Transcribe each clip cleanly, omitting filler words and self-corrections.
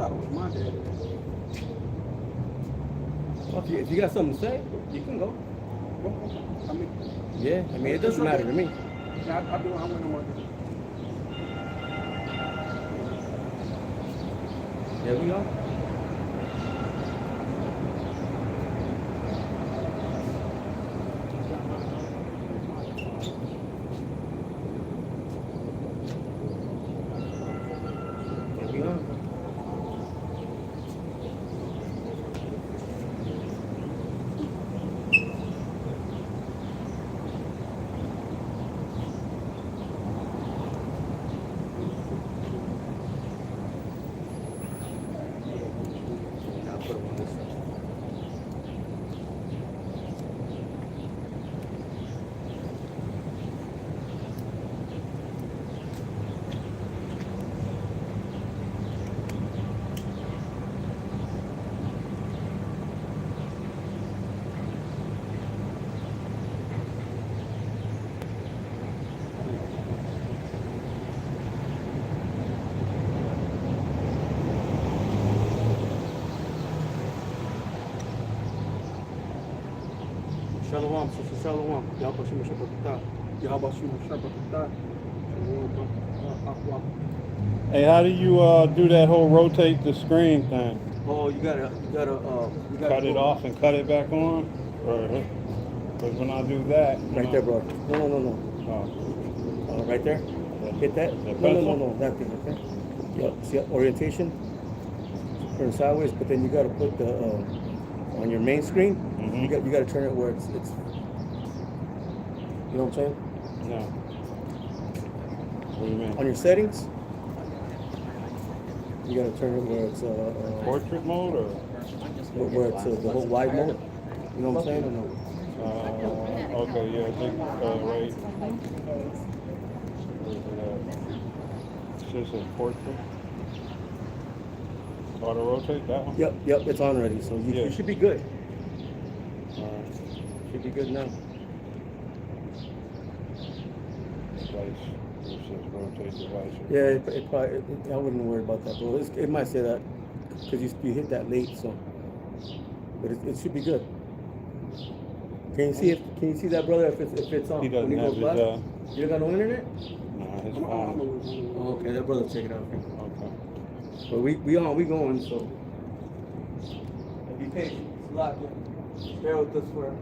thought it was my daddy. Well, if you got something to say, you can go. I mean, Yeah, I mean, it doesn't matter to me. yeah, I do. I went on my. There we go. There we go. I'll put it on this side. Shalom, sister Shalom. Y'all about you, Shabbat. Y'all about you, Shabbat. Hey, how do you do that whole rotate the screen thing? Oh, you gotta Cut it off and cut it back on? Because when I do that... Right there, bro. No. Oh, Right there. Hit that. That No. pencil? That thing. Okay. Yeah. See orientation. Turn sideways, but then you gotta put the on your main screen. Mhm. You gotta turn it where it's. You know what I'm saying? no. What do you mean? On your settings, you gotta turn it where it's Portrait mode or? where it's the whole wide mode. You know what I'm saying? Or no? Okay, yeah, I think, right. It just says portrait. Auto rotate, that one? Yep. It's on already, so Yeah. you should be good. Should be good now. Device. It says rotate device. Yeah, it probably. I wouldn't worry about that, bro. It might say that because you hit that late, so. But it should be good. Can you see that, brother? If it's on. He doesn't when have goes his, live? You don't got no internet? No, his I'm phone. Oh, okay, that brother check it out. Okay. But we going, so. Be patient. It's a lot. Bear with us for a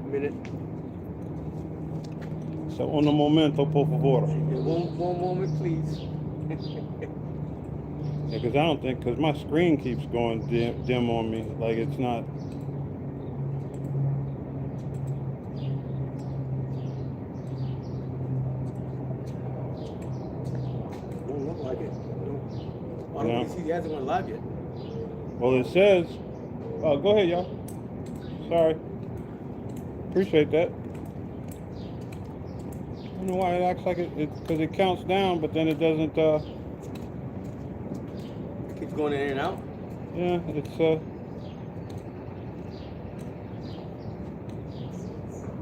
minute. So, un momento, por favor. Yeah, one moment, please. Yeah, because I don't think, because my screen keeps going dim on me. Like it's not. Don't look like it. No. I don't No. think he hasn't went live yet. Well, it says. Oh, go ahead, y'all. Sorry. Appreciate that. I don't know why it acts like it, because it counts down, but then it doesn't, It keeps going in and out. yeah, it's,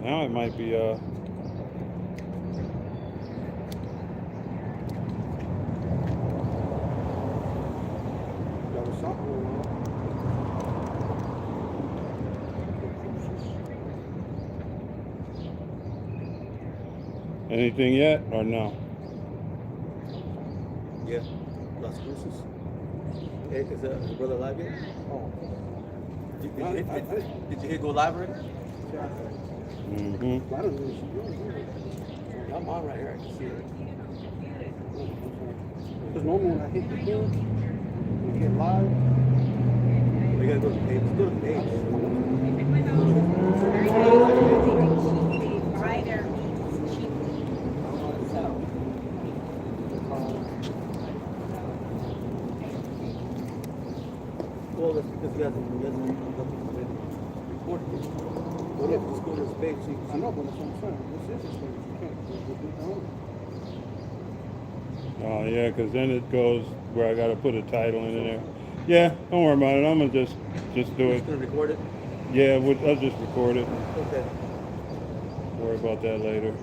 now it might be, That was something. anything yet, or no? Yeah. Las Cruces. Hey, is that brother live yet? Oh. Did you hit go live already? Mm-hmm. I don't know if I'm on right here. I can see it. because normally when I hit the thing, we get live. We gotta go to the page. Let's go to the page. Buy their meats cheap. So, Well, that's because you hasn't recorded it. Well, yeah, just go to this page. So you I can know, but that's what I'm saying. This is the thing. You can't do it on. Oh, yeah, because then it goes where I got to put a title in there. Yeah, don't worry about it. I'm going to just do You're it. just gonna record it. Yeah, I'll just record it. Okay. Worry about that later.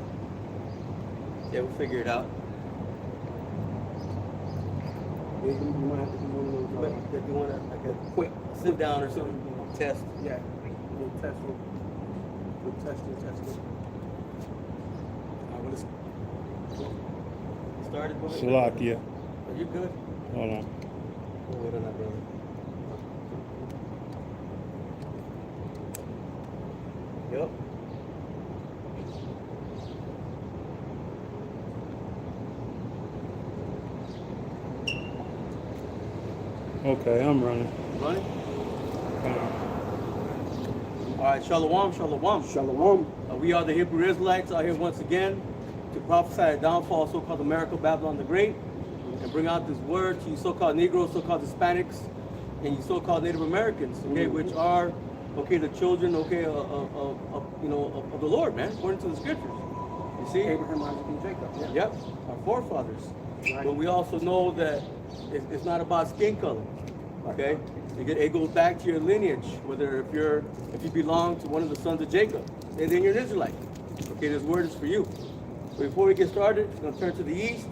Yeah, we'll figure it out. Yeah, you might have to do one of those. But if you want to, like a Quick. sit down or something, test. Yeah. We'll test it. We'll test it. All right, started. Salakia. Are you good? Hold on. We'll wait on that, brother. Yep. Okay, I'm running. Running? All right, shalom, shalom. Shalom. We are the Hebrew Israelites out here once again to prophesy the downfall of so-called America, Babylon the Great, and bring out this word to you so-called Negroes, so-called Hispanics, and you so-called Native Americans, okay, which are, okay, the children, okay, of the Lord, man, according to the scriptures. You see? Abraham, Isaac, and Jacob. Yeah. Yep, our forefathers. Right. But we also know that it's not about skin color. Okay? It goes back to your lineage, whether if you belong to one of the sons of Jacob, and then you're an Israelite. Okay, this word is for you. But before we get started, we're gonna turn to the east.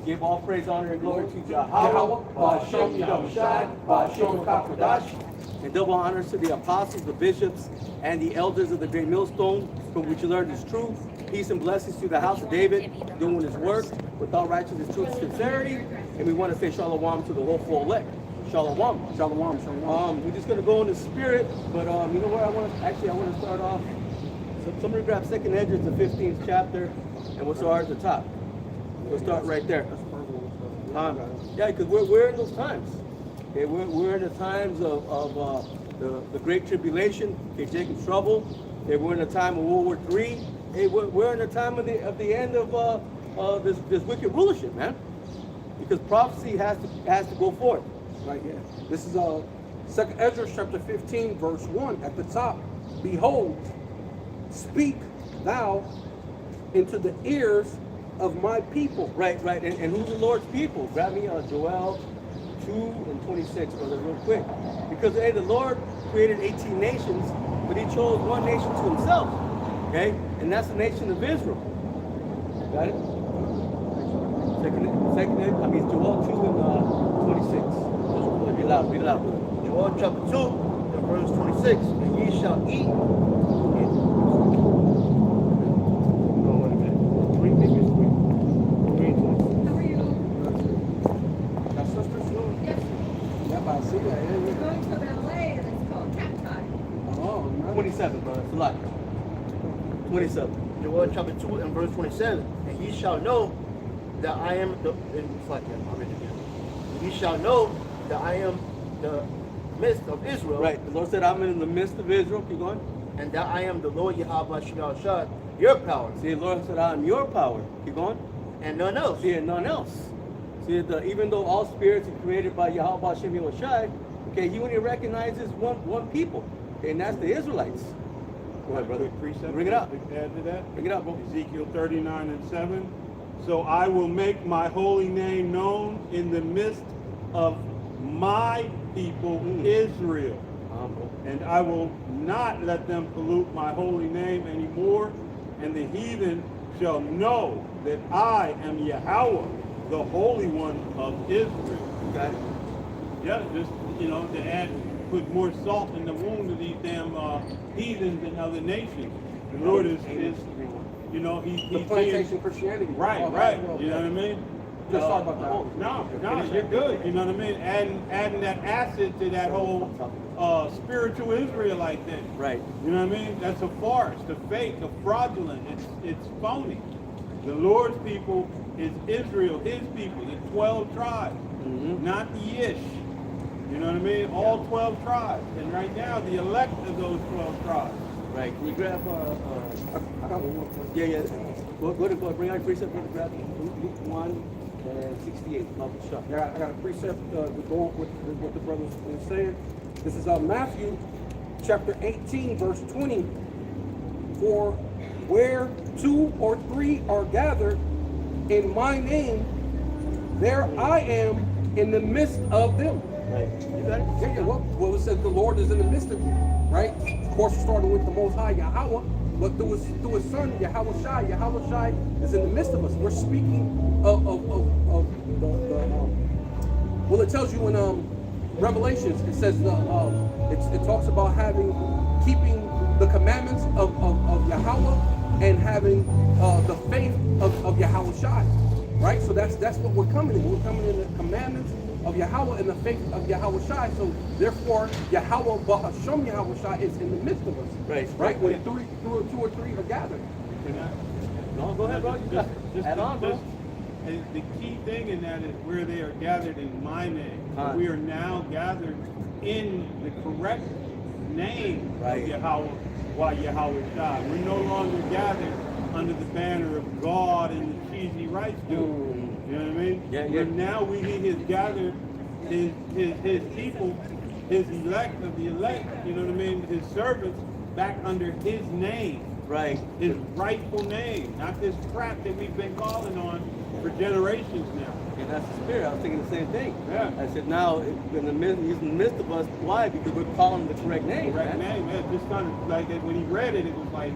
Give all praise, honor, and glory to Yahweh, Ba'ashem Yahushai, Ba'ashem Kakodash, and double honors to the apostles, the bishops, and the elders of the great millstone, from which you learned this truth. Peace and blessings to the house of David, doing his work with all righteousness, truth, and sincerity. And we want to say shalom to the whole full elect. Shalom. Shalom. We're just gonna go in the spirit, but you know where I want to start off. So somebody grab 2nd Ezra, the 15th chapter, and we'll start at the top. We'll start right there. Yeah, because we're in those times. Okay, we're in the times of the Great Tribulation. Okay, Jacob's trouble. Okay, we're in the time of World War III. Hey, we're in the time of the end of this wicked rulership, man. Because prophecy has to go forth. Right, yeah. This is 2nd Ezra chapter 15, verse 1 at the top. Behold, speak thou into the ears of my people. Right. And who's the Lord's people? Grab me Joel 2:26, brother, real quick. Because hey, the Lord created 18 nations, but he chose one nation to himself. Okay? And that's the nation of Israel. Got it? Second, Joel 2:26. Read it out. Joel chapter 2, and verse 26. And ye shall eat. How are you? That's sisters? Yes. Yeah, but I see that. We're going to LA and it's called Cacti. Oh, man. 27, brother. It's a lot. 27. Joel chapter 2, and verse 27. And ye shall know that I am the. It's like that. I'll read it again. Ye shall know that I am the midst of Israel. Right. The Lord said, I'm in the midst of Israel. Keep going. And that I am the Lord Yahweh Shah, your power. See, the Lord said, I'm your power. Keep going. And none else. See, and none else. See, even though all spirits are created by Yahweh Hashem Yahushai, okay, he only recognizes one people, okay, and that's the Israelites. Go ahead, brother. Quick precept Bring it up. to add to that. Bring it up, bro. Ezekiel 39:7. So I will make my holy name known in the midst of my people Israel, and I will not let them pollute my holy name anymore, and the heathen shall know that I am Yahweh, the Holy One of Israel. Okay. Yeah, just, to put more salt in the wound of these damn heathens and other nations. The Lord is The he's plantation saying, Christianity. right, Oh, you know what I mean? Just sorry about that. No, you're good. You know what I mean? Adding that acid to that whole spiritual Israelite thing. Right. You know what I mean? That's a farce, a fake, a fraudulent. It's phony. The Lord's people is Israel, his people, the 12 tribes, not the Yish. You know what I mean? All 12 tribes. And right now, the elect of those 12 tribes. Right. Can you grab I got one more. yeah. Go to bring out your precept, brother. Grab Luke 1:68. Shop. Yeah, I got a precept to go with what the brother's been saying. This is Matthew chapter 18, verse 20. For where 2 or 3 are gathered in my name, there I am in the midst of them. Right. You got it? Yeah, well, it says the Lord is in the midst of you, right? Of course, starting with the Most High Yahweh, but through his Son, Yahweh Shai is in the midst of us. We're speaking of Well, it tells you in Revelations. It says it talks about keeping the commandments of Yahweh and having the faith of Yahweh Shai. Right. So that's what we're coming in. We're coming in the commandments of Yahweh and the faith of Yahweh Shai. So therefore, Yahweh Ba'asham Yahweh Shai is in the midst of us. Right. Right. When two or three are gathered. No, go ahead, bro. You got it. Add on, bro. And the key thing in that is where they are gathered in my name. We are now gathered in the correct name Right. of Yahweh, why Yahweh Shai. We're no longer gathered under the banner of God and the cheesy rights dude. You know what I mean? Yeah, Where yeah. now he has gathered his people, his elect of the elect, you know what I mean, his servants back under his name. Right. His rightful name, not this crap that we've been calling on for generations now. And that's the spirit. I was thinking the same thing. Yeah. I said, now, he's in the midst of us. Why? Because we're calling the correct name. Correct man. name, man. Just kind of like that when he read it, it was like,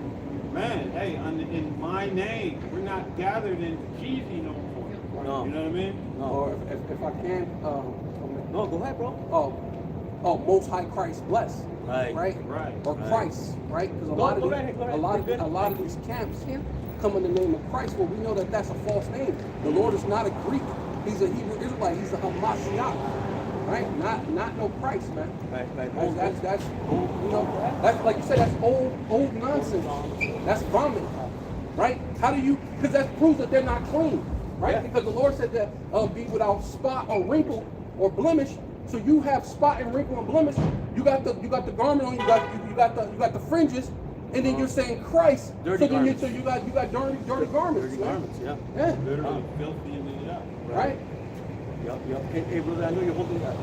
man, hey, in my name, we're not gathered in cheesy no more. No. You know what I mean? No. Or if I can, No, go ahead, bro. Most High Christ bless. Right. Right. Right. Or Right. Christ. Right. Because Go ahead, go ahead. a lot of these camps come in the name of Christ. Well, we know that that's a false name. The Lord is not a Greek. He's a Hebrew Israelite. He's a Hamashiach. Right. Not no Christ, man. Right. That's you know, that's like you said, that's old nonsense. That's vomit. Right? How do you, because that proves that they're not clean. Right? Yeah. Because the Lord said that be without spot or wrinkle or blemish. So you have spot and wrinkle and blemish. You got the garment on, you got the fringes, and then you're saying Christ. Dirty so then garments. you got dirty garments. Dirty man. garments, yeah. Yeah. Literally filthy and laid up. Right. Yep. Hey, brother, I know you're holding that.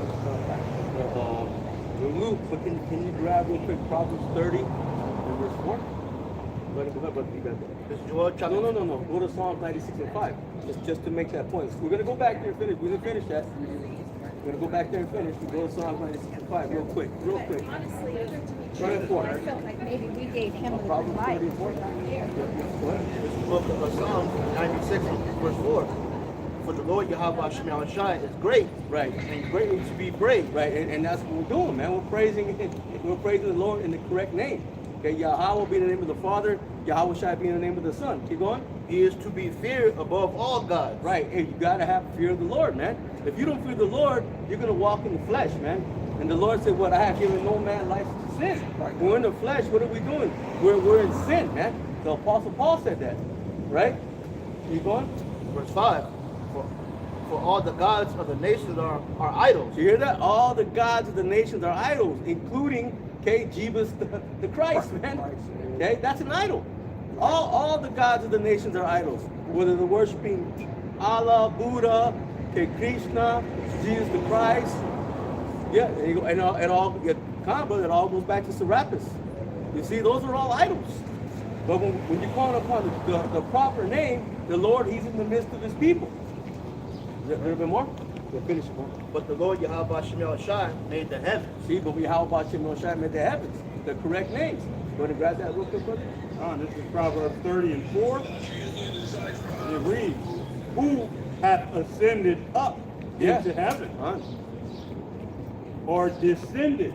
Luke, but can you grab real quick Proverbs 30 and verse 4? Go ahead, brother. You got that. This is Joel chapter. No. Go to Psalms 96 and 5. Just to make that point. We're gonna go back there and finish. We didn't finish that. We're gonna go back there and finish. We go to Psalms 96 and 5 real quick. Honestly, to be Go ahead, truthful, for I it. felt like maybe we gave him the Proverbs green light. 30 and 4. Go ahead. This is book of Psalms 96 verse 4. For the Lord Yahweh Hashem Shai is great, Right. and greatly to be praised. Right, and that's what we're doing, man. We're praising the Lord in the correct name. Okay, Yahweh being the name of the Father, Yahweh Shai being the name of the Son. Keep going. He is to be feared above all gods. Right, and you gotta have fear of the Lord, man. If you don't fear the Lord, you're gonna walk in the flesh, man. And the Lord said, "What I have given no man license to sin." Right. We're in the flesh. What are we doing? We're in sin, man. The Apostle Paul said that, right? Keep going. Verse 5. For all the gods of the nations are idols. Do you hear that? All the gods of the nations are idols, including, okay, Jesus the Christ, man. Okay, that's an idol. All the gods of the nations are idols. Whether they're worshiping Allah, Buddha, okay, Krishna, Jesus the Christ. Yeah, and it all goes back to Serapis. You see, those are all idols. But when you call upon the proper name, the Lord, He's in the midst of His people. A little bit more? We'll finish it, more. But the Lord Yahweh Hashem Shai made the heavens. See, but how about Shemel Shai made the heavens? The correct names. You want to grab that real quick, brother? This is Proverbs 30 and 4. And it reads, who hath ascended up into heaven? Or descended?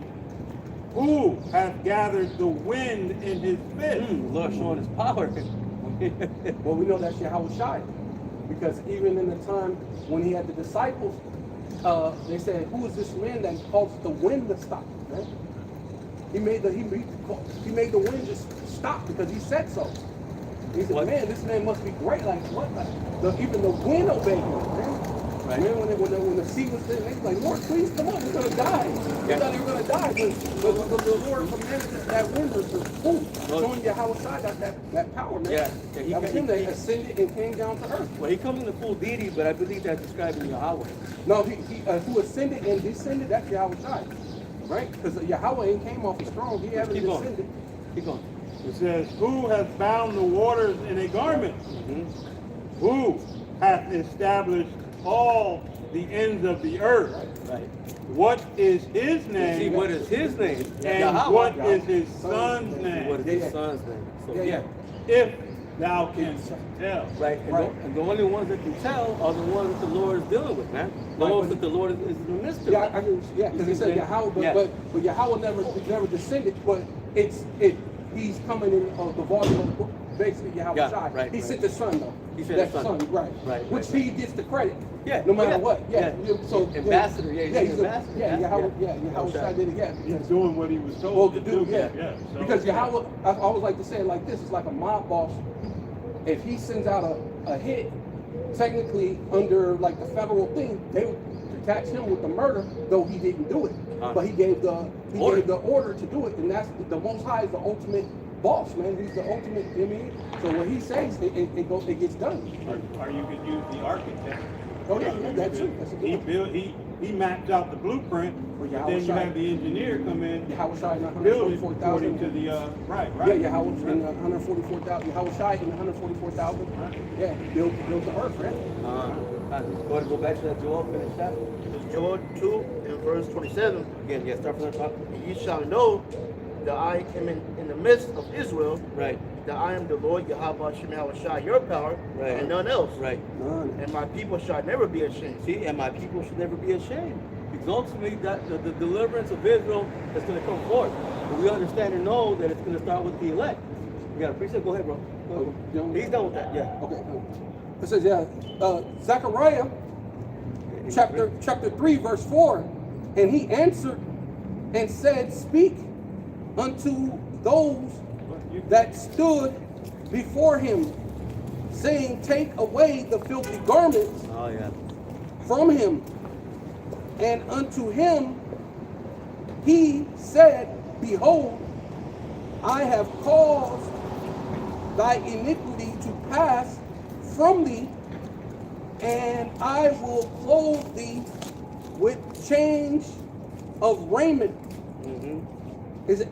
Who hath gathered the wind in his fist? The Lord showing His power. Well, we know that's Yahweh Shai. Because even in the time when He had the disciples, they said, "Who is this man that causes the wind to stop?" Right? He made the wind just stop because He said so. He said, What? "Man, this man must be great. Like what? Like, even the wind obeyed Him." Man. Right. Man, when the sea was there, they was like, "Lord, please come on, we're gonna die." They thought they were gonna die, but the Lord commanded that wind to move. Showing Yahweh Shai got that power, man. Yeah. That was Him that ascended and came down to earth. Well, He comes in the full deity, but I believe that's describing Yahweh. No, who ascended and descended, that's Yahweh Shai. Right? Because Yahweh ain't came off his throne. He haven't Keep going. descended. Keep going. It says, who hath bound the waters in a garment? Mm-hmm. Who hath established all the ends of the earth? Right. What is his See, name? what is His name? And Yahweh. what is his son's What name? is His Son's name? So, Yeah. If Thou canst tell. Right? And, Right. and the only ones that can tell are the ones that the Lord is dealing with, man. The Right, ones but- that the Lord is in the midst of. Yeah, because it said Yahweh, but Yahweh never descended, but he's coming in the volume of the book, basically Yahweh Yeah, Shai. right, He right. sent the son though. He sent That the son. right. Right, Which right, he gets the credit. Yeah, No matter yeah, what. Yeah. yeah. So Ambassador, yeah, he's he's an ambassador, Yeah, yeah, Yahweh, yeah. Yahweh Shai did it. Yeah. He's doing what he was Well, told to to do, do. yeah. So, Because Yahweh, I always like to say it like this: it's like a mob boss. If he sends out a hit, technically under like the federal thing, they would attach him with the murder, though he didn't do it. But he gave the order to do it, and that's the Most High is the ultimate boss, man. He's the ultimate. I mean, so when he says it gets done. or you could use the architect. Oh yeah, that's true. That's a He good one. built. He mapped out the blueprint, Well, but then you Yahweh have the engineer come in, Yahweh Shai in build it according 144,000. to the right. Yeah, Yahweh in 144,000. Yahweh Shai in 144,000. Yeah, build the earth, right? Want to go back to that Joel, finish that? Joel 2 and verse 27. Again, yeah, start from the top. And ye shall know that I am in the midst of Israel, Right, that I am the Lord Yahweh Shem Shai, your power, Right. and none else. right. None. And my people shall never be ashamed. See, and my people should never be ashamed. Because ultimately, that the deliverance of Israel is going to come forth. But we understand and know that it's going to start with the elect. You got a precept? Go ahead, bro. Go ahead, bro. He's done with that, yeah. Okay. It says, Zechariah chapter 3, verse 4. And he answered and said, Speak unto those that stood before him, saying, Take away the filthy garments Oh, yeah. from him. And unto him he said, Behold, I have caused thy iniquity to pass from thee, and I will clothe thee with change of raiment.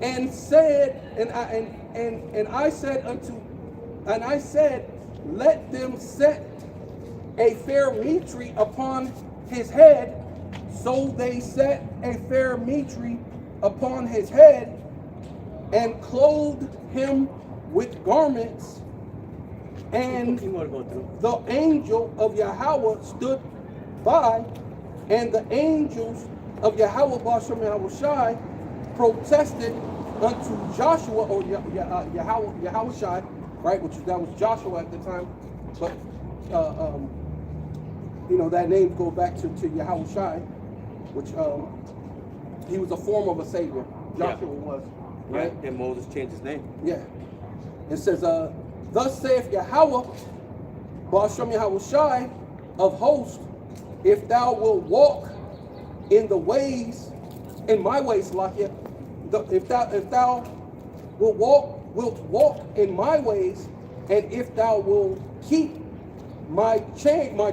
And said, and I said, let them set a fair mitre upon his head. So they set a fair mitre upon his head, and clothed him with garments. And You want to go through? the angel of Yahweh stood by, and the angels of Yahweh Bashem Yahushai protested unto Joshua, or Yahweh Shai, right? That was Joshua at the time, but that name goes back to Yahweh Shai, which he was a form of a savior. Joshua was, right? Right. And Moses changed his name. Yeah. It says, Thus saith Yahweh, Bashem Yahushai of hosts, if thou wilt walk in the ways, in my ways, Lakia, if thou wilt walk in my ways, and if thou wilt keep my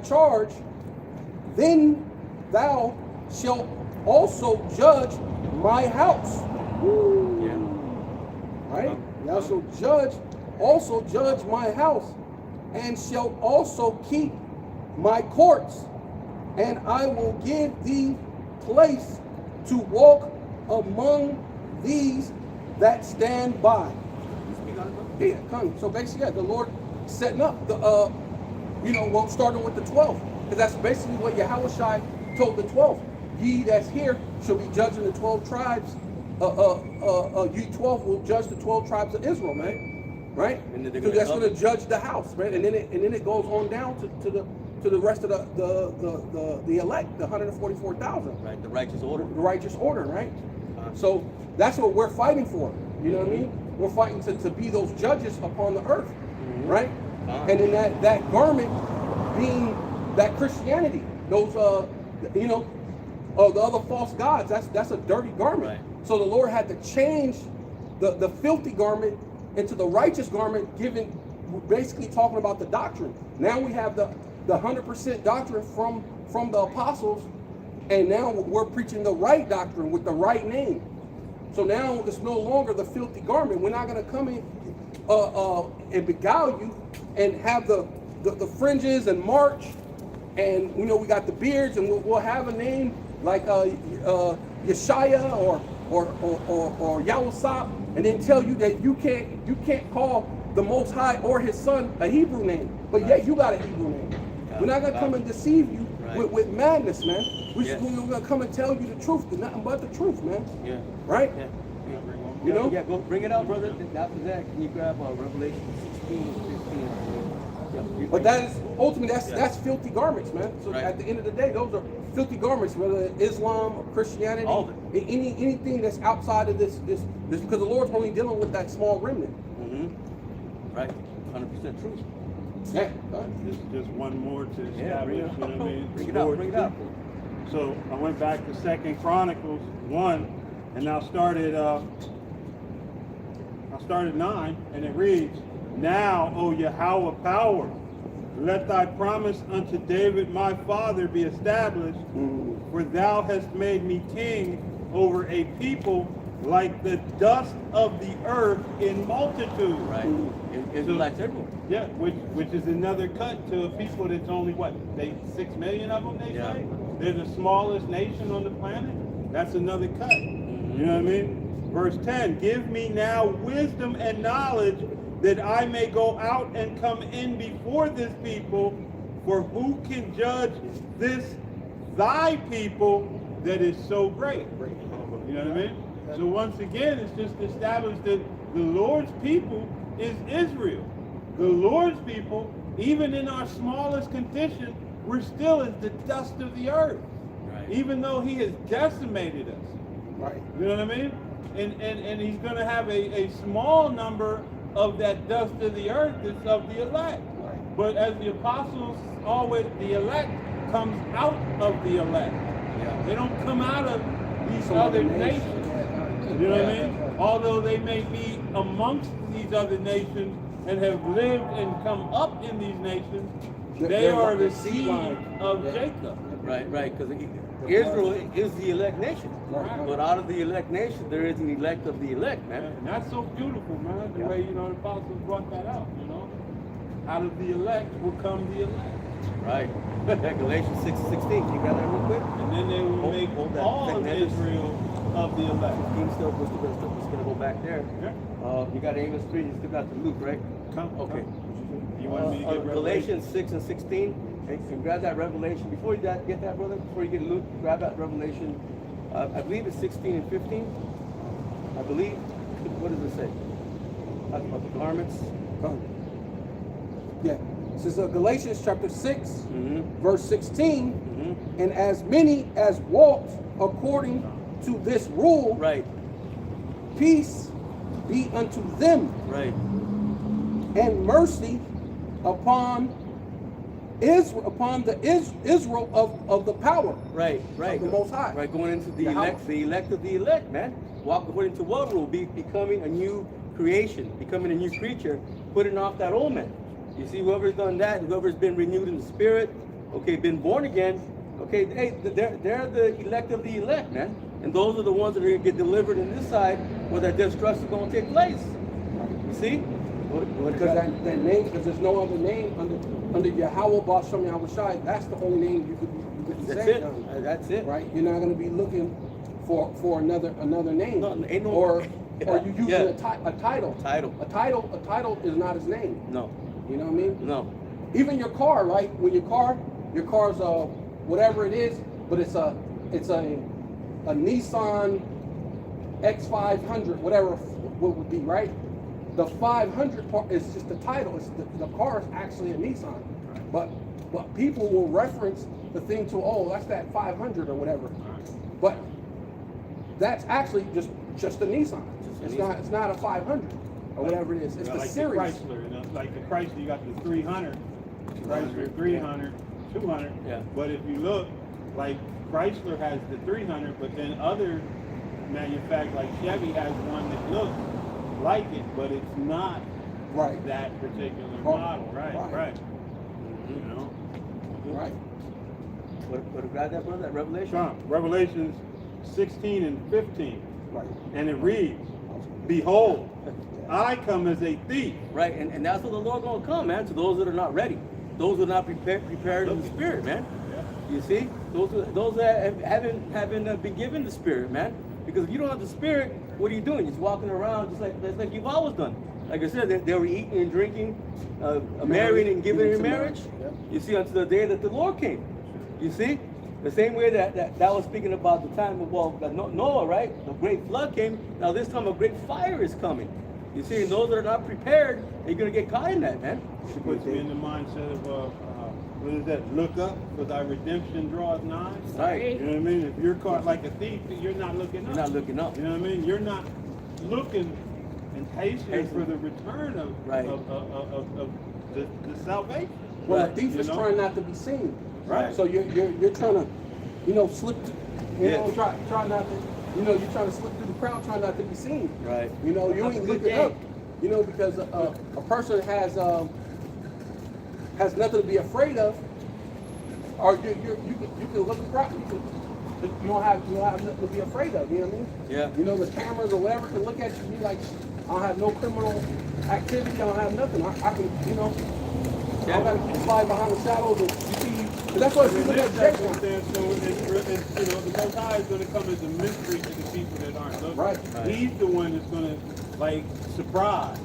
charge, then thou shalt also judge my house. Yeah. Right? Thou shalt also judge my house, and shalt also keep my courts, and I will give thee place to walk among these that stand by. You speak on it, bro? Yeah, come. So basically, the Lord setting up the, starting with the 12, because that's basically what Yahweh Shai told the 12. Ye that's here shall be judging the 12 tribes. You 12 will judge the 12 tribes of Israel, man. Right? And then they're So gonna that's come. going to judge the house, right? And then it goes on down to the rest of the elect, the 144,000. Right, the righteous order. The righteous order, right? So that's what we're fighting for. You know what I mean? We're fighting to be those judges upon the earth, right? And then that garment being that Christianity, those the other false gods. That's a dirty garment. Right. So the Lord had to change the filthy garment into the righteous garment, basically talking about the doctrine. Now we have the 100% doctrine from the apostles, and now we're preaching the right doctrine with the right name. So now it's no longer the filthy garment. We're not going to come in and beguile you and have the fringes and march, and we got the beards, and we'll have a name like Yeshaya or Yahusap, and then tell you that you can't call the Most High or His Son a Hebrew name, but yet you got a Hebrew name. We're not gonna come and deceive you with madness, man. We're gonna come and tell you the truth, nothing but the truth, man. Yeah. Right? Yeah. You know? Yeah, go bring it out, brother. After that, can you grab Revelation 16 and 15? Yeah, But that is ultimately that's filthy garments, man. So Right. at the end of the day, those are filthy garments, whether it's Islam or Christianity, All of anything that's outside of this because the Lord's only dealing with that small remnant. Mm-hmm. Right. 100% true. Yeah. Just one more to Yeah, bring establish, it you know what I mean? out. Bring it out. Lord's Bring it out. people. So I went back to 2 Chronicles 1, and I started 9, and it reads, "Now, O Yahweh power, let thy promise unto David my father be established, for thou hast made me king over a people like the dust of the earth in multitude." Right. Israelites everywhere. Yeah, which is another cut to a people that's only what, they 6 million of them, they Yeah. say? They're the smallest nation on the planet. That's another cut. You know what I mean? Verse 10, "Give me now wisdom and knowledge that I may go out and come in before this people, for who can judge this thy people that is so great?" You know what I mean? So once again, it's just established that the Lord's people is Israel. The Lord's people, even in our smallest condition, we're still as the dust of the earth. Right. Even though He has decimated us. Right. You know what I mean? And He's going to have a small number of that dust of the earth that's of the elect. But as the apostles always, the elect comes out of the elect. Yeah. They don't come out of these Some other other nations. nations. You know what I Yeah. mean? Although they may be amongst these other nations and have lived and come up in these nations, they They're are like the the seed seed line. of Yeah. Jacob. Right. Because Israel is the elect nation. Right. But out of the elect nation, there is an elect of the elect, man. And that's so beautiful, man, the way, the apostles brought that out, Out of the elect will come the elect. Right. Galatians 6:16. Can you grab that real quick? And then they will make hold that. all of Next. Israel of the elect. 15 still, we're just gonna go back there. Yeah. You got Amos 3, you still got the Luke, right? Okay. You want me to get Galatians 6 and 16. And grab that Revelation. Before you get that, brother, before you get Luke, grab that Revelation. I believe it's 16 and 15. I believe. What does it say? Talking about the garments. Yeah. This is Galatians chapter 6, Mm-hmm. verse 16. Mm-hmm. And as many as walked according to this rule, Right. peace be unto them, Right. and mercy upon Israel of the power. Right. Of the Most High. Right. Going into the Yahweh. elect of the elect, man. Walk according to what rule? Becoming a new creation, becoming a new creature, putting off that old man. You see, whoever's done that, whoever's been renewed in the spirit, okay, been born again, okay, hey, they're the elect of the elect, man. And those are the ones that are going to get delivered in this side where that destruction is going to take place. You see? Because that name, because there's no other name under Yahweh Basham Yahushai. That's the only name you could That's say. it. That's it. Right? You're not going to be looking for another name, No, ain't no- or you using Yeah. a title. Title. A title is not his name. No. You know what I mean? No. Even your car, right? When your car's whatever it is, but it's a Nissan X500, whatever what would be, right? The 500 part is just the title. It's the car is actually a Nissan, but people will reference the thing to, oh, that's that 500 or whatever, but that's actually just a Nissan. It's not a 500 or whatever it is. It's the like series. The Chrysler, like the Chrysler, you got the 300, Chrysler 300, 200. Yeah. But if you look, like Chrysler has the 300, but then other manufacturers like Chevy has one that looks like it, but it's not Right. that particular Right. model. Right. Right. You know. Right. What grab that, brother? That Revelation? Sean, Revelations 16 and 15. Right. And it reads, "Behold, I come as a thief." Right, and that's what the Lord's going to come, man, to those that are not ready. Those who are not prepared in the spirit, man. You see? Those that haven't been given the spirit, man. Because if you don't have the spirit, what are you doing? Just walking around just like you've always done. Like I said, they were eating and drinking, marrying and giving in marriage. You see, until the day that the Lord came. You see? The same way that was speaking about the time of, Noah, right? The great flood came. Now this time a great fire is coming. You see, and those that are not prepared, they're going to get caught in that, man. It puts me in the mindset of, what is that? Look up, for thy redemption draws nigh. Right. You know what I mean? If you're caught like a thief, you're not looking up. You're not looking up. You know what I mean? You're not looking and hastening for the return of the salvation. Well, Right. the thief is You know? trying not to be seen. Right. So you're trying to, slip. Try not to. You're trying to slip through the crowd, trying not to be seen. Right. You That's a ain't good looking game. up. Because a person has nothing to be afraid of, or you can look around. You don't have nothing to be afraid of. You know what I mean? Yeah. The cameras or whatever can look at you and be like, I don't have no criminal activity. I don't have nothing. I can, I gotta slide behind the shadows and you see. That's why if you In look this at Jacob. circumstance, so it's, the Most High is going to come as a mystery to the people that aren't looking. Right. He's the one that's going to, surprise.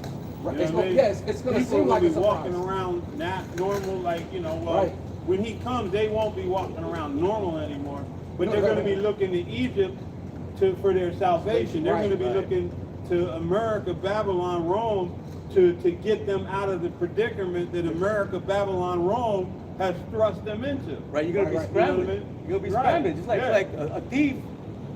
Right. You know It's what I gonna- mean? yes, it's gonna People seem will like be a surprise. walking around not normal, Right. when he comes, they won't be walking around normal anymore. But No, they're right, going to be right. looking to Egypt for their salvation. They're Right, going to be right. looking to America, Babylon, Rome to get them out of the predicament that America, Babylon, Rome has thrust them into. Right, you're gonna be Right, right. scrambling. You know what I mean? You're gonna be Right. scrambling, just like Yeah. a thief.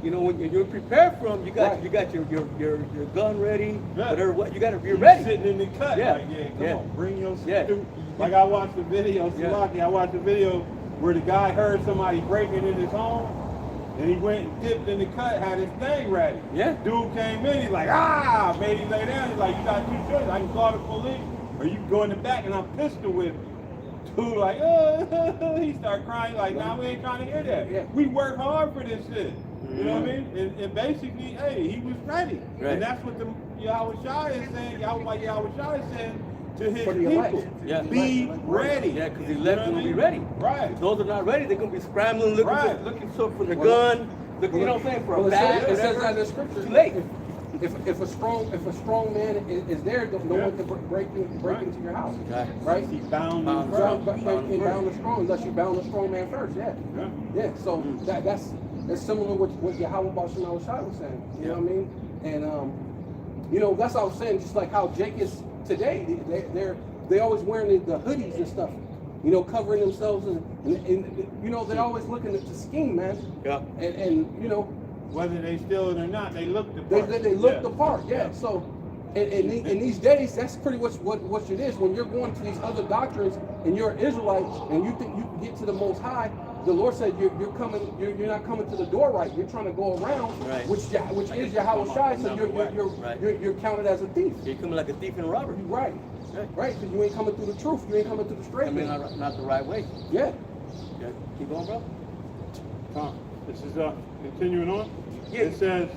When you're prepared for them, you got Right. your gun ready. Yeah. Whatever, what you got to be You're ready. sitting in the cut, Yeah. come Yeah. on, bring your Yeah. stupid. Like I watched the video, Yeah. Salaki, I watched the video where the guy heard somebody breaking in his home, and he went and dipped in the cut, had his thing ready. Yeah. Dude came in, he's like, made him lay down. He's like, you got two choices. I can call the police, or you can go in the back and I'm pistol whip. Dude like, he started crying like, nah, we ain't trying to hear that. Yeah. We work hard for this shit. You know what I mean? And basically, hey, he was ready. Right. And that's what the Yahweh Shai is saying, Yahweh Shai is saying to his For the people. elect. Yeah. Be ready. Yeah, because he You left know them what to I be mean? ready. Right. If those are not ready, they're gonna be scrambling, looking Right. for the gun. Looking, you know what I'm saying, for a Well, bat. it says whatever. that in the scripture. Too late. If a strong man is there, no Yeah. one can break Right. into your house. Right. Right? He bound Bound his Bound, brothers. bound the strong, unless you bound the strong man first. Yeah. Yeah. Yeah. So that's similar to what Yahweh Bashar Shai was saying. You know what I mean? And that's what I was saying. Just like how Jake is today, they always wearing the hoodies and stuff. Covering themselves and they're always looking to scheme, man. Yeah. And Whether they steal it or not, they look the They, part. they look Yeah. the part, yeah. So, in these days, that's pretty much what it is. When you're going to these other doctrines and you're an Israelite and you think you can get to the Most High, the Lord said you're not coming to the door right. You're trying to go around, Right. which is Yahweh Shai. So you're counted as a thief. You're coming like a thief and a robber. Right, right. Because you ain't coming through the truth. You ain't coming through the straight. I mean, way. not the right way. Yeah. Yeah. Keep going, bro. This is continuing on. Yeah. It says,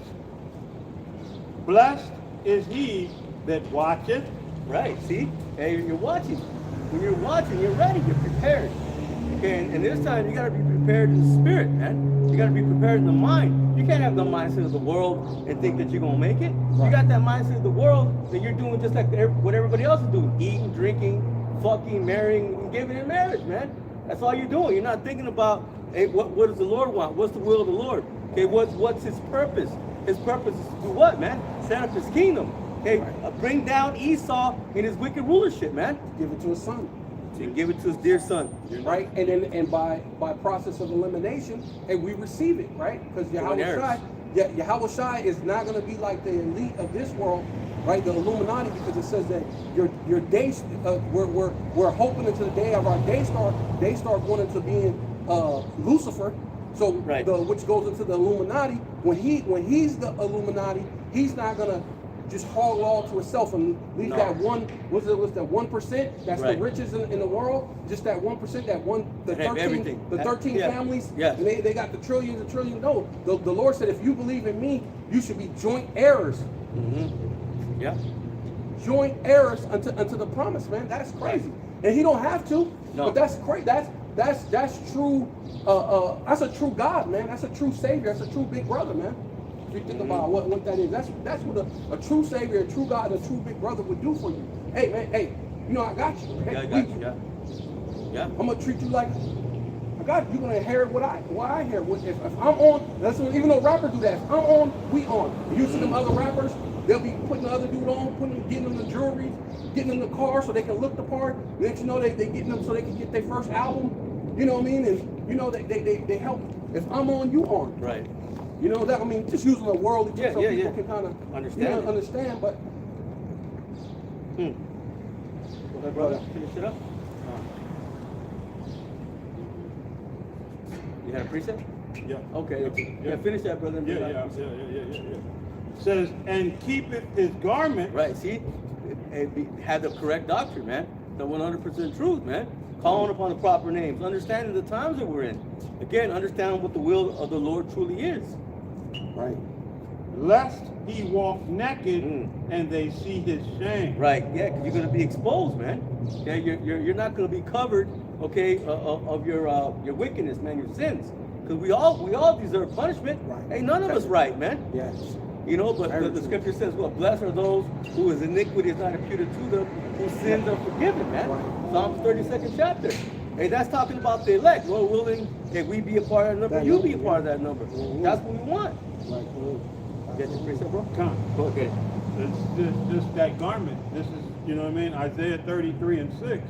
blessed is he that watcheth. Right. See? Hey, you're watching. When you're watching, you're ready. You're prepared. Okay. And this time, you got to be prepared in the spirit, man. You got to be prepared in the mind. You can't have the mindset of the world and think that you're gonna make it. You got that mindset of the world that you're doing just like what everybody else is doing: eating, drinking, fucking, marrying, and giving in marriage, man. That's all you're doing. You're not thinking about, hey, what does the Lord want? What's the will of the Lord? Okay, what's His purpose? His purpose is to do what, man? Set up His kingdom. Okay, bring down Esau and his wicked rulership, man. Give it to his son. And give it to his dear son. Right, and by process of elimination, and we receive it, right? Because Yahweh Shai is not going to be like the elite of this world, right? The Illuminati, because it says that your day, we're hoping into the day of our day star going into being Lucifer, so Right. Which goes into the Illuminati. When he's the Illuminati, he's not going to just haul all to itself and leave No. that one. What's that 1%? That's Right. the richest in the world. Just that 1%. The They have 13. everything. The 13 Yeah. families. Yes. And they got the trillions and trillions. No, the Lord said, if you believe in me, you should be joint heirs. Mm-hmm. Yeah. Joint heirs unto the promise, man. That's crazy. And he don't have to. No. But that's crazy. That's true. That's a true God, man. That's a true Savior. That's a true big brother, man. If you think about what that is, that's what a true Savior, a true God, a true big brother would do for you. Hey, man, hey, you know, I got you. Hey, Yeah, I got you. Yeah. Yeah. I'm gonna treat you like I got you. You're gonna inherit what I inherit. If I'm on, that's what, even though rappers do that. If I'm on, we on. And you see them other rappers, they'll be putting the other dude on, getting them the jewelry, getting them the car so they can look the part. Next you know they getting them so they can get their first album. You know what I mean? And you know they help. If I'm on, you on. Right. You know that I mean, just using a worldly Yeah, so yeah, people yeah. can kind of Understand it. understand. But Go ahead, brother. Finish it up. You had a precept? Yeah. Okay. Yeah. Finish that, brother. Yeah. Says, and keepeth his garment. Right. See, had the correct doctrine, man. The 100% truth, man. Calling upon the proper names, understanding the times that we're in. Again, understanding what the will of the Lord truly is. right. Lest he walk naked and they see his shame. Right. Yeah, because you're going to be exposed, man. Yeah, you're not going to be covered, okay, of your wickedness, man, your sins. Because we all deserve punishment. Right. Ain't none of us right, man. Yes. You know, but Very the true. scripture says, well, blessed are those whose iniquity is not imputed to them, whose sins are forgiven, man. Right. Psalms 32nd chapter. Hey, that's talking about the elect. Lord willing, if we be a part of that number, That you number, be a part of that number. Mhm. That's what we want. Right. Get your precept, bro? Come. Go ahead. It's just that garment. This is, you know what I mean? Isaiah 33:6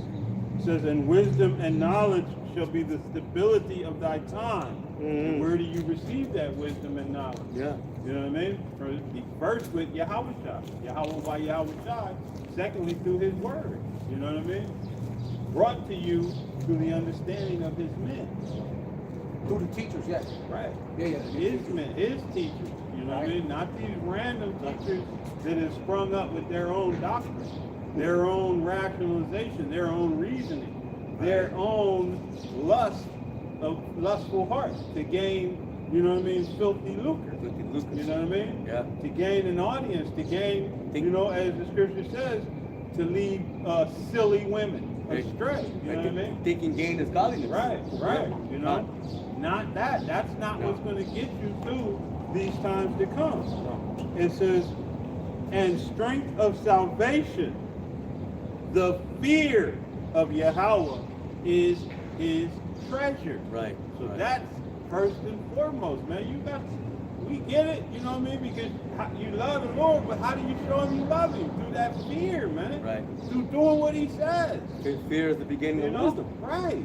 says, and wisdom and knowledge shall be the stability of thy time. And where do you receive that wisdom and knowledge? Yeah. You know what I mean? First with Yahweh by Yahweh. Secondly, through his word. You know what I mean? Brought to you through the understanding of his men. Through the teachers, yes. Right. Yeah. His men, his teachers. You know what I mean? Not these random teachers that have sprung up with their own doctrine, their own rationalization, their own reasoning, their own lustful hearts to gain, you know what I mean, filthy lucre. You know what I mean? Yeah. To gain an audience, to gain, you know, as the scripture says, to lead silly women astray. You know what I mean? Thinking gain is godliness. Right. You know, not that. That's not what's going to get you through these times to come. It says, and strength of salvation, the fear of Yahweh is his treasure. Right. So right. that's first and foremost, man. We get it, you know what I mean? Because you love the Lord, but how do you show him you love him? Through that fear, man. Right. Through doing what he says. Fear is the beginning You of know? wisdom. Right.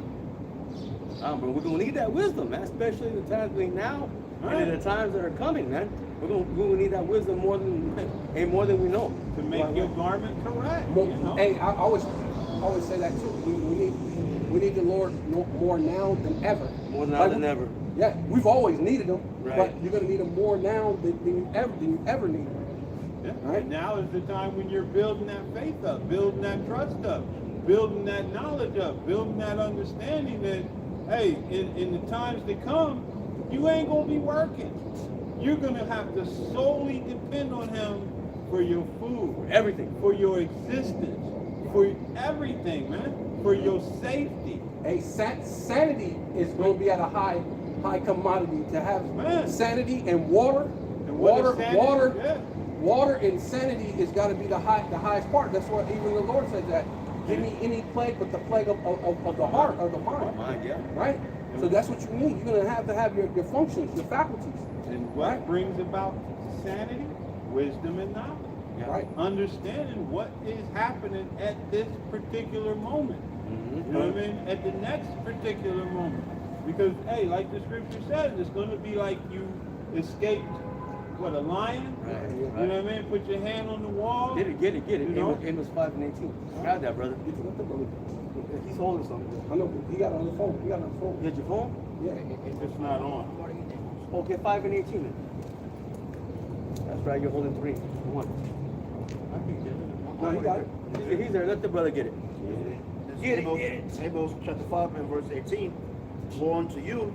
But we're gonna need that wisdom, man, especially in the times we're in now and in the times that are coming, man. We're gonna need that wisdom more than we know. To make your garment correct. More, You know? Hey, I always say that too. We need the Lord more now than ever. More now than ever. Yeah, we've always needed him, Right. but you're gonna need him more now than you ever need him. Yeah. Right. And now is the time when you're building that faith up, building that trust up, building that knowledge up, building that understanding that, hey, in the times to come, you ain't gonna be working. You're gonna have to solely depend on him for your food, Everything. for your existence, for everything, man, for your safety. Hey, sanity is going to be at a high commodity. To have Man. sanity and water, And what is sanity? water and sanity has got to be the highest part. That's what even the Lord said that. Give me any plague but the plague of the heart, of the mind. Mind, yeah. Right? So that's what you need. You're going to have your functions, your faculties. And what Right. brings about sanity? Wisdom and knowledge. Yeah. Right? Understanding what is happening at this particular moment. You know what I mean? At the next particular moment. Because, hey, like the scripture says, it's going to be like you escaped, what, a lion? Right. You know what I mean? Put your hand on the wall. Get it. You know? Amos 5:18. Grab that, brother. He's holding something. I know he got it on the phone. You got your phone? Yeah. It's not on. Okay, 5:18 then. That's right, you're holding 3. Come on. No, he got it. He's there. Let the brother get it. Get it, get it. Amos chapter 5 and verse 18. Woe unto you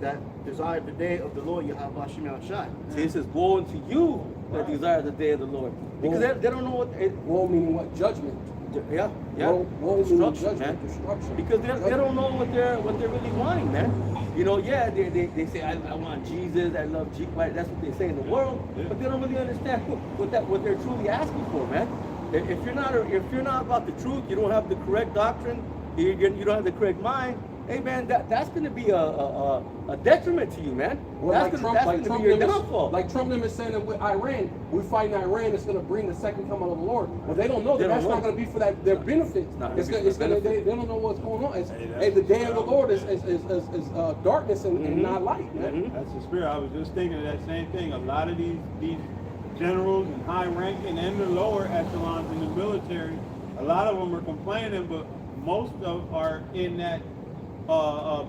that desire the day of the Lord Yahweh Shem Shai. See, it says, woe unto you that desire the day of the Lord. Because they don't know what it, Woe meaning what? Judgment. Yeah, yeah. Woe means Destruction, man. judgment, destruction. Because they don't know what they're really wanting, man. You know, yeah, they say I want Jesus, I love Jesus. Right? That's what they say in the world, but they don't really understand what they're truly asking for, man. If you're not about the truth, you don't have the correct doctrine, you don't have the correct mind. Hey man, that's going to be a detriment to you, man. Well, That's going to be your downfall. Like Trump them is saying that with Iran, we fighting Iran, it's going to bring the second coming of the Lord. Well, they don't know that that's not going to be for their benefit. They don't know what's going on. The day of the Lord is darkness and not light, man. That's the spirit. I was just thinking of that same thing. A lot of these generals and high ranking and the lower echelons in the military, a lot of them are complaining, but most of are in that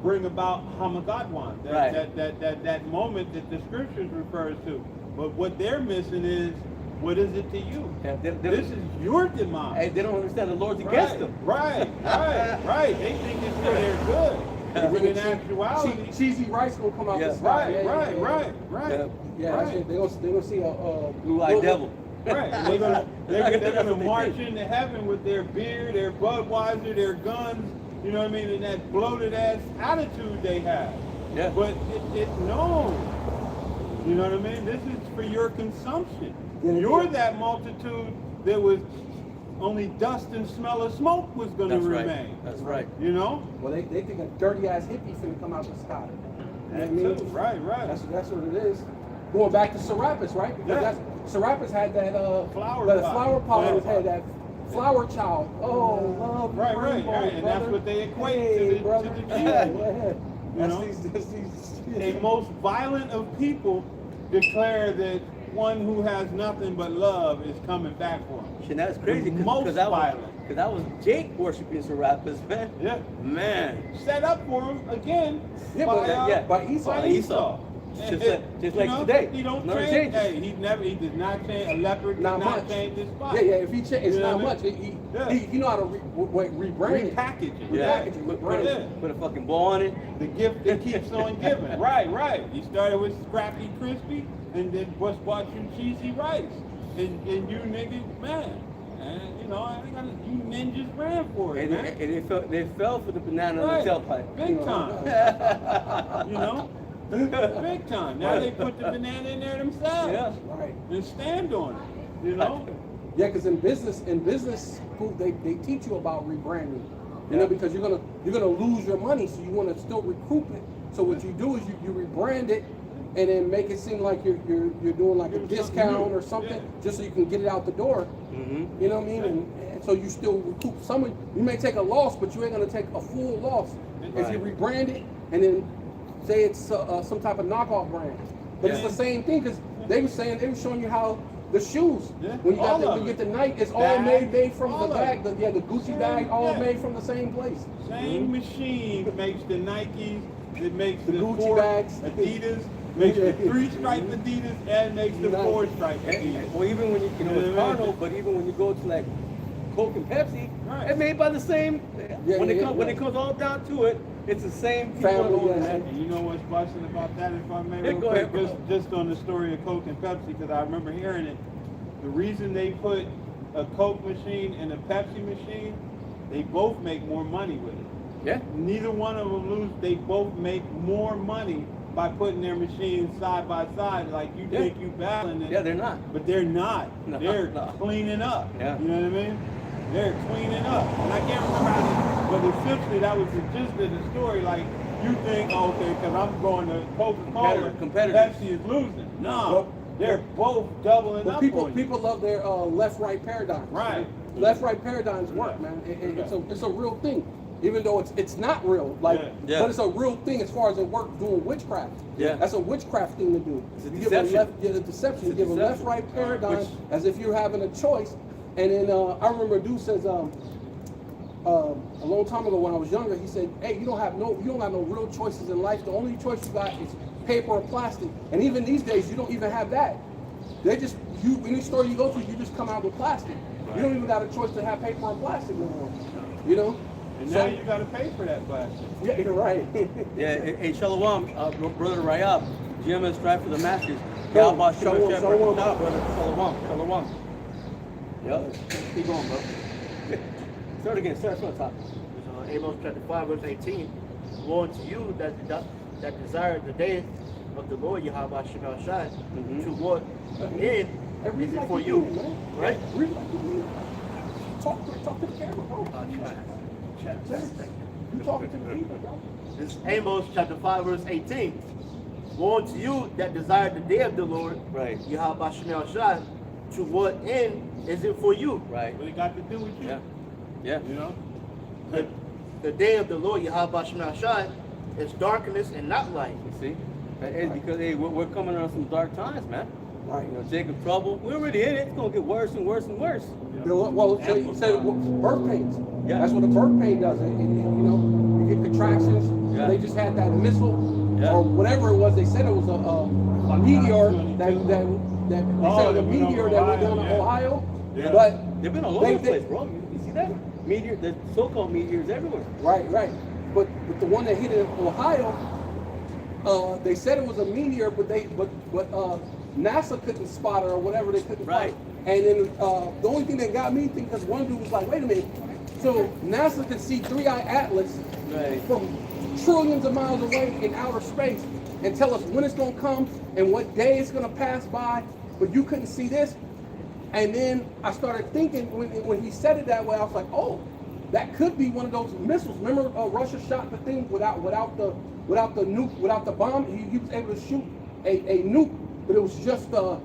bring about Hamagadwan, that moment that the scriptures refers to. But what they're missing is, what is it to you? Yeah, This is your demise. Hey, they don't understand the Lord's against them. Right. They think it's for their good. But in actuality, Cheesy rice will come out the sky. right. Yeah, they're gonna see a Blue-eyed devil. Right. They're gonna march into heaven with their beer, their Budweiser, their guns, you know what I mean, and that bloated ass attitude they have. Yeah. But it's known. You know what I mean? This is for your consumption. You're that multitude that was only dust and smell of smoke was gonna remain. That's right. You know? Well, they think a dirty ass hippie finna come out the sky. You know what I mean? Right. That's what it is. Going back to Serapis, right? Because Serapis had that flower pot had that flower child. Oh, love, Right. rainbow, And that's brother. what they equate to the brother. Jesus. That's know? these. A most violent of people declare that one who has nothing but love is coming back for him. And that's crazy Most because violent. that was Jake worshiping Serapis, man. Yeah. Man. Set up for him again By Esau. Just like today. He don't Never change. changes. He does not change. A leopard does Not not much. change his spot. If he change, it's You know not what I much. mean? He know how to rebrand it. Repackage it. Yeah. Repackage it, Put, rebrand it. put a fucking ball on it. The gift that keeps on giving. Right. He started with Scrappy Crispy, and then was watching Cheesy Rice. And you niggas, man. And you know, you ninjas ran for it, man. And they fell for the banana in the tailpipe. Big time. You know? Big time. Now they put the banana in there themselves. Yeah. Right. And stand on it. You know? Yeah, because in business school, they teach you about rebranding. You know, because you're gonna lose your money, so you want to still recoup it. So what you do is you rebrand it, and then make it seem like you're doing like a discount or something, just so you can get it out the door. Mm-hmm. You know what I mean? And so you still recoup some. You may take a loss, but you ain't gonna take a full loss if you rebrand it and then say it's some type of knockoff brand. But it's the same thing because they were showing you how the shoes when you get the Nike, it's all made from the bag. The Gucci bag, all made from the same place. Same machine makes the Nikes, it makes the Gucci four bags. Adidas, makes the 3-stripe Adidas, and makes the 4-stripe Adidas. Well, even when it's carnal, but even when you go to like Coke and Pepsi, it's made by the same. When it comes all down to it, it's the same people. Family, And you know what's busting about that, if I may, real Go quick, ahead, just on the story of Coke and Pepsi, because I remember hearing it. The reason they put a Coke machine and a Pepsi machine, they both make more money with it. Yeah. Neither one of them lose. They both make more money by putting their machines side by side. Like you think you battling it. Yeah, they're not. But they're not. No, They're no. cleaning up. Yeah. You know what I mean? They're cleaning up. And I can't remember how but essentially that was the gist of the story. Like, you think, okay, because I'm going to Coca-Cola, Competitors. Pepsi is losing. No, they're both doubling up on you. People love their left-right paradigms. Right. Left-right paradigms work, man. It's a real thing. Even though it's not real, but it's a real thing as far as it works doing witchcraft. Yeah. That's a witchcraft thing to do. It's a You deception. give a deception. You give a deception. left-right paradigm as if you're having a choice. And then I remember a dude says a long time ago when I was younger, he said, "Hey, you don't have no real choices in life. The only choice you got is paper or plastic. And even these days, you don't even have that. They just any store you go to, you just come out with plastic. You don't even got a choice to have paper or plastic no more. You know." And now you got to pay for that plastic. Yeah, you're right. Yeah, hey, Shalom, brother Rayab, GMS Strive for the Masters. Shalom, Yahba Shalom, shalom, Shalom, shalom. brother. Shalom. Yep. Keep going, bro. Start again. Start from the top. Amos chapter 5, verse 18. Woe unto you that desire the day of the Lord Yahweh Shemel Shai, to what end Hey, read is it like for you you? mean, man. Right? Read like you mean. Talk to the camera, bro. You talking to the people, bro. This is Amos chapter 5, verse 18. Woe unto you that desire the day of the Lord Right. Yahweh Shemel Shai, to what end is it for you? Right. What it got to do with you? Yeah. Yeah. You know? The day of the Lord Yahweh Shemel Shai is darkness and not light. You see? It's because hey, we're coming on some dark times, man. Right. You know, Jacob trouble. We're already in it. It's gonna get worse and worse and worse. Well, so you said birth pains. Yeah. That's what a birth pain does. You know, you get contractions. Yeah. They just had that missile Yeah. or whatever it was. They said it was a meteor that they said it was a that went meteor over that went Ohio, down to yeah. Ohio. Yeah. But They've been all over They- the place, bro. You see that? Meteor, the so-called meteors everywhere. right. But the one that hit in Ohio, they said it was a meteor, but NASA couldn't spot it or whatever. They couldn't Right. find it. And then the only thing that got me thinking, because one dude was like, wait a minute. So NASA can see 3-Eye Atlas Right. from trillions of miles away in outer space and tell us when it's going to come and what day it's going to pass by, but you couldn't see this. And then I started thinking when he said it that way, I was like, oh, that could be one of those missiles. Remember, Russia shot the thing without the nuke, without the bomb. He was able to shoot a nuke, but it was just a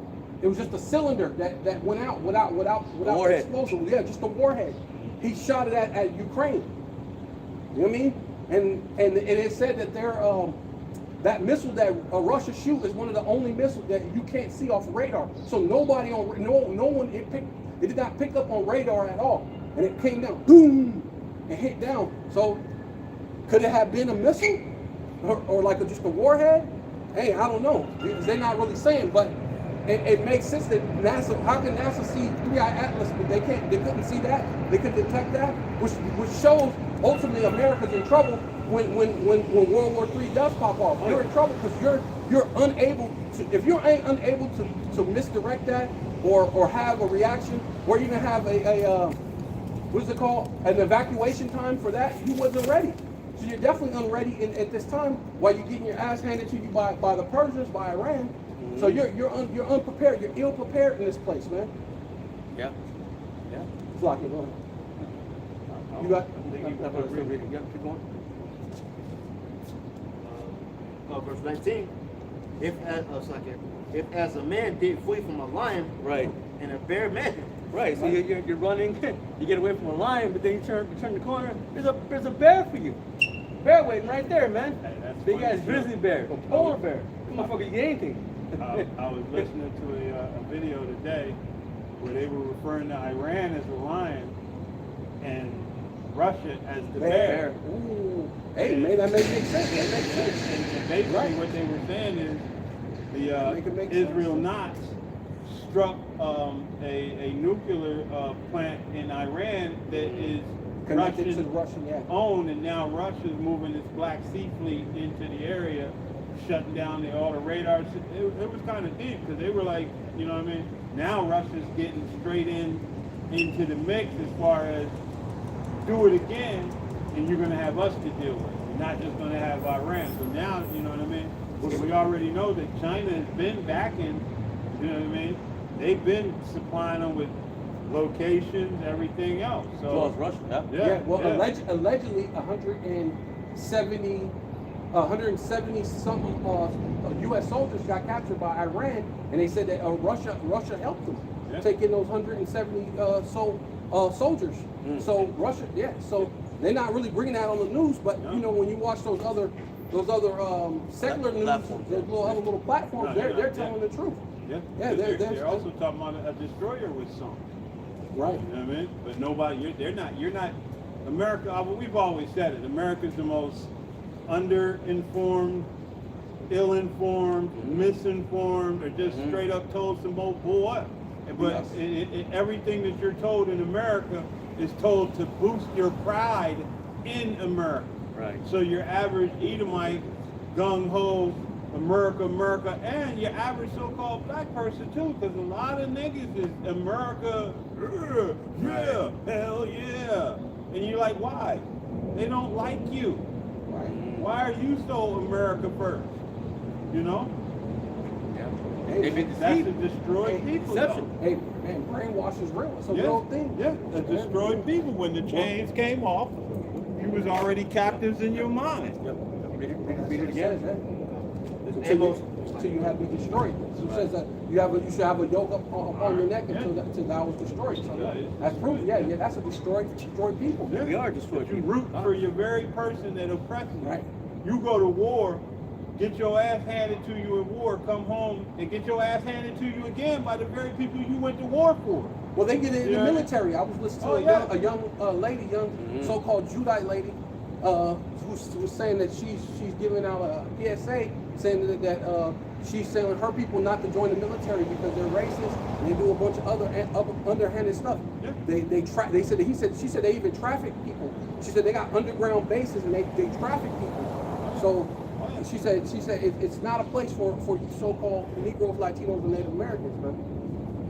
cylinder that went out without warhead. explosion. Yeah, just a warhead. He shot it at Ukraine. You know what I mean? And it said that that missile that Russia shoot is one of the only missiles that you can't see off radar. So no one it did not pick up on radar at all, and it came down, boom, and hit down. So could it have been a missile or like just a warhead? Hey, I don't know. They're not really saying, but it makes sense that NASA. How can NASA see 3-Eye Atlas, but they couldn't see that? They couldn't detect that, which shows ultimately America's in trouble when World War III does pop off. You're in trouble because you're unable to. If you're unable to misdirect that or have a reaction or even have a what is it called, an evacuation time for that, you wasn't ready. So you're definitely unready at this time while you're getting your ass handed to you by the Persians, by Iran. So you're unprepared. You're ill prepared in this place, man. Yeah. Yeah. Flock it, go ahead. You got? Yeah, keep going. Verse 19. If as a man did flee from a lion Right. and a bear man, Right. So you're running. You get away from a lion, but then you turn the corner. There's a bear for you. Bear waiting right there, man. Hey, that's Big funny, ass too. grizzly bear, a polar bear. Motherfucker, you get anything. I was listening to a video today where they were referring to Iran as a lion and Russia as the bear. Ooh. Hey, man, that makes sense. That makes sense. And basically Right. what they were saying is Make it make Israel sense. knots struck a nuclear plant in Iran that is Connected to the Russian Russian, yeah. owned, and now Russia's moving its Black Sea fleet into the area, shutting down all the radars. It was kind of deep because they were like, you know what I mean? Now Russia's getting straight into the mix as far as do it again, and you're going to have us to deal with. You're not just going to have Iran. So now, you know what I mean? We already know that China has been backing, you know what I mean? They've been supplying them with locations, everything else. As well as So Russia. Yeah. Yeah, well, yeah. allegedly 170 something U.S. soldiers got captured by Iran, and they said that Russia helped them Yeah. take in those 170 soldiers. So Russia, so they're not really bringing that on the news, but No. you know when you watch those other secular news, Platforms. those other little platforms, No, they're yeah. telling the truth. Yeah, Yeah, they're also talking about a destroyer with some. Right. You know what I mean? But nobody, you're not, America, we've always said it, America's the most underinformed, ill-informed, misinformed, or just straight up told some old bull. But Yes. everything that you're told in America is told to boost your pride in America. Right. So your average Edomite, gung-ho, America, and your average so-called black person too, because a lot of niggas is America, yeah, hell yeah. you're like, why? They don't like you. Right. Why are you so America first? You know? They've been That's deceived. to destroy people. though. Deception. Hey, man, brainwash is real. It's a Yeah, real thing. yeah, it destroyed people. When the chains came off, you was already captives in your mind. Yep. Read it It says again. that. Until you have been destroyed. So it says that you should have a yoke up on your neck until thou was destroyed. So that's proof. Yeah, that's a destroyed people. We are destroyed But you people. root for your very person that oppresses you. Right. You go to war, get your ass handed to you in war, come home and get your ass handed to you again by the very people you went to war for. Well, they get it in Yeah. the military. I was listening to Oh, yeah. a young lady, so-called Judite lady, who was saying that she's giving out a PSA, saying that she's telling her people not to join the military because they're racist and they do a bunch of other underhanded stuff. Yeah. She said they even traffic people. She said they got underground bases and they traffic people. So she said it's not a place for so-called Negroes, Latinos, and Native Americans, man.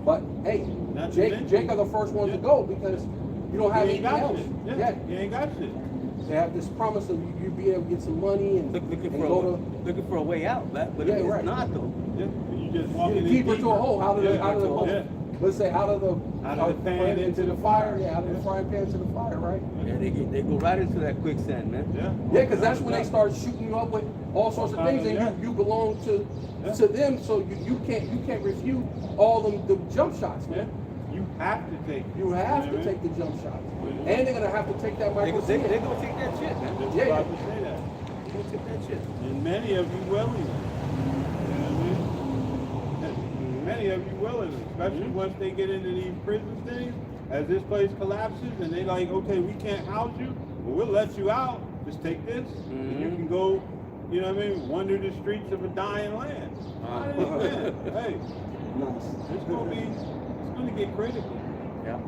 But hey, Not to Jake mention- are the first ones to go because you don't have You ain't anything got else. shit. Yeah, you ain't got shit. They have this promise of you be able to get some money and, Looking and for go looking for a way out, but Yeah, it's right. not though. Yeah, you just to walking in keep her to deeper. a hole out of the hole. Yeah. Let's say out of the pan into the fire. Yeah, out of the frying pan to the fire, right? Yeah, they go right into that quicksand, man. Yeah. Yeah, because that's when they start shooting you up with all sorts of things, and Yeah. you belong to them, so you can't refute all the jump shots, Yeah. man. You have to take it. You have know to what I take mean? the jump shots, and they're gonna have to take that They micro. go take that shit, man. Just Yeah. about to say that. They go take that shit. And many of you willingly. You know what I mean? Many of you willingly, especially once they get into these prison things, as this place collapses and they like, okay, we can't house you, but we'll let you out. Just take this, and you can go, you know what I mean, wander the streets of a dying land. Man, hey, Nice. it's gonna get critical. Yeah.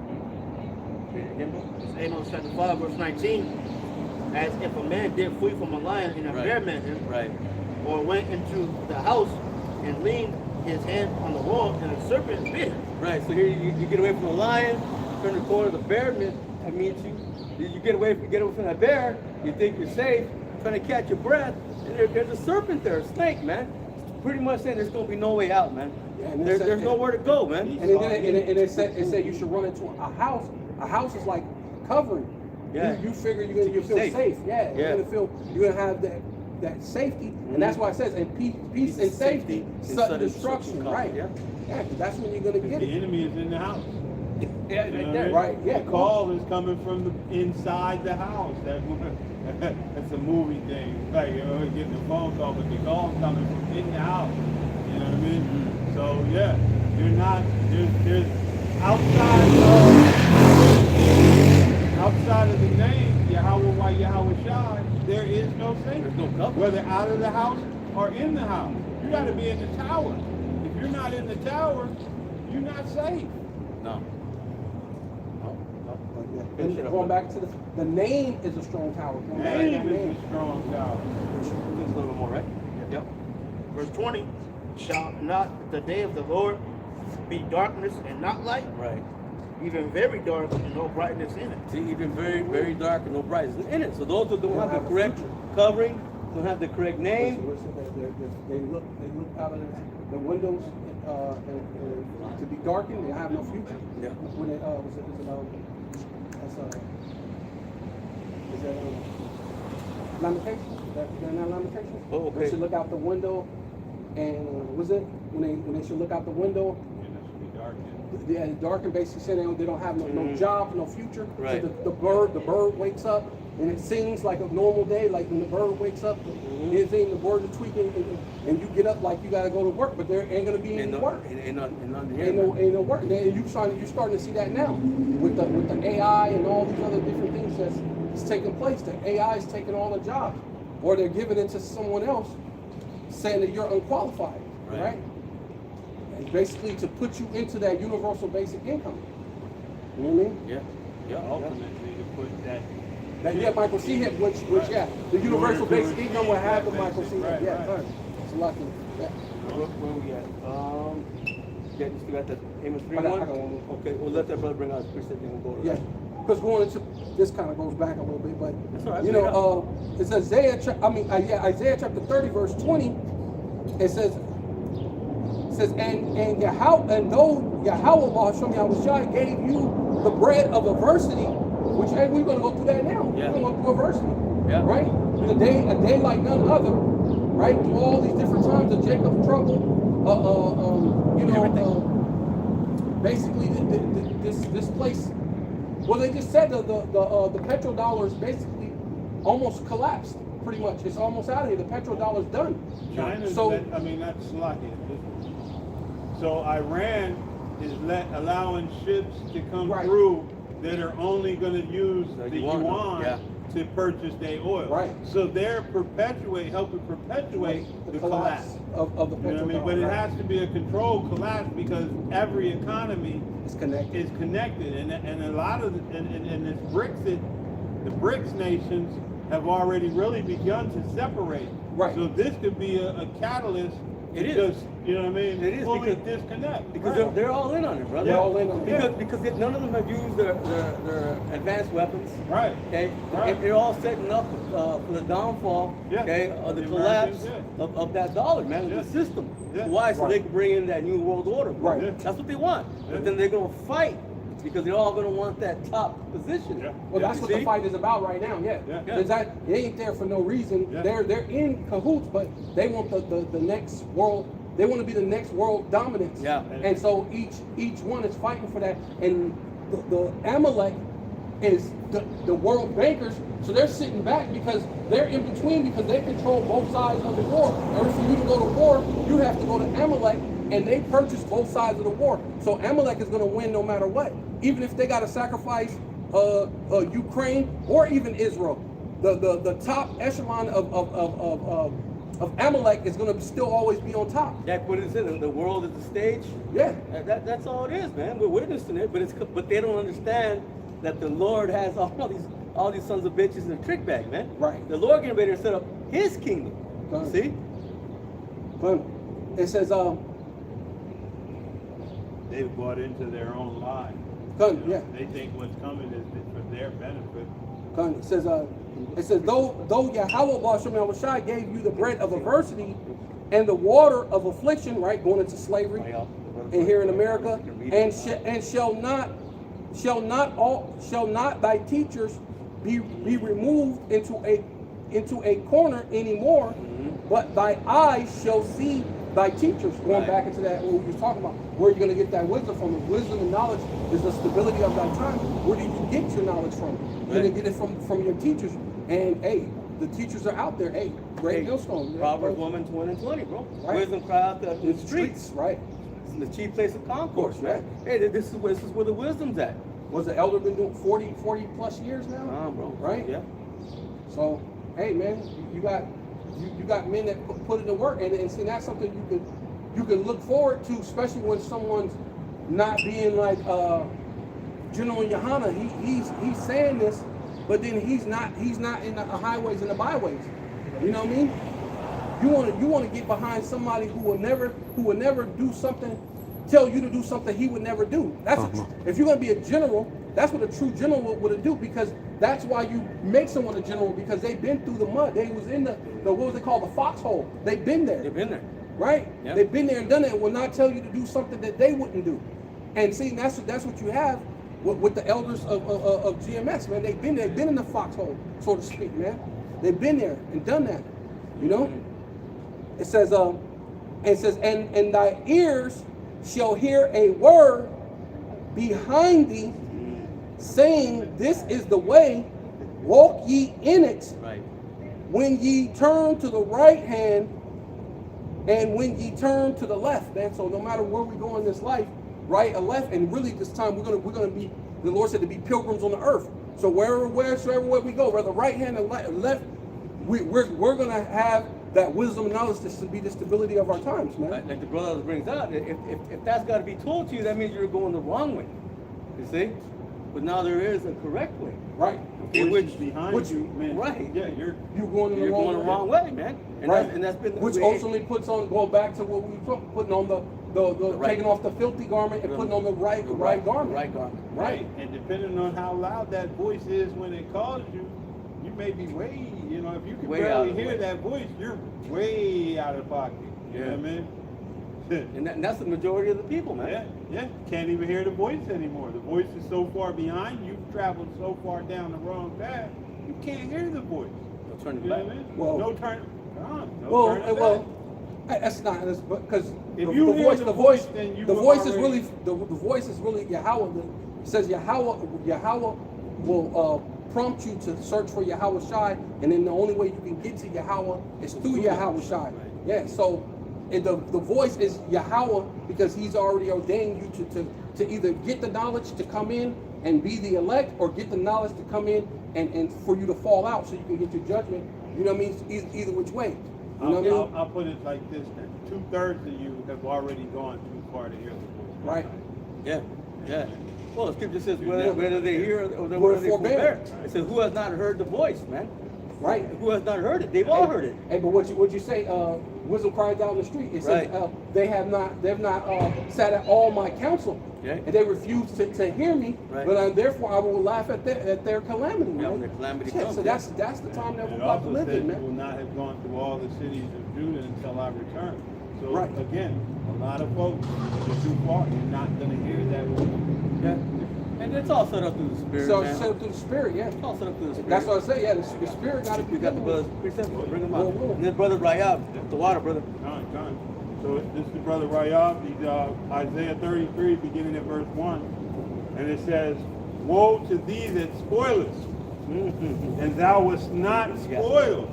It's Amos chapter 5, verse 19. As if a man did flee from a lion and a Right. bear met him, Right. or went into the house and leaned his hand on the wall and a serpent bit him. Right. So here you get away from the lion, turn the corner, the bear meets you. You get away from that bear, you think you're safe, trying to catch your breath, and there's a serpent there, a snake, man. It's pretty much saying there's gonna be no way out, man. Yeah, and There's nowhere to go, man. And it said you should run into a house. A house is like covering. Yeah. You figure you're gonna feel Safe. safe. Yeah. Yeah. You're gonna have that safety, and that's why it says, and peace and safety, sudden destruction. come. Right. Yeah. Yeah. 'Cause that's when you're gonna get The it. enemy is in the house. Yeah, You know right what I there. mean? Right, yeah. The call is coming from the inside the house. That's a movie thing. Like you're getting a phone call, but the call's coming from in the house. You know what I mean? So yeah, you're not there's outside of the name Yahweh Yahweh Shai, there is no safety. There's no cover. Whether out of the house or in the house. You gotta be in the tower. If you're not in the tower, you're not safe. No. And going back to the name is a strong tower. Going back to Name that is name. a strong tower. Just a little bit more, right? Yep. Verse 20, shall not the day of the Lord be darkness and not light, Right. even very dark and no brightness in it? See, even very, very dark and no brightness in it. So those that don't have have the a correct future. covering, don't have the correct name. They look out of the windows and to be darkened. They have no future. Yeah. When it is that Lamentations? Is that not Lamentations? Oh, okay. They should look out the window, and was it when they should look out the window? And it should be dark. Yeah, darkened, basically saying they don't have no job, no future. Right. So the bird wakes up and it sings like a normal day, like when the bird wakes up, the bird is tweaking, and you get up like you gotta go to work, but there ain't gonna be any work. Ain't Ain't no work. And you're starting to see that now with the AI and all these other different things that's taking place. The AI is taking all the jobs, or they're giving it to someone else, saying that you're unqualified, right? And basically to put you into that universal basic income. You know what I mean? Yeah. Yeah. Ultimately, to put that. That micro C hit, which yeah, the universal Where- basic income will have the micro C hit. Right, Yeah, right. it's lucky. Yeah. Where we at? Yeah, you still got that Amos 3:1? I got one more. Okay, we'll let that brother bring out his precept and we'll go to Yeah, that. because going into this kind of goes back a little bit, but That's all right, you bring it know, it's Isaiah chapter 30 verse 20. It says and Yahweh, and though Yahweh Hashem Yahushua gave you the bread of adversity, which hey, we're gonna go through that now. Yeah. We're gonna go through adversity. Yeah. Right? A day like none other, right? Through all these different times of Jacob's trouble, basically this place. Well, they just said the petrodollar is basically almost collapsed. Pretty much, it's almost out of here. The petrodollar's done. China's So that's sloppy. So Iran is allowing ships to come Right. through that are only going to use The the yuan, yuan yeah. to purchase their oil. Right. So they're helping perpetuate the collapse. of the petrodollar. You know what I mean? But it right? has to be a controlled collapse because every economy It's connected. is connected, and a lot of and this Brexit, the BRICS nations have already really begun to separate. Right. So this could be a catalyst. It is. because, you know what I mean? It is fully because- disconnect. Because Right. they're all in on it, brother. They're all in on it. Because none of them have used their advanced weapons. Right. Okay, Right. and they're all setting up for the downfall. Yeah. Okay, of the The collapse Americans, of that dollar, man, of Yeah. the system. Yeah. Why? So Right. they can bring in that new world order. bro. Right. Yeah. That's what they want. Yeah. But then they're gonna fight because they're all gonna want that top position. Yeah. Well, that's You what the see? fight is about right now. Yeah, Yeah. Because that it ain't there for no reason. Yeah. They're in cahoots, but they want the next world. They want to be the next world dominance. Yeah. And so each one is fighting for that. And the Amalek is the world bankers. So they're sitting back because they're in between because they control both sides of the war. And for you to go to war, you have to go to Amalek, and they purchase both sides of the war. So Amalek is going to win no matter what, even if they got to sacrifice Ukraine or even Israel. The top echelon of Amalek is going to still always be on top. That what is it? The world is the stage. Yeah. That's all it is, man. We're witnessing it, but they don't understand that the Lord has all these sons of bitches in a trick bag, man. Right. The Lord getting ready to set up His kingdom. Right. See? But it says, They've bought into their own lie. yeah. They think what's coming is for their benefit. It says, though Yahweh Hashem Yahushua gave you the bread of adversity and the water of affliction, right, going into slavery, and here in America, and shall not thy teachers be removed into a corner anymore, but thy eyes shall see thy teachers. Going back into that what we were talking about, where you're going to get that wisdom from. Wisdom and knowledge is the stability of thy time. Where do you get your knowledge from? You're going to get it from your teachers. And hey, the teachers are out there. Hey, Great Millstone. Proverbs 1:20, bro. Right. Wisdom cry out in the streets. Right. It's the chief place of concourse, Right. man. Hey, this is where the wisdom's at. Was the elder been doing 40 plus years now? Bro. Right? Yeah. So, hey man, you got men that put it to work, and see that's something you could look forward to, especially when someone's not being like General Yohana. He's saying this, but then he's not in the highways and the byways. You know what I mean? You want to get behind somebody who will never do something, tell you to do something he would never do. That's if you're gonna be a general, that's what a true general would do, because that's why you make someone a general, because they've been through the mud. They was in the what was it called, the foxhole. They've been there. They've been there. Right? Yeah. They've been there and done it, and will not tell you to do something that they wouldn't do. And see, that's what you have with the elders of GMS, man. They've been in the foxhole, so to speak, man. They've been there and done that. You know? It says, and thy ears shall hear a word behind thee, saying, this is the way, walk ye in it. Right. When ye turn to the right hand, and when ye turn to the left, man. So no matter where we go in this life, right or left, and really this time we're gonna be, the Lord said, to be pilgrims on the earth. So wherever we go, whether right hand or left, we're gonna have that wisdom and knowledge to be the stability of our times, man. Like the brother brings out, if that's got to be told to you, that means you're going the wrong way. You see? But now there is a correct way. Right. Okay, Voices behind you, man. right. Yeah, you're Going You're going the wrong way, man. And right. that's been Which ultimately go back to what we were putting on right. taking off the filthy garment and putting on the right garment. Right garment. Right. And depending on how loud that voice is when it calls you, you may be way, you know, if you can Way out barely of the hear way. that voice, you're way out of pocket. You know what I mean? And that's the majority of the people, man. Yeah. Can't even hear the voice anymore. The voice is so far behind, you've traveled so far down the wrong path, you can't hear the voice. They'll turn it You know back. what I mean? Well- no turn. No Well, turning well, back. that's not because If the you hear voice, the the voice, voice, then you the will voice is already- really the voice is really Yahweh. It says Yahweh will prompt you to search for Yahweh Shai, and then the only way you can get to Yahweh is through Yahweh Shai. Yeah, so the voice is Yahweh because He's already ordained you to either get the knowledge to come in and be the elect, or get the knowledge to come in and for you to fall out so you can get your judgment. You know what I mean? Either which way. You know what I mean? I'll put it like this then. 2/3 of you have already gone too far to hear the voice. Right. Yeah. Well, the scripture says whether they hear or whether they forbear. forbear. It says, who has not heard the voice, man? Right. Who has not heard it? They've all heard it. Hey, but what you say? Wisdom cries down the street. It says Right. they've not sat at all my counsel, Okay. and they refuse to hear me. Right. But therefore I will laugh at their calamity. Yeah, man. when their calamity Yeah, comes, so yeah. that's the time that we're It about to also live says in, you will man. not have gone through all the cities of Judah until I return. So Right. again, a lot of folks, you're too far. You're not going to hear that voice. Yeah. And it's all set up through the spirit, So man. it's set up through the spirit, yeah. It's all set up through the spirit. That's what I say. Yeah, the spirit got to be. We got the brothers. Precepts, bring them Well, out. well. And then brother Rayab, the water, brother. Con. So this is Brother Rayab. He's Isaiah 33, beginning at verse 1. And it says, woe to thee that spoilest, and thou wast not spoiled.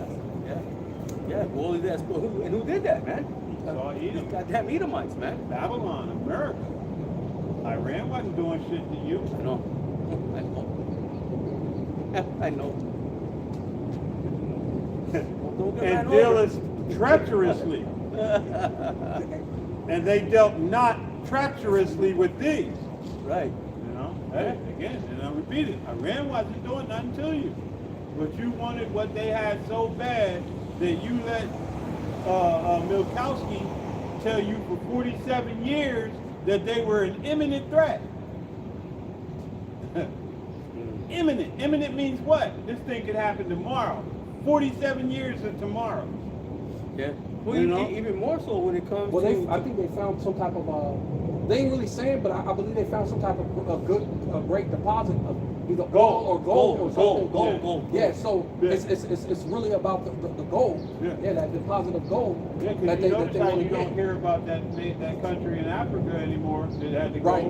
Yeah. Well, that's who did that, man? Saw Edom. Goddamn Edomites, man. Babylon, America. Iran wasn't doing shit to you. I know. I know. Don't get And ran over. dealest treacherously. And they dealt not treacherously with thee. Right. You know, hey, again, and I repeat it, Iran wasn't doing nothing to you. But you wanted what they had so bad that you let Milkowski tell you for 47 years that they were an imminent threat. Imminent. Imminent means what? This thing could happen tomorrow. 47 years of tomorrow. Yeah. Well, You know? even more so when it comes Well, to. I think they found some type of they ain't really saying, but I believe they found some type of a great deposit of either gold or something. Gold. Yeah, so Yeah. it's really about the gold. Yeah. That deposit of gold. Yeah, that because you notice how wanna you don't get. hear about that country in Africa anymore that had the Right.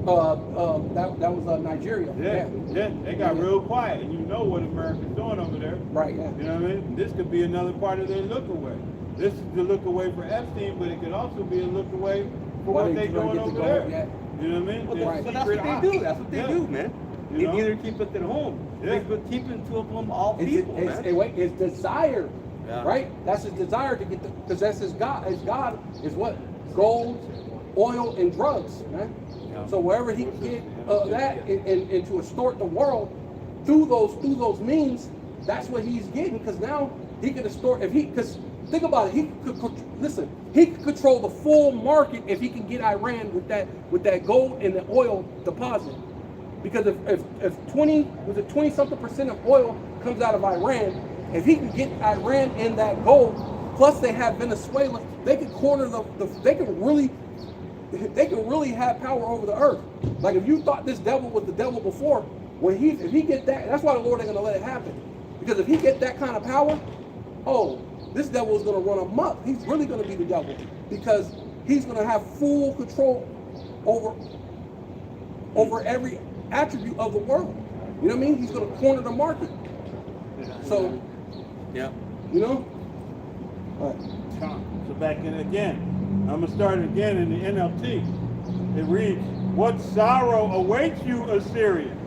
gold. That was Nigeria. Yeah, they got real quiet, and you know what America's doing over there. Right. Yeah. You know what I mean? This could be another part of their look away. This is the look away for Epstein, but it could also be a look away for Why what they they trying to doing get over the there. gold, yeah. You know what I mean? Well, Their Right. but that's secret what they ops. do. That's what they Yeah. do, man. You They know? either keep it at home. Yeah. They keep it to them all people, man. His desire, Yeah. right? That's his desire to get because that's his God. His God is what? Gold, oil, and drugs, man. Yeah. So wherever he can get that and to extort the world through those means, that's what he's getting. Because now he can extort because think about it. He could control the full market if he can get Iran with that gold and the oil deposit. Because if 20 something percent of oil comes out of Iran, if he can get Iran in that gold, plus they have Venezuela, they can corner they can really have power over the earth. Like if you thought this devil was the devil before, if he get that, that's why the Lord ain't gonna let it happen. Because if he get that kind of power, this devil is gonna run amok. He's really gonna be the devil because he's gonna have full control over every attribute of the world. You know what I mean? He's gonna corner the market. So, Yeah. you know. So back in again. I'm going to start again in the NLT. It reads, what sorrow awaits you, Assyrians?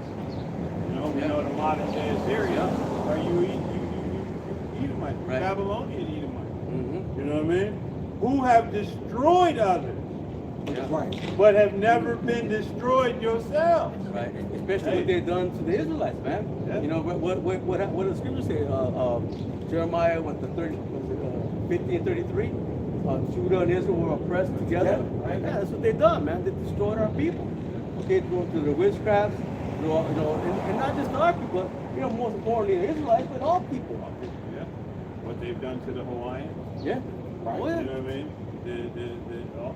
You know, we know the modern day Assyria. Are you Edomite, Right. Babylonian Edomite? Mm-hmm. You know what I mean? Who have destroyed others, Yeah. Right. but have never been destroyed yourselves. Right. Especially Hey. what they've done to the Israelites, man. Yeah. You know what does the scripture say? Jeremiah, 50 and 33? Judah and Israel were oppressed together. Yeah, right. Yeah, that's what they done, man. They destroyed our people. Okay, going through the witchcraft, and not just our people, most importantly the Israelites, but all people. Yeah. What they've done to the Hawaiians. Yeah. Right. Oh, yeah. You know what I mean?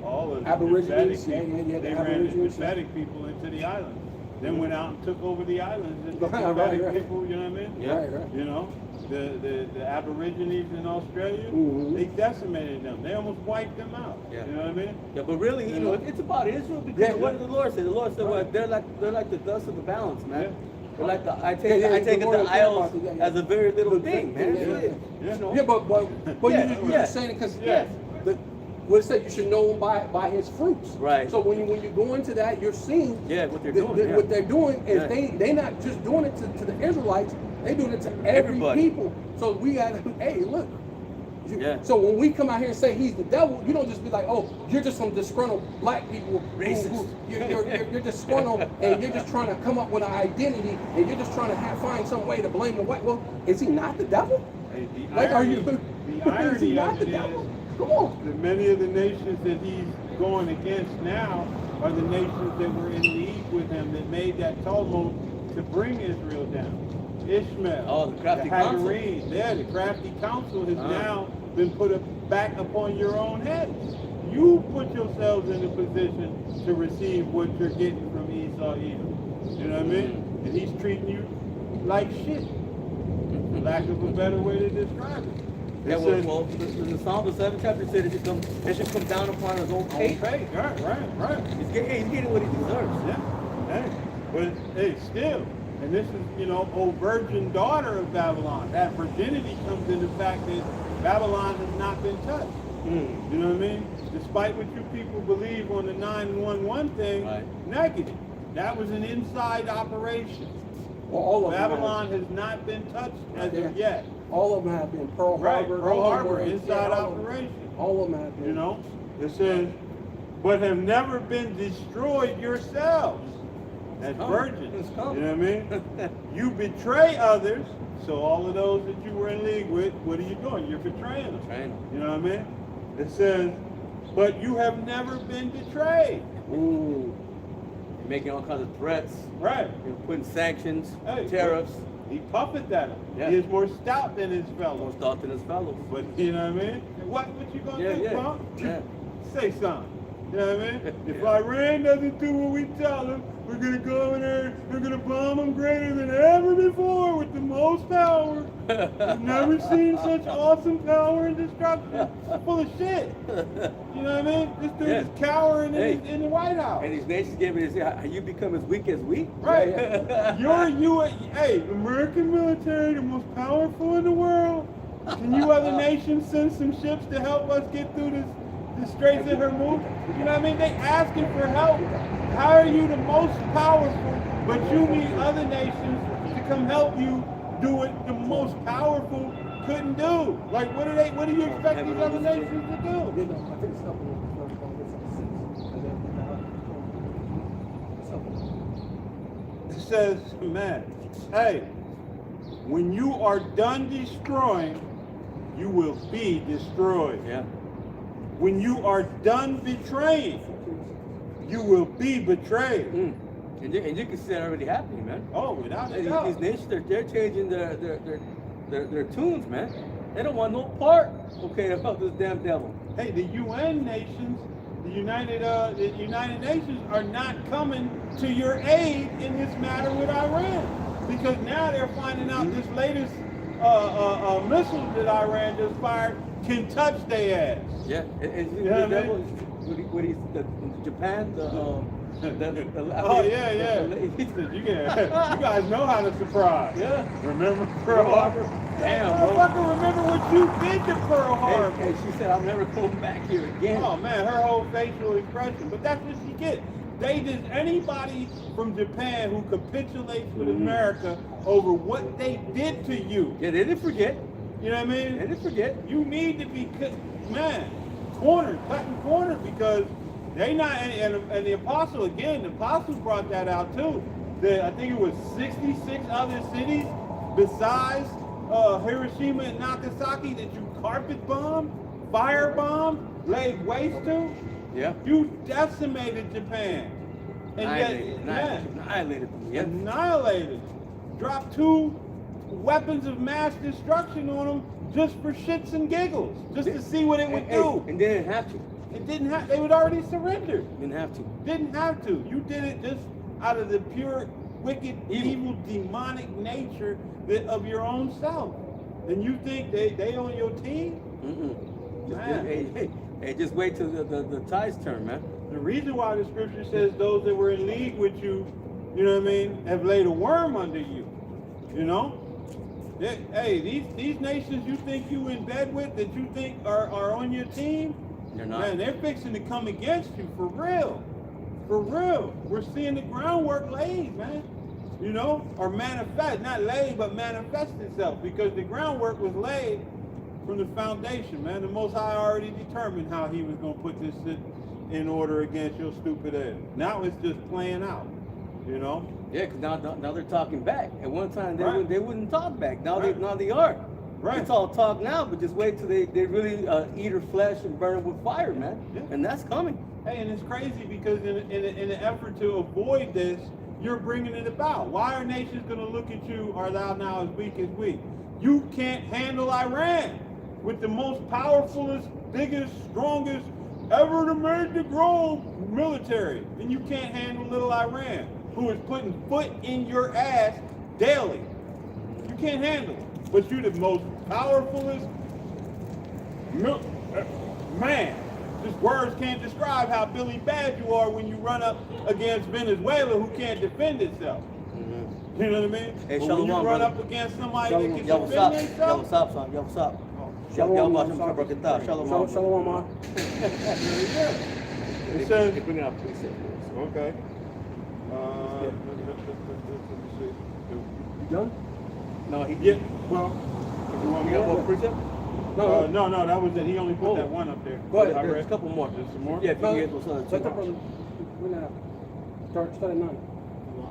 All of the Aborigines, Hispanic people, yeah, the they ran the Aborigines, Hispanic people into the islands. Then went out and took over the islands. And the Right, Hispanic right. people, you know what I mean? Yeah. Right, right. You know, the Aborigines in Australia, Mhm. they decimated them. They almost wiped them out. Yeah. You know what I mean? Yeah, but really, it's about Israel because Yeah, what yeah. did the Lord say? The Lord said, well, they're like the dust of the balance, man. Yeah. They're like I Yeah, take the it Lord the will care isles about it, yeah. as a very little thing, man. Yeah, Really. yeah. You know? Yeah, but Yeah, you're yeah. just saying because Yeah. what it said, you should know him by his fruits. Right. So when you go into that, you're seeing Yeah, what they're doing. Yeah. what they're doing is Yeah. they not just doing it to the Israelites, they doing it to every Everybody. people. So we got hey look. Yeah. So when we come out here and say he's the devil, you don't just be like, oh, you're just some disgruntled black people. Racist. You're disgruntled and you're just trying to come up with an identity and you're just trying to find some way to blame the white. Well, is he not the devil? Hey, the Like, are you? the Is he irony not of the it devil? is Come on. that many of the nations that he's going against now are the nations that were in league with him that made that tumult to bring Israel down. Ishmael, Oh, the crafty council. Hagarenes, yeah, the crafty council has Uh-huh. now been put back upon your own heads. You put yourselves in a position to receive what you're getting from Esau Edom. You know what I mean? And he's treating you like shit. For lack of a better way to describe it. Yeah, It well, says- well the Psalm, the 7th chapter said it should come down upon his own pay. Okay, right. He's getting what he deserves. Yeah, hey, but hey, still, and this is, O virgin daughter of Babylon. That virginity comes in the fact that Babylon has not been touched. You know what I mean? Despite what you people believe on the 911 thing, Right. negative. That was an inside operation. Well, all of Babylon has not been touched as of yet. All of them have been Pearl Right, Harbor. Pearl all of them Harbor, were- inside all of them. operation. All of them have been. You know, it says, but have never been destroyed yourselves as coming. virgins. It's coming. You know what I mean? You betray others, so all of those that you were in league with, what are you doing? You're betraying them. Betraying them. You know what I mean? It says, but you have never been betrayed. Ooh. You're making all kinds of threats. Right. You're putting sanctions, Hey, tariffs. He puffeth at him. Yeah. He is more stout than his More fellows. stout than his fellows. But you know what I mean? What you gonna Yeah, do, yeah. punk? Yeah. Say something. You know what I mean? If Yeah. Iran doesn't do what we tell them, we're gonna go over there, we're gonna bomb them greater than ever before with the most power. We've never seen such awesome power and destruction. Full of shit. You know what I mean? This dude Yeah. is cowering Hey. in the White House. And these nations gave it how you become as weak as we. Right. Hey, American military, the most powerful in the world. Can you other nations send some ships to help us get through the Straits of Hormuz? You know what I mean? They asking for help. How are you the most powerful, but you need other nations to come help you do what the most powerful couldn't do? Like, what do you expect these other nations to do? You know, I think something was It says, man, hey, when you are done destroying, you will be destroyed. Yeah. When you are done betraying, you will be betrayed. And you can see that already happening, man. Oh, without a These doubt. nations, they're changing their tunes, man. They don't want no part, okay, about this damn devil. Hey, the UN nations, the United Nations are not coming to your aid in this matter with Iran, because now they're finding out this latest missile that Iran just fired can touch their ass. Yeah. And You know the what I devil, what he's Japan, Oh yeah. You guys know how to surprise. Yeah. Remember Pearl Harbor? Damn, Hey, bro. motherfucker, remember what you did to Pearl Harbor? Hey, she said, I'm never going back here again. Oh man, her whole facial expression. But that's what she get. They just anybody from Japan who capitulates with America over what they did to you. Yeah, they didn't forget. You know what I They mean? didn't forget. You need to be cutting corners because they not and the apostle again. The apostle brought that out too. That I think it was 66 other cities besides Hiroshima and Nagasaki that you carpet bombed, fire bombed. laid waste to? Yeah. You decimated Japan. And Annihilated them. Yeah. annihilated. Dropped 2 weapons of mass destruction on them just for shits and giggles, just to see what it would do. And they didn't have to. It didn't have. They would already surrendered. Didn't have to. Didn't have to. You did it just out of the pure, wicked, Evil. evil demonic nature of your own self. And you think they on your team? Man. Hey, just wait till the tides turn, man. The reason why the scripture says those that were in league with you, you know what I mean, have laid a worm under you. You know? Hey, these nations you think you in bed with, that you think are on your team, They're not. man, they're fixing to come against you for real. For real. We're seeing the groundwork laid, man. You know, or manifest, not laid, but manifest itself, because the groundwork was laid from the foundation, man. The Most High already determined how he was going to put this shit in order against your stupid ass. Now it's just playing out, you know? Yeah, because now they're talking back. At one time Right. they wouldn't talk back. Now Right. they are. Right. It's all talk now, but just wait till they really eat her flesh and burn it with fire, man. Yeah. And that's coming. Hey, and it's crazy because in the effort to avoid this, you're bringing it about. Why are nations going to look at you, are thou now as weak as we? You can't handle Iran with the most powerfulest, biggest, strongest ever to make the grow military. And you can't handle little Iran, who is putting foot in your ass daily. You can't handle it. But you're the most powerfulest man. Just words can't describe how Billy bad you are when you run up against Venezuela, who can't defend itself. You know what I mean? Hey, But when shalom, you run brother. up against somebody Shalom. that can Yo, what's up? defend Yo, themselves, what's up, son? Yo, what's up? Shalom, Yo, Shalom. Shalom. Shalom, Ma. it says, They bring it up, please. okay. You done? No, he. Yeah, well, you want You got more? more precept? No, that was it. He only put Oh. that one up there. Go ahead. I There's read a couple more. There's some more? Yeah, if you can get those other Let the two. brother bring that up. Start at 9.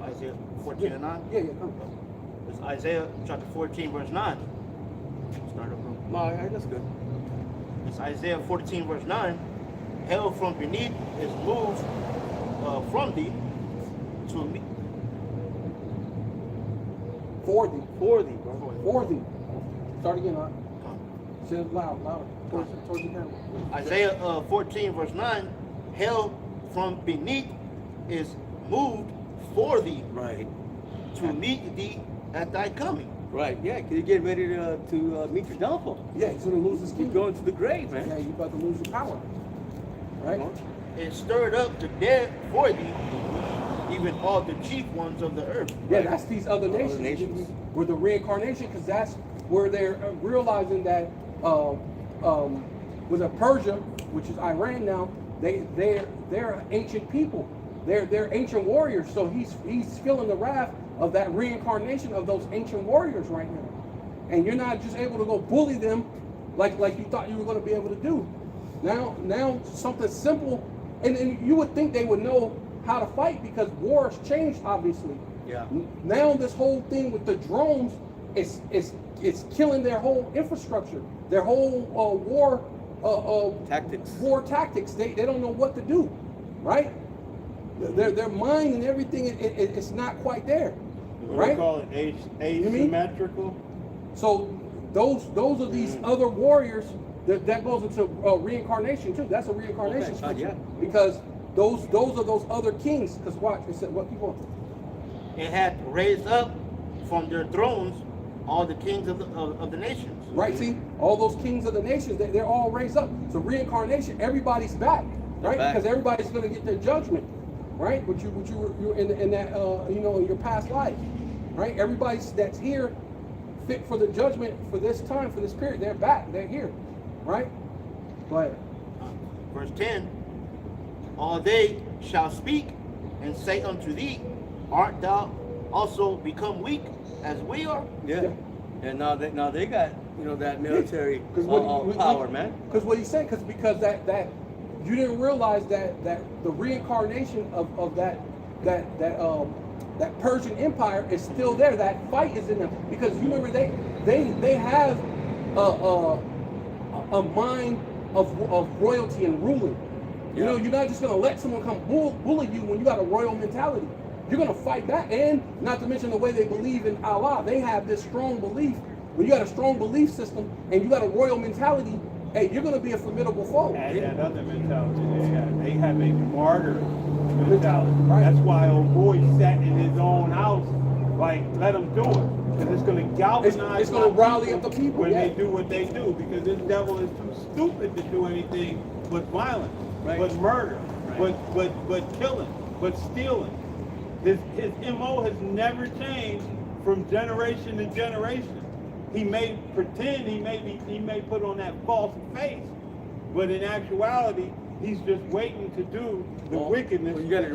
Isaiah 14 and 9. Yeah, come. It's Isaiah chapter 14, verse 9. Start up. No, that's good. It's Isaiah 14, verse 9. Hell from beneath is moved from thee to me. 40. 40, bro. 40. Start again, huh? Say it loud, louder. Towards the camera. Isaiah 14, verse 9. Hell from beneath is moved for thee Right. to meet thee at thy coming. Right. Yeah, because you're getting ready to meet your downfall. Yeah, he's gonna lose his You're kingdom. going to the grave, man. Yeah, you about to lose your power. Right? It stirred up the dead for thee, even all the chief ones of the earth. Yeah, that's these other Other nations. nations. With the reincarnation, because that's where they're realizing that with Persia, which is Iran now, they're ancient people. They're ancient warriors. So he's feeling the wrath of that reincarnation of those ancient warriors right now. And you're not just able to go bully them like you thought you were going to be able to do. Now something simple, and you would think they would know how to fight because war has changed, obviously. Yeah. Now this whole thing with the drones is killing their whole infrastructure, their whole Tactics. war tactics. They don't know what to do, right? Their mind and everything it's not quite there, What right? do they call it? You mean? Asymmetrical? So those are these other warriors that goes into reincarnation too. That's a reincarnation Okay, scripture yeah. because those are those other kings. Because watch, it said what people. It had raised up from their thrones all the kings of the nations. Right, see, all those kings of the nations, they're all raised up. So reincarnation, everybody's back, right? back. Because everybody's going to get their judgment, right? What you were in that in your past life, right? Everybody's that's here, fit for the judgment for this time, for this period. They're back, they're here, right? But Verse 10, all they shall speak and say unto thee, art thou also become weak as we are? Yeah. And now they got that military 'Cause power, man. Because what he said, because that you didn't realize that the reincarnation of that Persian Empire is still there. That fight is in them because you remember they have a mind of royalty and ruling. You know, you're not just gonna let someone come bully you when you got a royal mentality. You're gonna fight back, and not to mention the way they believe in Allah. They have this strong belief. When you got a strong belief system and you got a royal mentality, hey, you're gonna be a formidable foe. And that other mentality they have a martyr mentality. Right. That's why old boy sat in his own house, like, let him do it. Because it's going to galvanize It's gonna my rally up the people, when yeah. they do what they do. Because this devil is too stupid to do anything but violence, Right. but murder, Right. but killing, but stealing. His MO has never changed from generation to generation. He may pretend, he may put on that false face, but in actuality, he's just waiting to do the wickedness. Well, you got to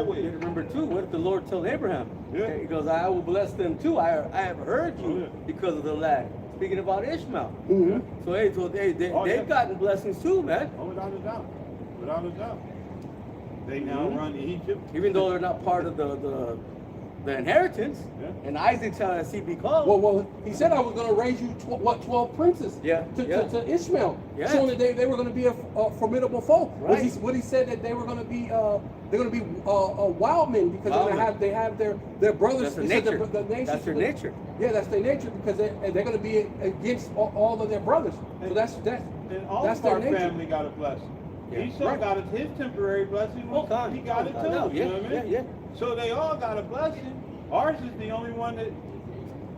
remember too. What did the Lord tell Abraham? Yeah. He goes, "I will bless them too. I have heard you Yeah. because of the lad." Speaking about Ishmael. Mhm. So hey, they've gotten blessings too, man. Oh, without a doubt. Without a doubt. They now run Egypt. Even though they're not part of the inheritance. Yeah. And Isaac shall see be called. Well, he said I was going to raise you 12 princes Yeah, to, yeah. to Ishmael, Yeah. showing that they were going to be a formidable foe. Right. What he said that they were going to be wild men because Wild men. they have their brothers. That's their he said nature. the nations- That's their nature. Yeah, that's their nature because they're going to be against all of their brothers. So that's And all that's of their our nature. family got a blessing. Yeah. Esau Right. got his temporary blessing. Well, Oh, God. he got it Oh, too. God, You yeah, know what I mean? yeah. So they all got a blessing. Ours is the only one that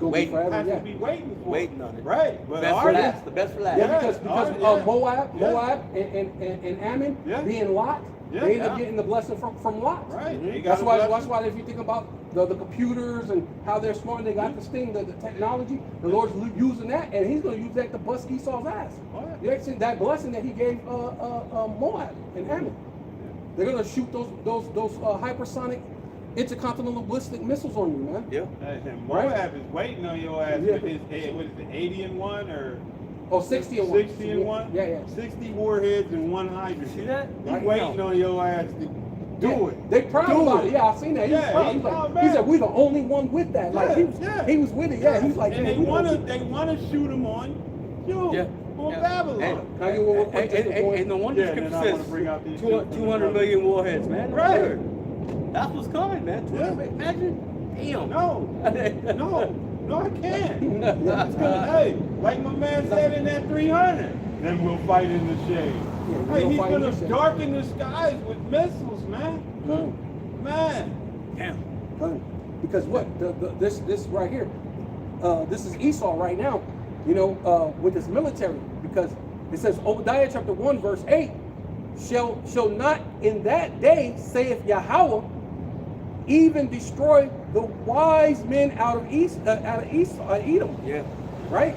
Gonna be Wait. forever. has Yeah. to be waiting for. Waiting on it. Right. But Best for ours, last. The best for last. Yeah, Yeah. because Oh, yeah. Moab and Ammon Yeah. being Lot, Yeah. they end up Yeah. getting the blessing from Lot. Right. They got That's a why. blessing. That's why if you think about the computers and how they're smart, they got this thing, the technology. The Lord's using that, and He's going to use that to bust Esau's ass. Oh, yeah. You actually that blessing that He gave Moab and Ammon. They're going to shoot those hypersonic intercontinental ballistic missiles on you, man. Yeah. And Right. Moab is waiting on your ass Yeah. with his head. What is it, 80 and 1 or Oh, 60 and 1. 60 and 1? Yeah, yeah. 60 warheads and 1 hydrogen. See that? He's Right waiting now. on your ass to do Yeah, it. They proud Do about it. it. Yeah, I've seen that. He was Yeah, proud. he's He's like, proud, he man. said, "We the only one with that." Like Yeah. he was with it. Yeah, he's like, and "Man, they we don't wanna do-" they wanna shoot him on you, Yeah. on Yeah. Babylon. Hey, Can I get one real quick? Just to go in? And no wonder Yeah, and Scripture then I wanna says bring out these 200 million warheads, man. Right. Sure. That's what's coming, man. 200 Yeah. Imagine. Damn. No, I can't. It's gonna, hey, like my man said in that 300, then we'll fight in the shade. we'll Hey, he's fight in gonna the shade. darken the skies with missiles, man. Man. Damn. Because what this right here, this is Esau right now, you know, with his military. Because it says Obadiah chapter 1 verse 8, shall not in that day, saith Yahweh, even destroy the wise men out of Edom. Yeah. Right?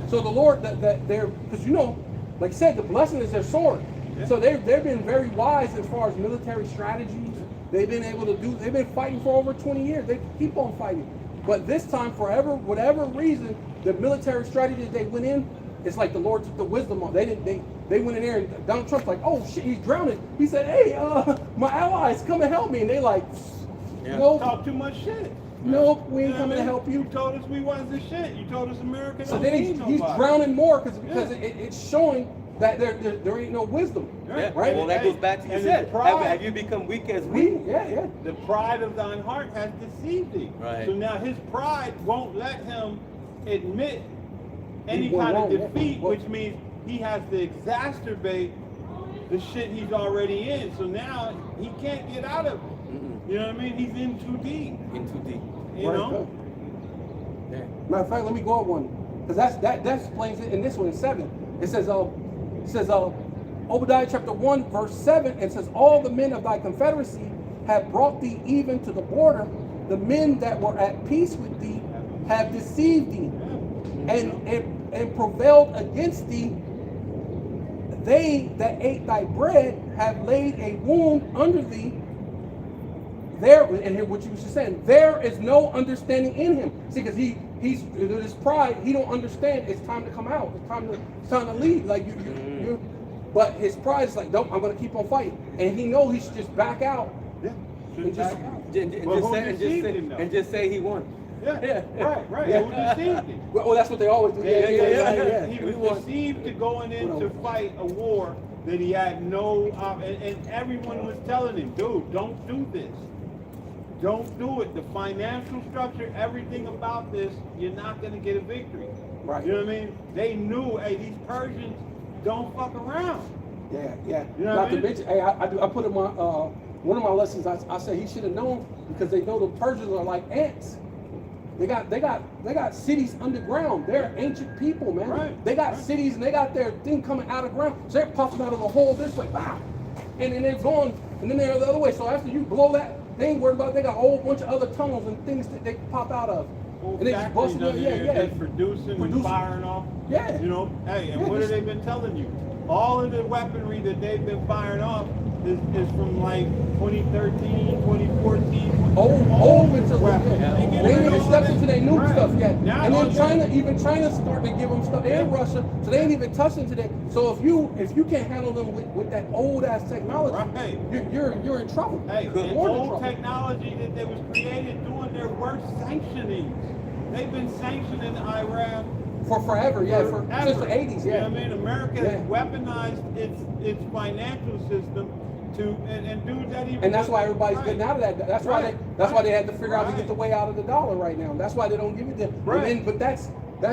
So the Lord that they're, because you know, like I said, the blessing is their sword. Yeah. So they've been very wise as far as military strategies. They've been fighting for over 20 years. They keep on fighting. But this time, whatever reason, the military strategy that they went in, it's like the Lord took the wisdom on. They went in there and Donald Trump's like, oh shit, he's drowning. He said, hey, my allies, come and help me. And they like, Yeah. nope, Talk too much shit. nope, we ain't You know coming what to I mean? help you. You told us we wasn't the shit. You told us America So don't then need he's nobody. drowning more because Yeah. it's showing that there ain't no wisdom. Yeah. Right? Well, that goes back to you And said. his pride- Have you become weak as We, weak? yeah. The pride of thine heart has deceived thee. Right. So now his pride won't let him admit any went kind of wrong, yeah. defeat, Well- which means he has to exacerbate the shit he's already in. So now he can't get out of it. Mm-mm. You know what I mean? He's in too deep. In too deep. You know? Yeah. Matter of fact, let me go up one, because that explains it in this one in 7. It says Obadiah chapter 1 verse 7. It says, all the men of thy confederacy have brought thee even to the border. The men that were at peace with thee have deceived thee and prevailed against thee. They that ate thy bread have laid a wound under thee. There, and here what you were just saying, there is no understanding in him. See, because he's his pride, he don't understand. It's time to come out. It's time to leave. Like you. But his pride is like, nope, I'm gonna keep on fighting, and he knows he should just back out. Yeah. And just- Back out. And Well, who deceived him, though? just say he won. Yeah, right. Yeah. It was deceived. Well, that's what they always do. Yeah. He We was want- deceived to going in to fight a war that he had no, and everyone was telling him, dude, don't do this. Don't do it. The financial structure, everything about this, you're not going to get a victory. Right. You know what I mean? They knew, hey, these Persians don't fuck around. Yeah. You know what Not I to mean? mention, hey, I put in my one of my lessons. I said he should have known because they know the Persians are like ants. They got cities underground. They're ancient people, man. Right, They got right. cities and they got their thing coming out of ground. So they're popping out of the hole this way, wow, and then they're going, and then they're the other way. So after you blow that, they ain't worried about it. They got a whole bunch of other tunnels and things that they pop out of. Whole And they just factories busting under it. there just producing and Producing. firing off. Yeah. You know, hey, and Yeah, what have this- they been telling you? All of the weaponry that they've been firing off is from like 2013, 2014. Old material. weapons. Yeah. They get They ain't rid even of stepped all into that. their new Right. stuff yet. Now And all then that- even China's starting to give them stuff, and Russia, so they ain't even touching today. So if you can't handle them with that old ass technology, Right. you're in trouble. Hey, You're and more in old trouble. technology that was created doing their worst sanctioning. They've been sanctioning Iran For forever, yeah, since forever. the 80s, You know yeah. what I mean? America Yeah. has weaponized its financial system to and dudes that even And that's why everybody's Right. getting out of that. That's why they had to figure out to get the way out of the dollar right now. That's why they don't give it them. Right. But that's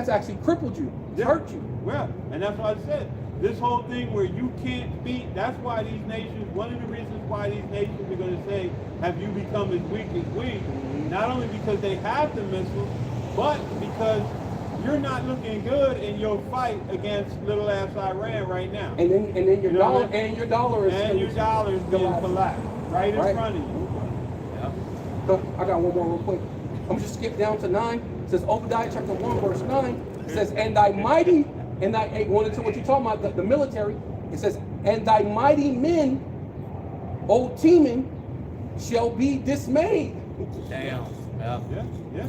actually crippled you, it's Yeah. hurt you. Well, and that's why I said this whole thing where you can't beat. That's why these nations. One of the reasons why these nations are going to say, "Have you become as weak as we?" Not only because they have the missiles, but because you're not looking good in your fight against little ass Iran right now. And then your You know dollar what I mean? and your dollar is And your dollar is being collapsed. collapsed right in Right. front of you. So, I got one more real quick. I'm just skip down to 9. It says Obadiah chapter 1 verse 9. It says, and thy mighty, and thy, hey, going into what you're talking about, the military. It says, and thy mighty men, O Teman, shall be dismayed. Damn. Yeah. Yeah.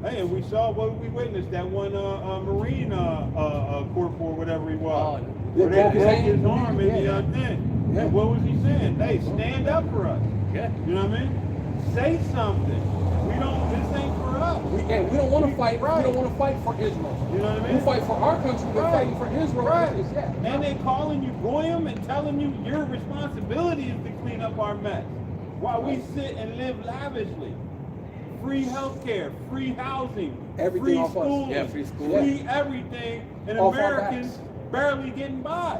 Hey, and we saw what we witnessed, that one Marine corporal, whatever he was. Oh, Where they broke his broke hand. his arm in the Yeah. thing. Yeah. And what was he saying? Hey, stand up for us. Yeah. You know what I mean? Say something. This ain't for us. We don't want to fight. Right. We don't want to fight for Israel. You know what I mean? We fight for our country. We're Right. fighting for Israel. Right. Yeah. And they calling you goyim and telling you your responsibility is to clean up our mess. While we sit and live lavishly. Free healthcare, free housing, Everything free off us. schooling, Yeah, free schooling. free everything, and Off our Americans backs. barely getting by.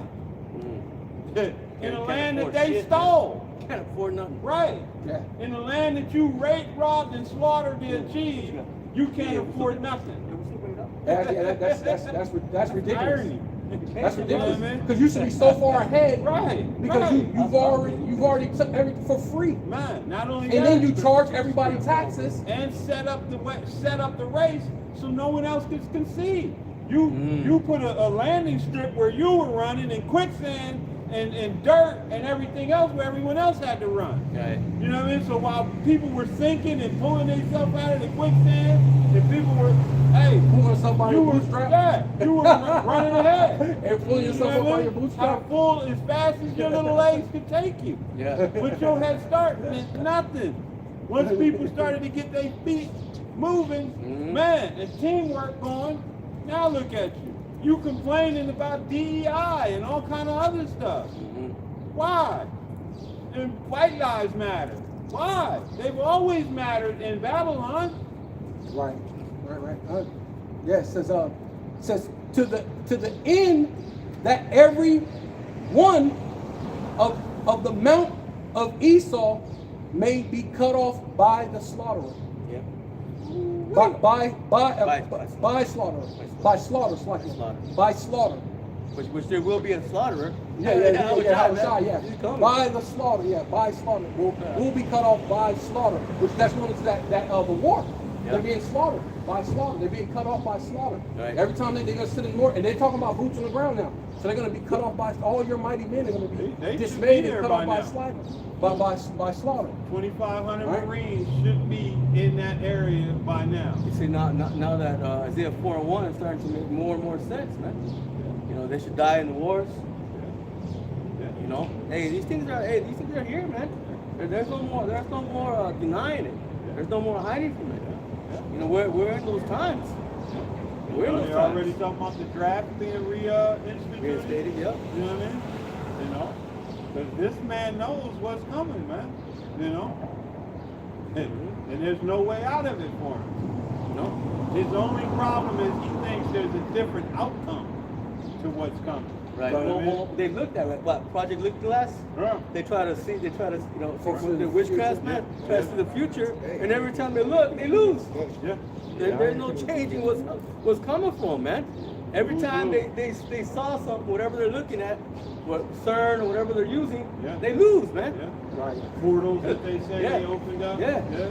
In Can't a land that afford they shit, stole. man. Can't afford nothing. Right. Yeah. In a land that you raped, robbed, and slaughtered to achieve, you can't afford nothing. That's ridiculous. Irony. That's You know ridiculous. what I mean? Because you should be so far ahead. Right. Because right. you've already took everything for free. Man, not only And that, then you charge everybody taxes. and set up the race so no one else could concede. You put a landing strip where you were running in quicksand and dirt and everything else where everyone else had to run. Right. You know what I mean? So while people were sinking and pulling themselves out of the quicksand, and people were, hey, Pulling yourself by you your were, bootstrap. yeah, you were running ahead. And pulling yourself up by your How bootstrap. full as fast as your little legs could take you. Yeah. With your head start meant nothing. Once people started to get their feet moving, man, and teamwork going, now look at you. You complaining about DEI and all kind of other stuff. Why? And white lives matter. Why? They've always mattered in Babylon. Right. Yeah, it says to the end that every one of the mount of Esau may be cut off by the slaughterer. Yeah. By slaughter. By slaughter. Slaughter. By slaughter. Which there will be a slaughterer. Yeah. By the slaughter, by slaughter. Will be cut off by slaughter. Which that's known as that the war. Yeah. They're being slaughtered by slaughter. They're being cut off by slaughter. Right. Every time they're gonna sit in more, and they're talking about boots on the ground now. So they're gonna be cut off by all your mighty men. They're gonna be They should be dismayed and there cut by off by now. slaughter. By slaughter. 2,500 Right. Marines should be in that area by now. You see, now that Isaiah 4:1 is starting to make more and more sense, man. You know, they should die in the wars. You know, these things are here, man. There's no more denying it. There's no more hiding from it. You know, we're in those times. We're in those They're times. already talking about the draft being reinstated. Reinstated, yep. You know what I mean? You know? Because this man knows what's coming, man. You know? And there's no way out of it for him. No. His only problem is he thinks there's a different outcome to what's coming. Right. You know what I mean? Well, they looked at it. What, Project Looking Glass? Yeah. They try to, you know, for For the the witchcraft future, man, yeah. try to see the future, and every time they look, they lose. Yeah. There's no changing what's coming for them, man. Every time they saw something, whatever they're looking at, what CERN or whatever they're using, Yeah. they lose, man. Yeah. Right. Portals that they say Yeah. they opened up. Yeah. Yeah.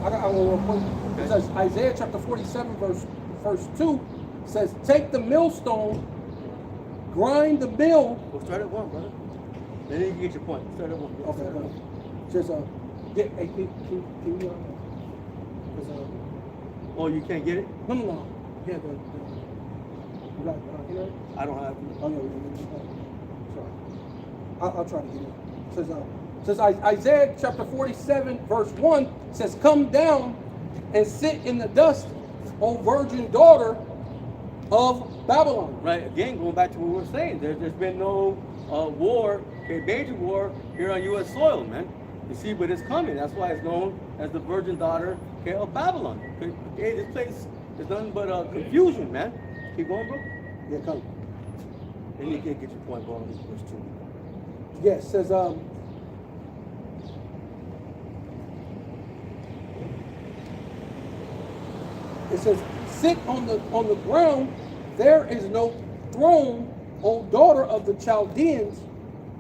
I got one real quick. It says Isaiah chapter 47 verse 2 says, take the millstone, grind the mill. We'll start at one, brother. Then you can get your point. Start at one. Okay. Start at one. Says get hey, can you 'cause, Oh, you can't get it? no. Yeah, you got internet? I don't have. Oh yeah. Sorry. I'll try to get it. Says Isaiah chapter 47 verse 1 says, come down and sit in the dust, O virgin daughter of Babylon. Right. Again, going back to what we were saying, there's been no war, okay, major war here on U.S. soil, man. You see, but it's coming. That's why it's known as the virgin daughter, okay, of Babylon. Okay, this place is nothing but confusion, man. Keep going, bro. Yeah, come. And you can get your point, bro. On this verse 2. Yes, says it says, sit on the ground, there is no throne, O daughter of the Chaldeans.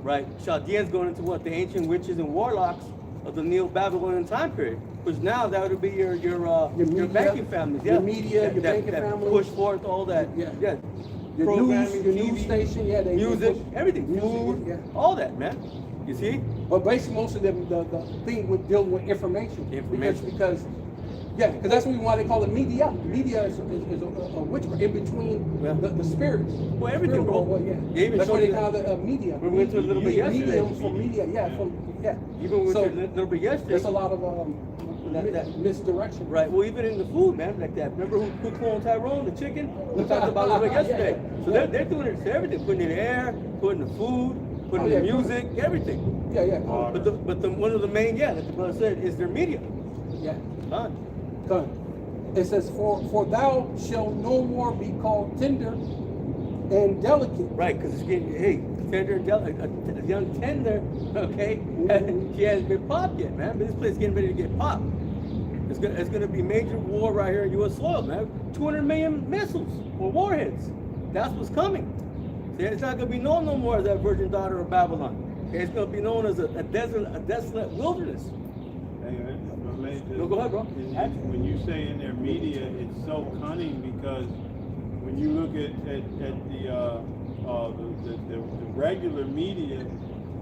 Right. Chaldeans going into what? The ancient witches and warlocks of the Neo-Babylonian time period. Which now that would be your media, banking families. your Yeah. media, your banking that families. push forth all that. Yeah. Yeah. Your Programming, news, your TV, news station, yeah, they music, push- everything. music, Food, yeah. all that, man. You see? But basically, most of them, the thing with dealing with information. Information. Because that's why they call it media. Media is a witchcraft in between Yeah. the spirits. Well, everything, Spirit bro. world, well, yeah. They even That's showed why they you call that- it media. We went to a little bit yesterday. Mediums from media, yeah. Even with So, a little bit yesterday. there's a lot of That- misdirection. Right. Well, even in the food, man, like that. Remember who cloned Tyrone, the chicken? We talked about it a little bit yesterday. Yeah. So they're doing it to everything, putting in the air, putting the food, putting Oh, the yeah, music, everything. Yeah. But the one of the main, like the brother said, is their media. Yeah. Done. Done. It says, for thou shalt no more be called tender and delicate. Right, because it's getting, hey, tender, a young tender, okay, she hasn't been popped yet, man. But this place is getting ready to get popped. It's gonna be major war right here on U.S. soil, man. 200 million missiles or warheads. That's what's coming. See, it's not gonna be known no more as that virgin daughter of Babylon. Okay, it's gonna be known as a desolate wilderness. Hey, man, No, go ahead, bro. When you say in their media, it's so cunning because when you look at the regular media,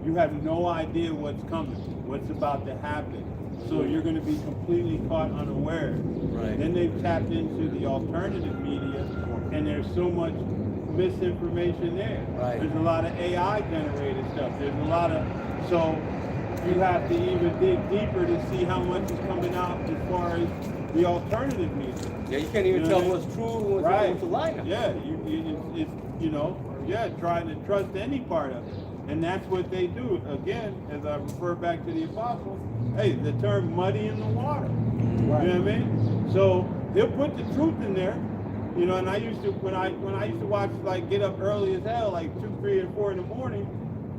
you have no idea what's coming, what's about to happen. So you're going to be completely caught unaware. Right. Then they've tapped into the alternative media, and there's so much misinformation there. Right. There's a lot of AI generated stuff. There's a lot of so you have to even dig deeper to see how much is coming out as far as the alternative media. Yeah, you can't even You know tell what I mean? what's true and Right. what's a lie now. Yeah, trying to trust any part of it. And that's what they do. Again, as I refer back to the apostles, hey, the term muddy in the water. Right. You know what I mean? So they'll put the truth in there. You know, and I used to when I used to watch like get up early as hell, like 2, 3, and 4 in the morning,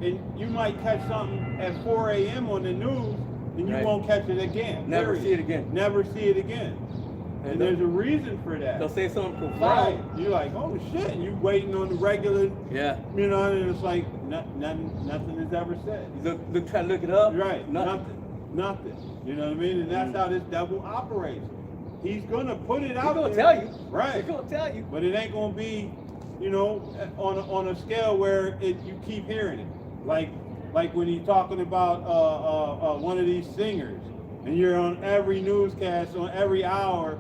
and you might catch something at 4 a.m. on the news, and you Right. won't catch it again. Never period. see it again. Never see it again. And And there's a reason for that. They'll say something Right. profound. You're like, oh shit, you waiting on the regular, Yeah. you know, and it's like nothing is ever said. Try to look it up. Right. Nothing. Nothing. You know what I mean? And that's how this devil operates. He's gonna put it He's out gonna there. tell you. Right. He's gonna tell you. But it ain't gonna be, you know, on a scale where you keep hearing it. Like when you're talking about one of these singers, and you're on every newscast on every hour.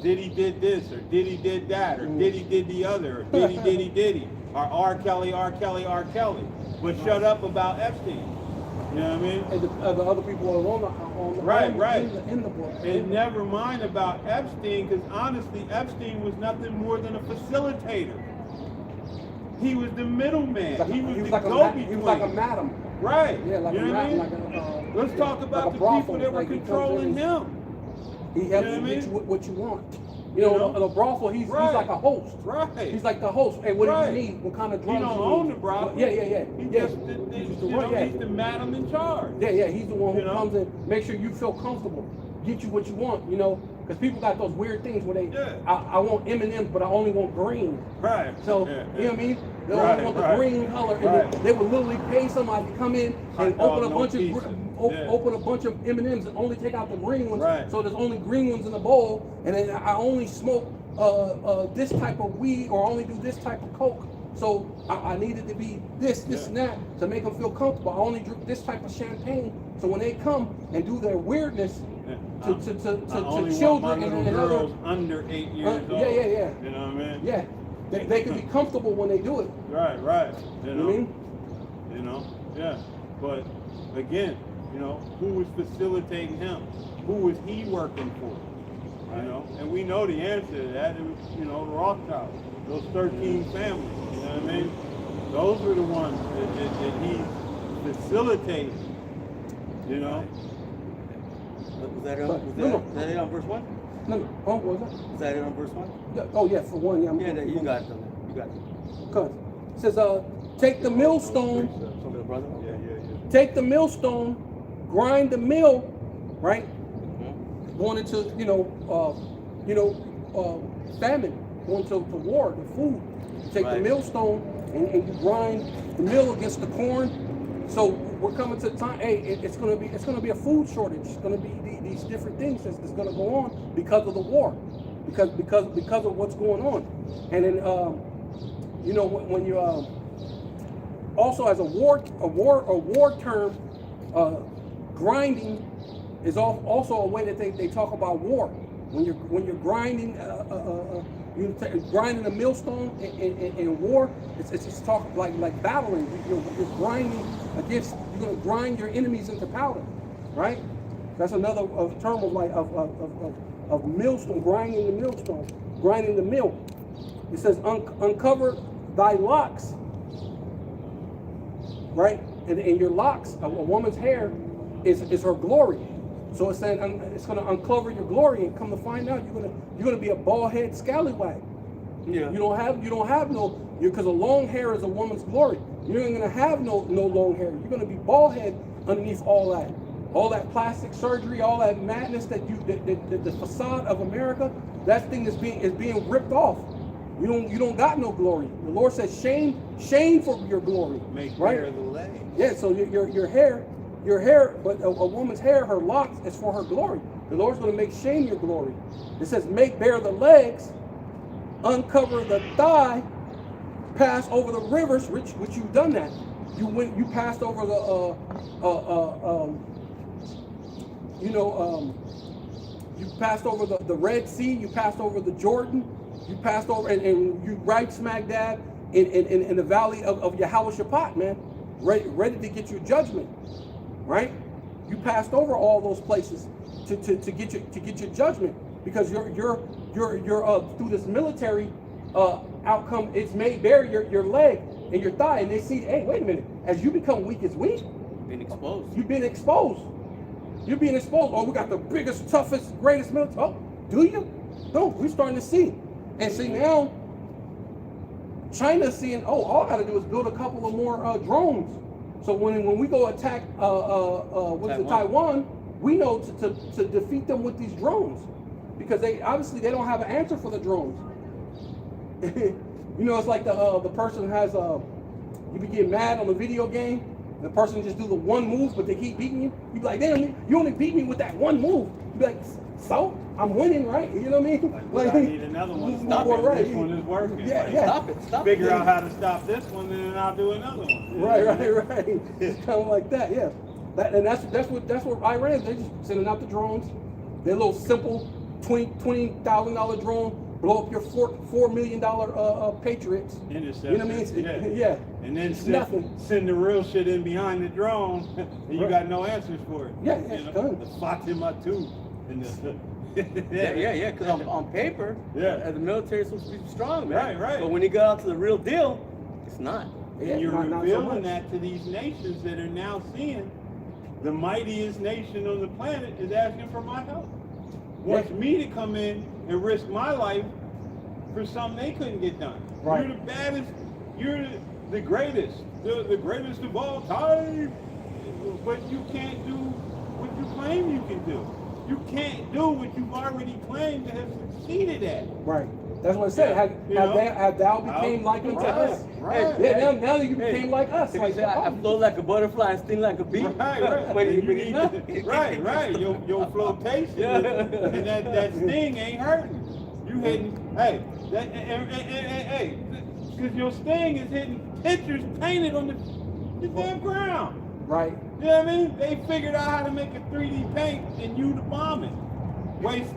Diddy did this, or Diddy did that, or Diddy did the other, or Diddy, or R. Kelly, R. Kelly, R. Kelly. But shut up about Epstein. You know what I mean? And the other people are on the Right, right. in the book. And never mind about Epstein, because honestly, Epstein was nothing more than a facilitator. He was the middleman. He was the go-between. He was like a madam. Right. Yeah, like you a know what I madam, mean? Let's talk about like a the brothel, people that were like he comes controlling in him. He helps You know you what I get mean? you what you want. You You know, know? in a brothel, he's Right. like a host. Right. He's like the host. Hey, what Right. do you need? What kind of He drugs don't you own need? the brothel. Yeah. He yeah. just, He's the you one, know, yeah. he's the madam in charge. Yeah, he's the one who You know? comes in, make sure you feel comfortable, get you what you want, you know, because people got those weird things where they, Yeah. I want M&M's, but I only want green. Right. So, Yeah, you know what I mean? They Right, only want the right. green color, and Right. they would literally pay somebody to come in and Hot dog, open a no bunch pizza. of Yeah. open a bunch of M&Ms and only take out the green ones. Right. So there's only green ones in the bowl, and then I only smoke this type of weed or only do this type of coke. So I needed to be this and that to make them feel comfortable. I only drink this type of champagne. So when they come and do their weirdness I to only children want my and little other, girls under 8 years old. yeah. You know what I mean? Yeah, they can be comfortable when they do it. Right. You You know. know what I mean? You know. Yeah. But again, you know, who was facilitating him? Who was he working for? You know, and we know the answer to that. It was, you know, the Rothschilds, those 13 families. You know what I mean? Those were the ones that he facilitated. You know. Was that it? But- Was no, no. that it on verse 1? No, what was that? Was that it on verse 1? Yeah, oh yeah, for one, yeah. Yeah, you got it. You got it. Cause it says, take the millstone, Some of the brother? Yeah. take the millstone, grind the mill, right? Mhm. Going into famine, going to war, the food. You take the Right. millstone and you grind the mill against the corn. So we're coming to the time. Hey, it's gonna be a food shortage. It's gonna be these different things that's gonna go on because of the war, because of what's going on. And then when you also as a war term, grinding is also a way that they talk about war. When you're grinding, grinding a millstone in war, it's talk like battling. You're grinding against. You're gonna grind your enemies into powder, right? That's another term of millstone, grinding the millstone, grinding the mill. It says uncover thy locks, right? And your locks, a woman's hair, is her glory. So it's saying it's going to uncover your glory, and come to find out you're gonna be a bald head scallywag. Yeah. You don't have no, because a long hair is a woman's glory. You're not gonna have no long hair. You're gonna be bald head underneath all that plastic surgery, all that madness that the facade of America, that thing is being ripped off. You don't got no glory. The Lord says shame for your glory. Make right? bare the leg. Yeah, so your hair, but a woman's hair, her locks is for her glory. The Lord's going to make shame your glory. It says, make bare the legs, uncover the thigh, pass over the rivers, which you've done that. You passed over you passed over the Red Sea, you passed over the Jordan, you passed over and you right smack dab in the valley of Yehoshaphat, man, ready to get your judgment. Right? You passed over all those places to get your judgment, because you're through this military outcome. It's made bare your leg and your thigh, and they see, hey, wait a minute, as you become weak as weak, Been exposed. you've been exposed. You're being exposed. Oh, we got the biggest, toughest, greatest military. Oh, do you? No, we're starting to see. And see now, China's seeing, oh, all I gotta do is build a couple of more drones. So when we go attack Taiwan, we know to defeat them with these drones, because they don't have an answer for the drones. You know, it's like the person has you be getting mad on the video game, and the person just do the one move, but they keep beating you. You be like, damn, you only beat me with that one move. You be like, so I'm winning, right? You know what I mean? Like, I need another one to stop it. Right. This one is working. Yeah, Like, yeah. Stop Figure it. out how to stop this one, and then I'll do another one. Right. It's kind of like that, yeah. That's what Iran. They're just sending out the drones. Their little simple $20,000 drone blow up your $4 million Patriots. Interceptor, You know what I mean? yeah. Yeah. And then It's nothing. send the real shit in behind the drone, and you got no answers for it. Yeah, You it's know, done. the Fatima too. And the, Yeah. Because on paper, Yeah. the military is supposed to be strong, man. Right. But when you got out to the real deal, it's not. Yeah, And you're not so revealing much. that to these nations that are now seeing the mightiest nation on the planet is asking for my help. Wants me to come in and risk my life for something they couldn't get done. Right. You're the baddest, you're the greatest, the greatest of all time. But you can't do what you claim you can do. You can't do what you've already claimed to have succeeded at. Right. That's what I said. Have thou became like unto us? Right. Yeah, now you became like us. Like Like, say, I float like a butterfly and sting like a bee. Right. But And you it's need not. to- right. Your flotation Yeah. and that sting ain't hurting. You hitting, hey, because your sting is hitting pictures painted on the damn ground. right. You know what I mean? They figured out how to make a 3D paint and you to bomb it. Waste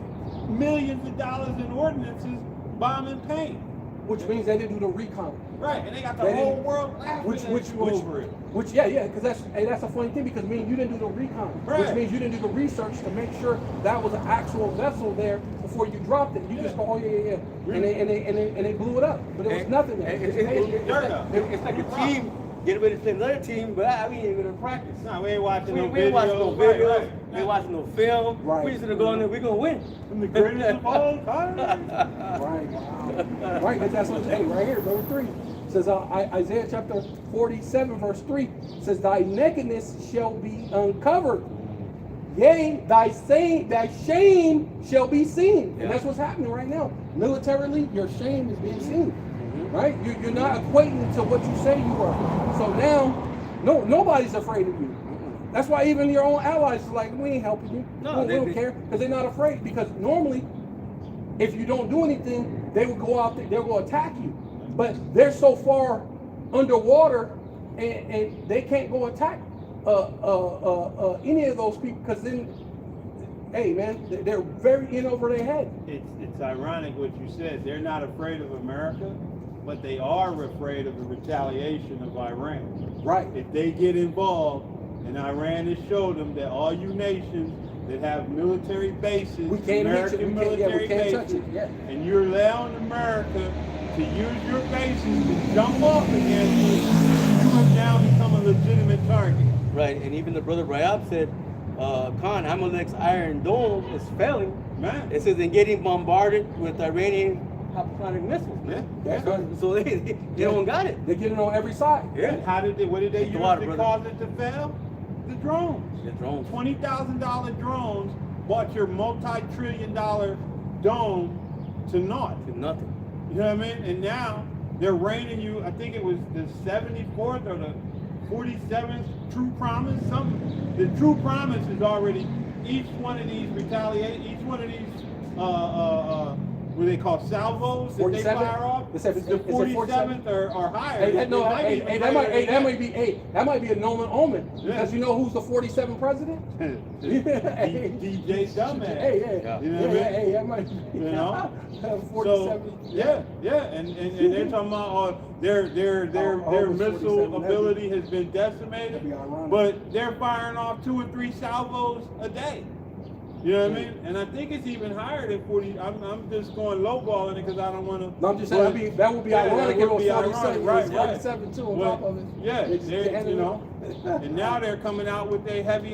millions of dollars in ordinances bombing paint. Which means they didn't do the recon. Right, and they got the They whole didn't- world laughing at you over it. Which because that's a funny thing because you didn't do the recon, which Right. means you didn't do the research to make sure that was an actual vessel there before you dropped it. You just go, oh yeah, and they blew it up, but it was nothing there. It's like a team getting ready to play another team, but we ain't gonna practice. No, we ain't watching no We ain't watching no videos. videos. Right. We ain't watching no film. Right. We just gonna go in there. We gonna win. I'm the greatest of all time. Right. Right. That's what. Hey, right here, number 3 says Isaiah chapter 47 verse 3 says, "Thy nakedness shall be uncovered, yea, thy shame shall be seen." And that's what's happening right now. Militarily, your shame is being seen. Right? You're not equating to what you say you are. So now, nobody's afraid of you. That's why even your own allies are like, we ain't helping you. No, we don't care because they're not afraid. Because normally, if you don't do anything, they will go out there, they'll go attack you. But they're so far underwater, and they can't go attack any of those people because then, hey man, they're very in over their head. It's ironic what you said. They're not afraid of America, but they are afraid of the retaliation of Iran. Right. If they get involved, and Iran has showed them that all you nations that have military bases, We can't hit you. American We can't military touch bases, it. Yeah. and you're allowing America to use your bases to jump off against you, you have now become a legitimate target. Right, and even the brother Rayab said, Khan, Amalek's Iron Dome is failing. Man. It says they're getting bombarded with Iranian hypersonic missiles, man. That's right. So they don't got it. They're getting on every side. Yeah. And what did they Take the use water, to brother. cause it to fail? The drones. The drones. $20,000 drones bought your multi-trillion-dollar dome to naught. Did nothing. You know what I mean? And now they're raining you, I think it was the 74th or the 47th True Promise, something. The True Promise is already, each one of these each one of these, what they call salvos that they 47? fire off, It said- it's the it said 47? 47th or higher. Hey, that, no, It might hey, even hey, be that might, greater hey, than that might be, hey, that might be a nomen omen. Yeah. Because you know who's the 47th president? DJ Dumbass. Hey, yeah. Yeah. You know what I mean? Hey, that might be. You know? 47. So yeah, and they're talking about their August missile 47, ability has been decimated, that'd be ironic. but they're firing off 2 or 3 salvos a day. You know what I mean? And I think it's even higher than 40. I'm just going lowballing it because I don't want to. No, I'm just saying that would be ironic if it was 47. Right, 47 too on top of it. Yeah, They just they're, handed you it know, and now they're coming out with their heavy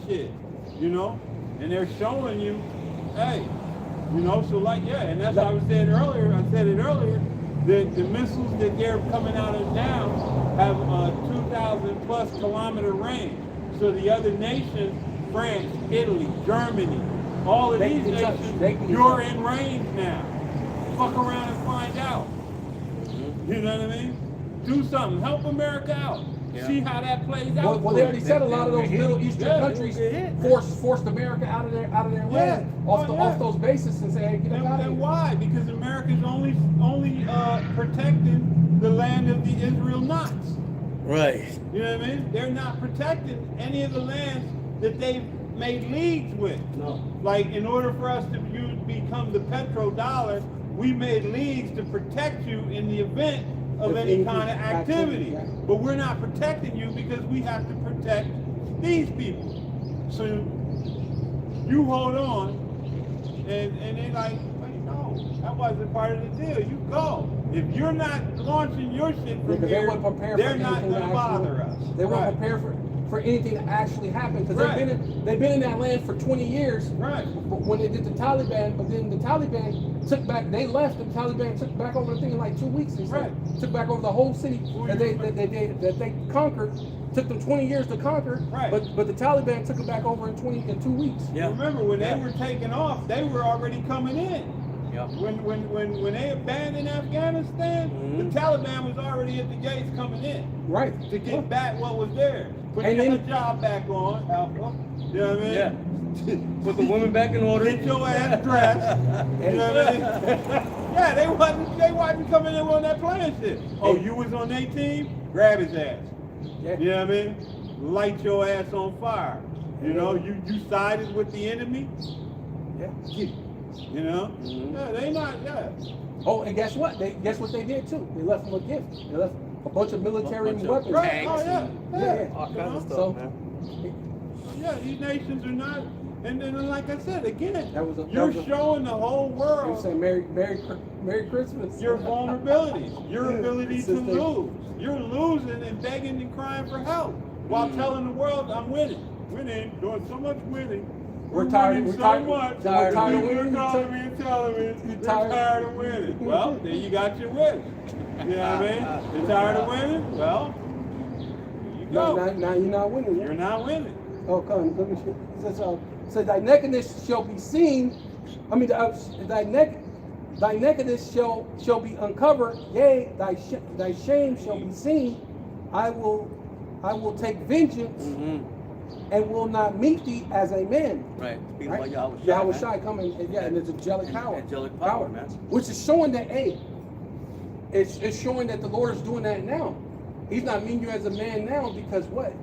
shit, you know, and they're showing you, hey, you know, so like, yeah, and that's what I was saying earlier. I said it earlier. The missiles that they're coming out of now have a 2,000 plus kilometer range. So the other nations, France, Italy, Germany, all of They these can touch. nations, They can you're touch. in range now. Fuck around and find out. You know what I mean? Do something. Help America out. Yeah. See how that plays out. Well, for they already you. said a lot of those Middle Eastern Yeah, countries they get hit. forced America out of their land, off those bases, and say, hey, get And, out of and here. why? Because America's only protecting the land of the Israel knots. Right. You know what I mean? They're not protecting any of the lands that they've made leagues with. No. Like, in order for us to become the petrodollar, we made leagues to protect you in the event of Of any any kind of activity. yeah. But we're not protecting you because we have to protect these people. So you hold on, and they're like, wait, no, that wasn't part of the deal. You go. If you're not launching your shit from Because they here, weren't prepared they're for not anything going to to bother us. actually. They weren't Right. prepared for anything to actually happen because Right. they've been in that land for 20 years. Right. But when they did the Taliban, but then the Taliban took back. They left. The Taliban took back over the thing in like 2 weeks. They said. Right. Took back over the whole city Well, that they conquered. Took them 20 years to conquer. Right. But the Taliban took it back over in 2 weeks. Yeah. Remember, when Yeah. they were taking off, they were already coming in. Yeah. When they abandoned Afghanistan, Mhm. the Taliban was already at the gates coming in Right. to get back what was theirs. Put And your then- job back on, Alpha. You know what I mean? Yeah. Put the woman back in order. Get your ass dressed. You know what I mean? Yeah, they wasn't coming in on that playing shit. Oh, you was on their team? Grab his ass. Yeah. You know what I mean? Light your ass on fire. You know, you sided with the enemy. Yeah. You know? Mhm. Yeah, they not, yeah. Oh, and guess what? Guess what they did too? They left them a gift. They left a bunch of military Bunch of weapons. Right, tanks oh yeah. and- Yeah. All You kinds know? of stuff, So- man. Yeah, these nations are not, and then like I said, again, That was a- you're that was a- showing the whole You world say Merry Christmas. your vulnerabilities, your ability to Sister. lose. You're losing and begging and crying for help while telling the world, I'm winning, doing so much winning. We're tired- winning we're so tired- much. we're tired of People are winning. calling me and telling me You're you're tired- tired of winning. Well, then you got your win. You know what I mean? You're tired of winning? Well, here you Now, go. now you're not winning. You're not winning. Oh, come. Let me show. So thy nakedness shall be seen. I mean, thy nakedness shall be uncovered. Yea, thy shame shall be seen. I will take vengeance Mhm. and will not meet thee as a man. Right. Speaking Right? about Yahweh Yahweh man. Shai coming, and yeah, and it's angelic power. Angelic power, man. Which is showing that, hey, it's showing that the Lord is doing that now. He's not meeting you as a man now because what?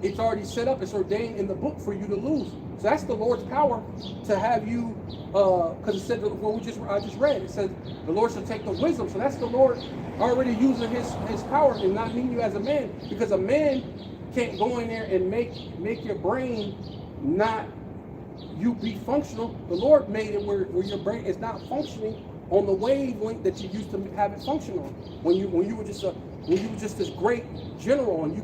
It's already set up. It's ordained in the book for you to lose. So that's the Lord's power to have you, because it said, well, I just read, it says the Lord shall take the wisdom. So that's the Lord already using his power and not meeting you as a man, because a man can't go in there and make your brain not you be functional. The Lord made it where your brain is not functioning on the wavelength that you used to have it function on. When you were just this great general and you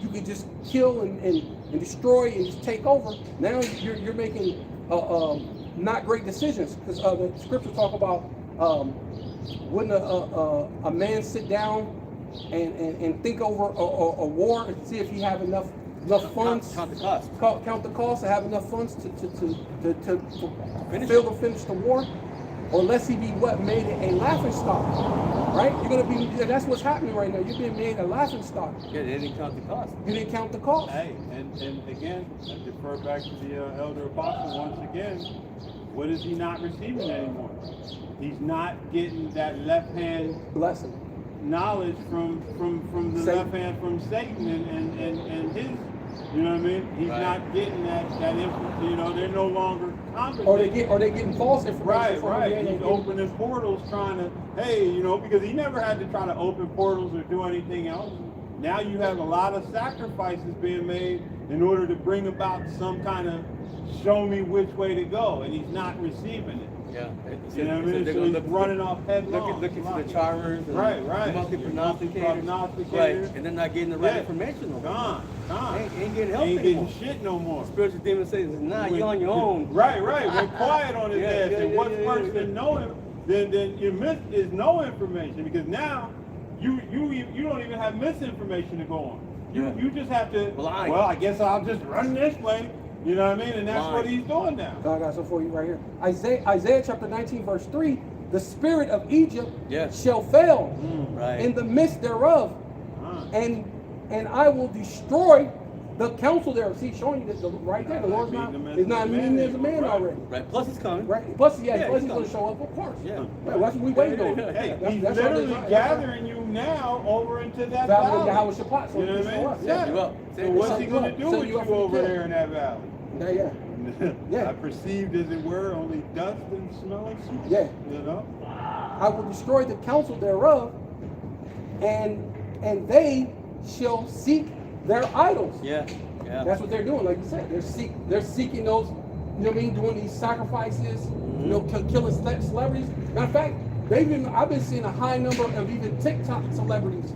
could just kill and destroy and just take over. Now you're making not great decisions, because the scriptures talk about wouldn't a man sit down and think over a war and see if he have enough funds, Count the cost. count the cost, to have enough funds to Finish finish the war, or lest he be made a laughing stock, right? You're gonna be, that's what's happening right now. You're being made a laughing stock. Yeah, they didn't count the cost. You didn't count the cost. Hey, and again, I defer back to the elder apostle once again. What is he not receiving anymore? He's not getting that left hand Blessing. knowledge from the Satan. left hand from Satan and his. You know what I mean? He's Right. not getting that info. You know, they're no longer compensating. Or they getting false information. Right, from right. him. He's opening portals trying to, hey, you know, because he never had to try to open portals or do anything else. Now you have a lot of sacrifices being made in order to bring about some kind of show me which way to go, and he's not receiving it. Yeah. You know what I mean? They're So gonna he's running off headlong. looking for the charmers and Right, right. monthly prognosticators. Prognosticators. Right, and they're not getting the right Yeah. information. No more. Gone. Ain't getting help Ain't anymore. getting shit no more. Spiritual demon says, nah, you're on your own. Right, right. We're quiet on his Yeah, ass. yeah, And yeah, what's yeah, worse yeah. than knowing than you miss is no information, because now you don't even have misinformation to go on. Yeah. You just have to. Blind. Well, I guess I'll just run this way. You know what I mean? And that's Blind. what he's doing now. God got something for you right here. Isaiah chapter 19 verse 3. The spirit of Egypt Yes. shall fail Right. in the midst thereof, Uh, and I will destroy the counsel thereof. See, showing you that right there, the Lord's not is not meaning as a man Right. already. Right. Plus it's coming. Right? Plus, Yeah, plus he's he's going coming. to show up, of course. Yeah. Right, that's what we waiting on. hey, That's- he's that's all literally they're- gathering you now over into that Valley of valley. Yahweh Shabbat. So You know he what I show mean? up. Yeah. Set you up. So Set what's you he up. going to do Set with you you up for the over kill. there in that valley? Yeah. Yeah. I perceived, as it were, only dust and smell and smoke. Yeah. You know? I will destroy the counsel thereof, and they shall seek their idols. Yeah. Yeah. That's what they're doing, like you said. They're seeking those, you know what I mean, doing these sacrifices, you know, killing celebrities. Matter of fact, I've been seeing a high number of even TikTok celebrities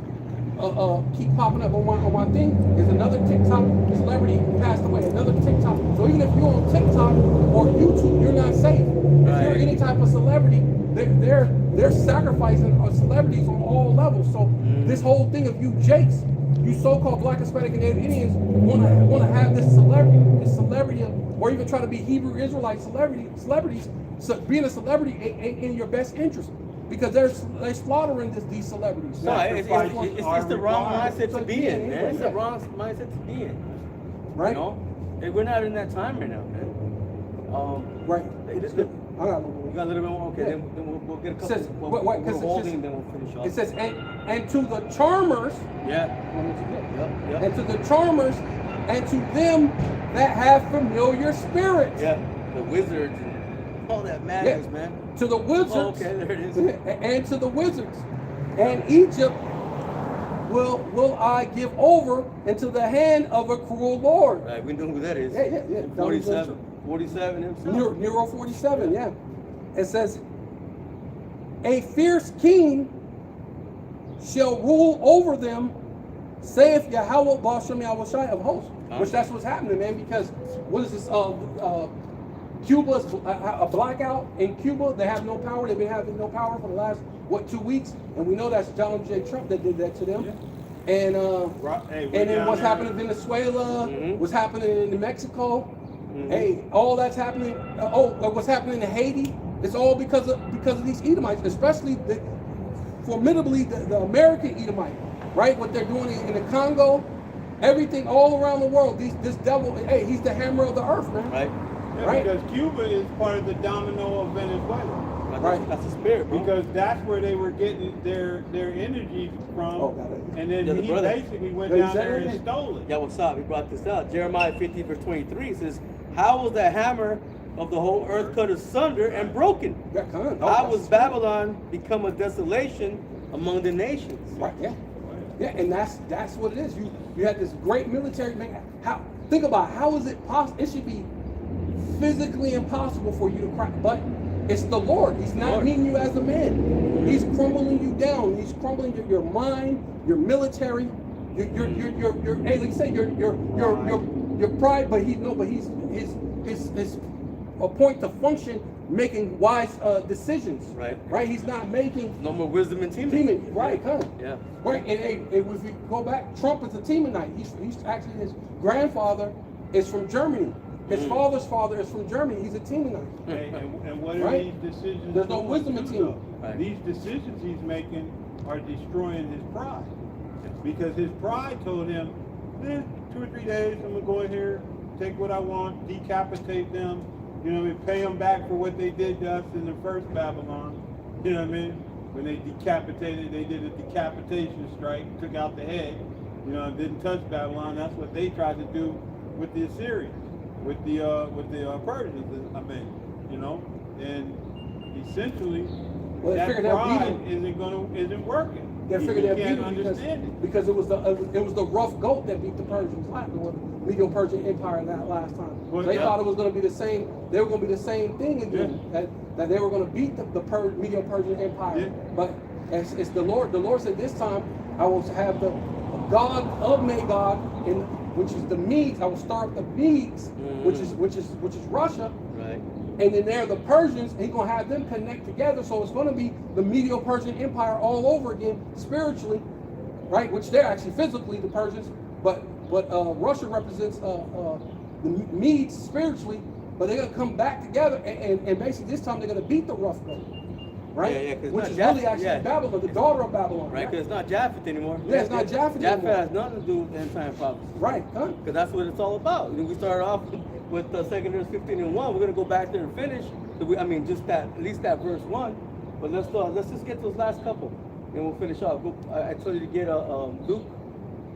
keep popping up on my thing. There's another TikTok celebrity who passed away, another TikTok. So even if you're on TikTok or YouTube, you're not safe. If you're any type of celebrity, they're sacrificing celebrities on all levels. So this whole thing of you Jakes, you so-called Black, Hispanic, and Native Indians want to have this celebrity, or even try to be Hebrew Israelite celebrities. So being a celebrity ain't in your best interest, because they're slaughtering these celebrities. No, it's the wrong mindset to be in, man. It's the wrong mindset to be in. Right. You know? Hey, we're not in that time right now, man. Right. Hey, this You got a you got a little bit more? Okay, Yeah. then we'll get a couple. Says, we're wait, 'cause it's holding, just- and then we'll finish off. It says, and to the charmers, Yeah. Yep. and to the charmers, and to them that have familiar spirits. Yeah. The wizards and all that madness, man. To the wizards, Oh, okay, there it is. and to the wizards, and Egypt will I give over into the hand of a cruel Lord. Right, we know who that is. Yeah. 47 himself. Nero 47, yeah. It says, a fierce king shall rule over them, saith Yahweh Bashem Yahushai of hosts. Which that's what's happening, man, because what is this? Cuba's a blackout in Cuba. They have no power. They've been having no power for the last 2 weeks, and we know that's Donald J. Trump that did that to them. Yeah. And Hey, and then what's happening in Venezuela, what's happening in Mexico, hey, all that's happening. What's happening in Haiti? It's all because of these Edomites, especially formidably the American Edomite, right? What they're doing in the Congo, everything all around the world. This devil, hey, he's the hammer of the earth, man. Right. Yeah, Right. because Cuba is part of the domino of Venezuela. Right. That's the spirit, bro. Because that's where they were getting their energy from. Oh, got it. And then Yeah, the he brother. basically went Yeah, he down said there and everything. stole it. Yeah, what's up? He brought this out. Jeremiah 50 verse 23 says, how was the hammer of the whole earth cut asunder and broken? Yeah, come on. How was Babylon become a desolation among the nations? Right, yeah. Yeah, and that's what it is. You had this great military man. Think about how is it possible? It should be physically impossible for you to crack, but it's the Lord. He's not Lord. meeting you as a man. He's crumbling you down. He's crumbling your mind, your military, your hey, like you say, your pride. But he's his a point to function making wise decisions. Right. Right. He's not making No more wisdom and teaming. teaming. Right. Huh? Yeah. Right, and if we go back, Trump is a Teemanite. He's actually, his grandfather is from Germany. His father's father is from Germany. He's a Teemanite. Hey, and what are Right. these decisions? There's no doing wisdom in too, team. though? Right. These decisions he's making are destroying his pride. Because his pride told him, 2 or 3 days, I'm gonna go in here, take what I want, decapitate them, you know what I mean, pay them back for what they did to us in the first Babylon. You know what I mean? When they decapitated, they did a decapitation strike, took out the head, you know, didn't touch Babylon. That's what they tried to do with the Assyrians, with the Persians, I mean, you know, and essentially Well, they that figured they'll beat pride him. isn't working. They figured they'd beat can't him understand it. because it was the rough goat that beat the Persians last, the Medo-Persian Empire that last time. Well, They yeah. thought it was going to be the same. They were going to be the same thing again. That they were going to beat the Medo-Persian Empire. Yeah. But it's the Lord. The Lord said, this time I will have the God of Magog, which is the Medes. I will start the Medes, which is Russia. Right. And then there, the Persians, he's going to have them connect together. So it's going to be the Medo-Persian Empire all over again, spiritually, right? Which they're actually physically the Persians, but Russia represents the Medes spiritually. But they're going to come back together, and basically this time they're going to beat the rough goat, right? Yeah, 'cause it's Which not is Japheth, really actually yeah. Babylon, the daughter of Babylon. Right, because it's not Japheth anymore. Yeah, it's not Japheth anymore. Japheth has nothing to do with end time prophecy. Right, huh? Because that's what it's all about. We started off with 2 Corinthians 15:1. We're gonna go back there and finish. Just that, at least that verse 1. But let's just get those last couple, and we'll finish off. I told you to get Luke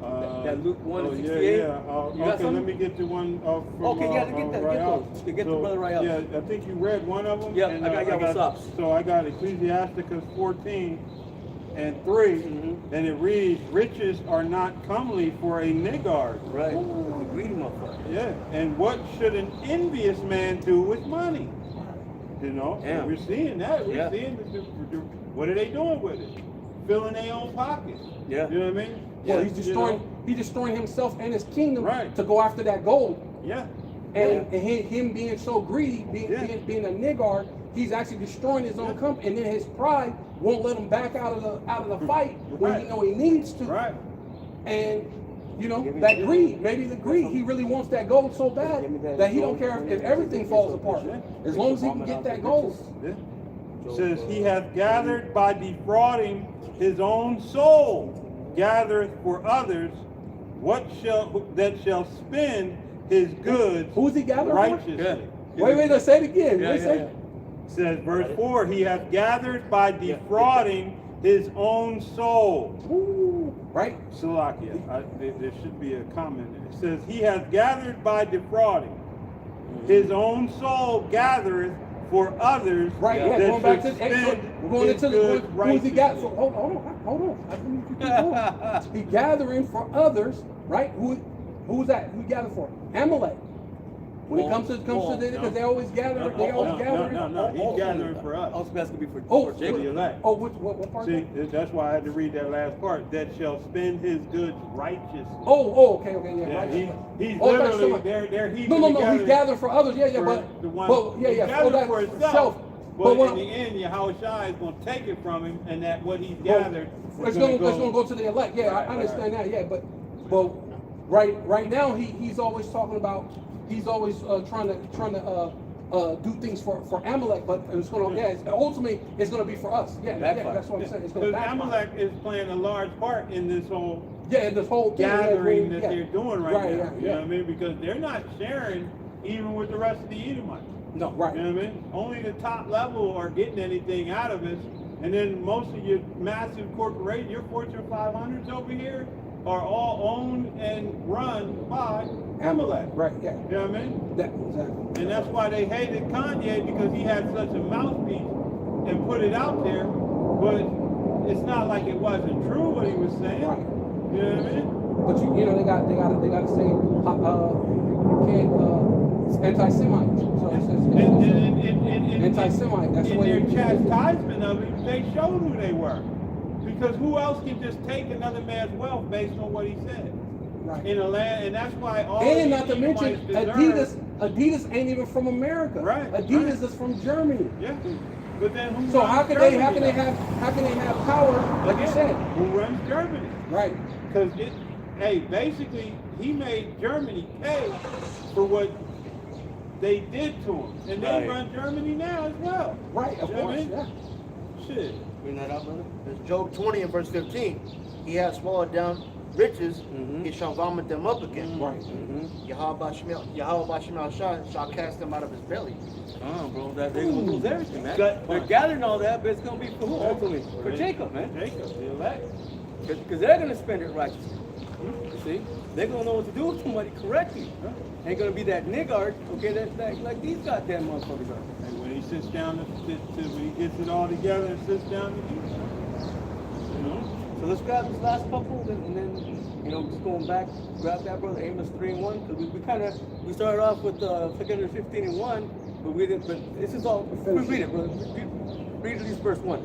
That Luke 1 oh, and yeah, 68. yeah. You got Okay, let some? me get the one from Okay, yeah, get that, get Rayal. those. Get the brother Rayal. Yeah, I think you read one of them. Yeah, and, I got what's up. So I got Ecclesiasticus 14 and 3, and it reads, riches are not comely for a niggard. Right. Ooh, greedy motherfucker. Yeah, and what should an envious man do with money? You know, Yeah. we're seeing that. We're Yeah. seeing what are they doing with it? Filling their own pockets. Yeah. You know what I mean? Well, Yeah, he's destroying. He's destroying himself and his kingdom Right. to go after that gold. Yeah. And him being so greedy, Yeah. being a niggard, he's actually destroying his own company, and then his pride won't let him back out of the fight when Right. he know he needs to. Right. And you know that greed, maybe the greed, he really wants that gold so bad that he don't care if everything falls apart, as long as he can get that gold. Yeah. It says he hath gathered by defrauding his own soul, gathereth for others, that shall spend his goods Who's he gathering for? righteously. Yeah. Wait, let's say it again. Yeah, Let's yeah, say yeah. it. Says verse 4, he hath gathered by defrauding his own soul. Ooh, right? Salakia, there should be a comment there. It says, he hath gathered by defrauding. His own soul gathereth for others. Right, yeah, that going back to should spend we're going his into goods who's he got? So righteously. hold on. I think you keep going. He gathering for others, right? Who's that? Who he gathered for? Amalek. When it comes to because they always gather. They always gather. No, he's gathering for us. Also, that's gonna be for Oh, for For the Jacob. elect. Oh, what part? See, that's why I had to read that last part. That shall spend his goods righteously. Okay, yeah, Yeah, right. he's Oh, that's literally, so- they're heaping No, he together gathered for others. Yeah, for but the one, yeah. he Oh, gathered that's for himself. self. But what in the end, Yahushua is going to take it from him, and that what he's gathered it's is gonna going to go to the elect. Yeah, Right, I understand that. Yeah, but right now he's always talking about trying to do things for Amalek, but it's gonna ultimately it's gonna be for us. Yeah, that's what I'm saying. It's gonna Because backfire. Amalek is playing a large part in this whole Yeah, this whole thing, gathering that yeah. they're doing right now. Yeah, You know what I mean? Because they're not sharing even with the rest of the Edomites. No, right. You know what I mean? Only the top level are getting anything out of it. And then most of your massive corporations, your Fortune 500s over here, are all owned and run by Amalek. Right, yeah. You know what I mean? Exactly. And that's why they hated Kanye, because he had such a mouthpiece and put it out there. But it's not like it wasn't true what he was saying. Right. You know what I mean? But you know they got to say you can't it's anti-Semite. So it's anti-Semite. That's the in way their it is. chastisement of it, they showed who they were. Because who else can just take another man's wealth based on what he said? Right. In a land, and that's why all And these not to mention, Edomites Adidas ain't even from America. Right, Adidas right. is from Germany. Yeah. But then who So runs how can Germany they now? have power like you said? Who runs Germany? Right. Because basically he made Germany pay for what they did to him. And they Right. run Germany now as well. Right, of You know what I course, mean? yeah. Shit. Bring that out, brother. There's Job 20 and verse 15. He has swallowed down riches, he shall vomit them up again. Right. Yahweh Bashim shall cast them out of his belly. Bro, they're gonna lose everything, man. Gut They're punch. gathering all that, but it's gonna be for who ultimately? For Jacob, man. Jacob, the elect. Because they're gonna spend it righteously. You see, they're gonna know what to do with the money correctly. Ain't gonna be that niggard, okay? That like these goddamn motherfuckers are. And when he sits down when he gets it all together and sits down to eat. You know? So let's grab this last couple, and then just going back, grab that brother Amos 3:1, because we started off with 15:1, but we didn't. But this is all. Read it, brother. Read at least verse 1.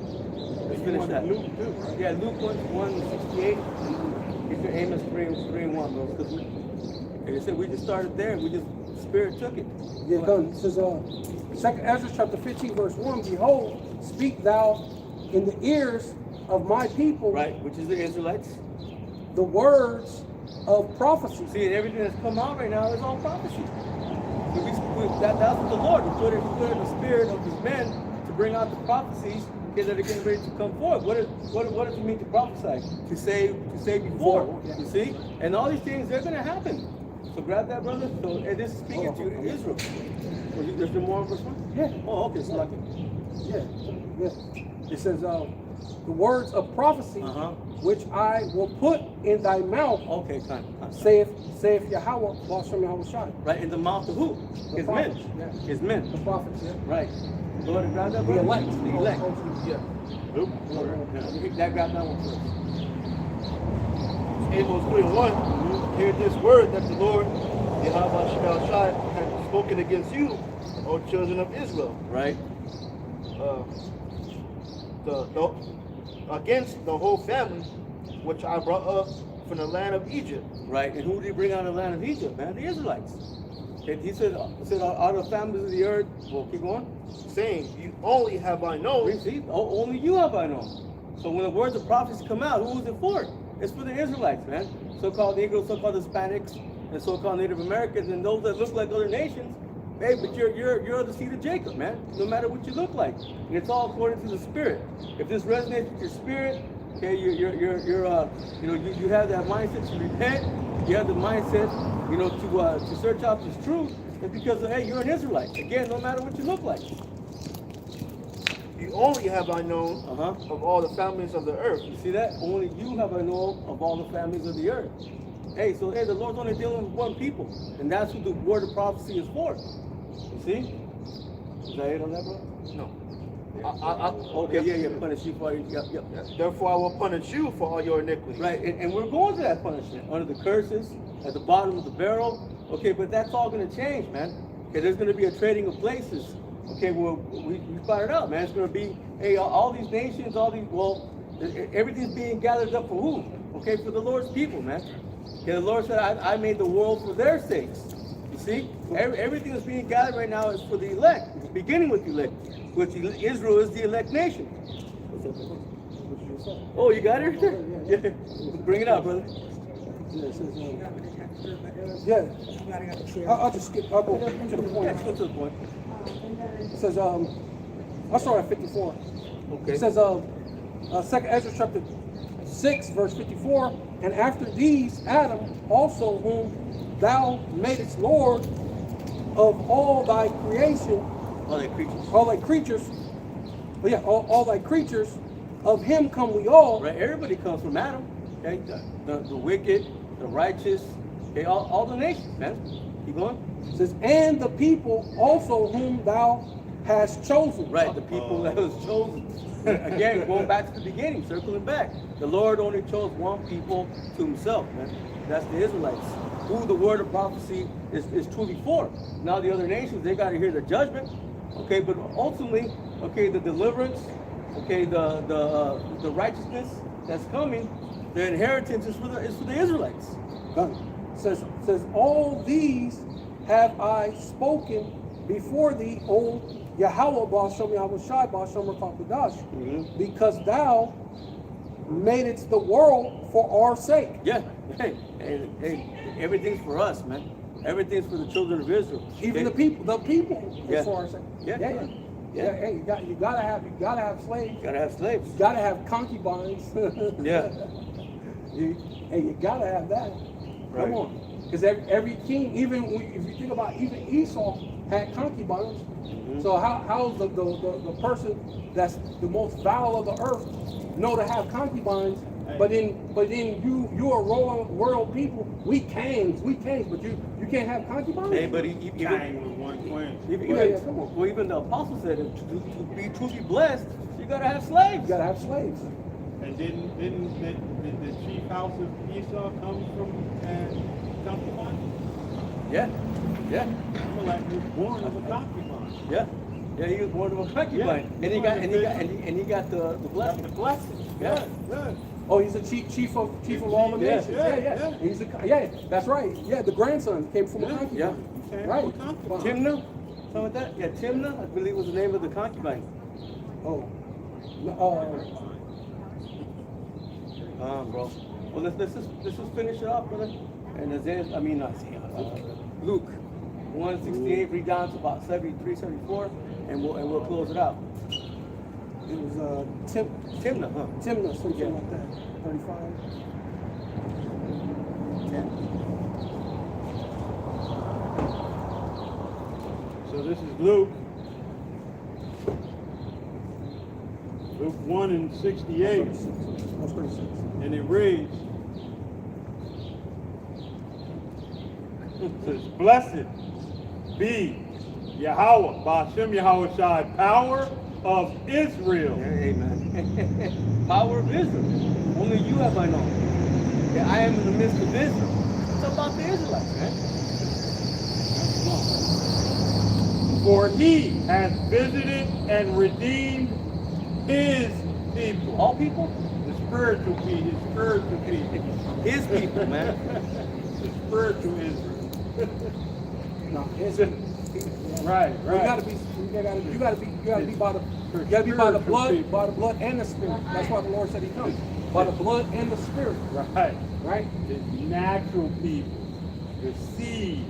Let's finish that. Luke too, right? Yeah, Luke 1:68. Get your Amos 3:1, bro. Because like I said, we just started there, and we just Spirit took it. Yeah, it says, 2nd Ezra chapter 15, verse 1, behold, speak thou in the ears of my people Right, which is the Israelites. the words of prophecy. See, and everything that's come out right now is all prophecy. That's what the Lord we put in the spirit of His men to bring out the prophecies that are getting ready to come forth. What does it mean to prophesy? To say before. Yeah. You see, and all these things they're going to happen. So grab that, brother. So, and this is speaking to Israel. There's no more verse 1? Yeah. Oh, okay. So like, Yeah. It says, the words of prophecy Uh-huh. which I will put in thy mouth, Okay, kind of. saith Yahweh, Bashem Yahweh Shai. Right, in the mouth of who? The His prophets, men. yeah. His men. The prophets, yeah. Right. Go ahead and grab that. The brother. elect. The elect. Yeah. Luke. Yeah. That grab that one first. Amos 3:1. Hear this word that the Lord, Yahweh Shemel Shai, had spoken against you, O children of Israel. Right. Against the whole family which I brought up from the land of Egypt. Right. And who did he bring out of the land of Egypt, man? The Israelites. Okay, he said out of the families of the earth. Well, keep going. Saying, you only have I known. See, only you have I known. So when the words of prophecy come out, who is it for? It's for the Israelites, man. So-called Negroes, so-called Hispanics, and so-called Native Americans, and those that look like other nations. Hey, but you're the seed of Jacob, man. No matter what you look like, and it's all according to the Spirit. If this resonates with your spirit, okay, you have that mindset to repent. You have the mindset, to search out this truth. And because hey, you're an Israelite. Again, no matter what you look like. You only have I known of all the families of the earth. You see that? Only you have I known of all the families of the earth. Hey, the Lord's only dealing with one people, and that's who the word of prophecy is for. You see? Is that it on that, bro? No. Okay, yeah, punish you for it. Yep. Therefore I will punish you for all your iniquities. Right, and we're going to that punishment under the curses at the bottom of the barrel. Okay, but that's all going to change, man. Okay, there's going to be a trading of places. Okay, well, we fired out, man. It's going to be, hey, all these nations, everything's being gathered up for who? Okay, for the Lord's people, man. Okay, the Lord said, I made the world for their sakes. You see? Everything that's being gathered right now is for the elect. It's beginning with the elect, which Israel is the elect nation. Oh, you got it? Yeah. Bring it out, brother. Yeah. I'll just skip. I'll go to the point. Let's go to the point. It says, I'll start at 54. Okay. It says, 2nd Ezra chapter 6, verse 54, and after these, Adam also, whom thou madest Lord of all thy creation, All the creatures. all thy creatures, all thy creatures, of him come we all. Right, everybody comes from Adam. Okay, the wicked, the righteous, okay, all the nations, man. Keep going. It says, and the people also whom thou hast chosen. Right, the people that was chosen. Again, going back to the beginning, circling back. The Lord only chose one people to himself, man. That's the Israelites, who the word of prophecy is truly for. Now the other nations, they got to hear the judgment. Okay, but ultimately, okay, the deliverance, okay, the righteousness that's coming, the inheritance is for the Israelites. Done. It says, all these have I spoken before thee, O Yahweh, Bashem Yahweh Shai, Bashem Rakakadash, because thou madest the world for our sake. Yeah, hey, everything's for us, man. Everything's for the children of Israel. Even okay? the people Yeah. is for our sake. Yeah. Hey, you gotta have slaves. Gotta have slaves. You gotta have concubines. Yeah. You gotta have that. Right. Come on. Because every king, if you think about even Esau had concubines. So how's the person that's the most vile of the earth know to have concubines? But then you are royal people. We kings, but you can't have concubines. Hey, but Dying with one queen. Come on. Well, even the apostle said that to be truly blessed, you gotta have slaves. You gotta have slaves. And didn't the chief house of Esau come from concubine? Yeah. Amalek was born of a concubine. Yeah, he was born of a concubine, Yeah. and he got the blessing. The blessing. Yeah. Oh, he's the chief of all the nations. Yeah. He's that's right. Yeah, the grandson came from a concubine. Yeah. Came Right. from a concubine. Timnah, something like that. Yeah, Timnah, I believe was the name of the concubine. Oh. Bro. Well, let's just finish it off, brother. And Luke 1:68, read down to about 73, 74, and we'll close it out. It was Timnah, huh? Timnah, something like that. 35. So this is Luke. Luke 1 and 68, Verse 36. and it reads, it says, blessed be Yahweh, Ba'ashem Yahweh Shai, power of Israel. Amen. Power of Israel. Only you have I known. Yeah, I am in the midst of Israel. It's about the Israelites, man. Come on. For he has visited and redeemed his people. All people? The spiritual people, his spiritual people. His people, man. The spiritual Israel. No, it's Right, You right. gotta be by the blood and the spirit. That's why the Lord said He comes. By the blood and the spirit, Right. right? The natural people, the seed.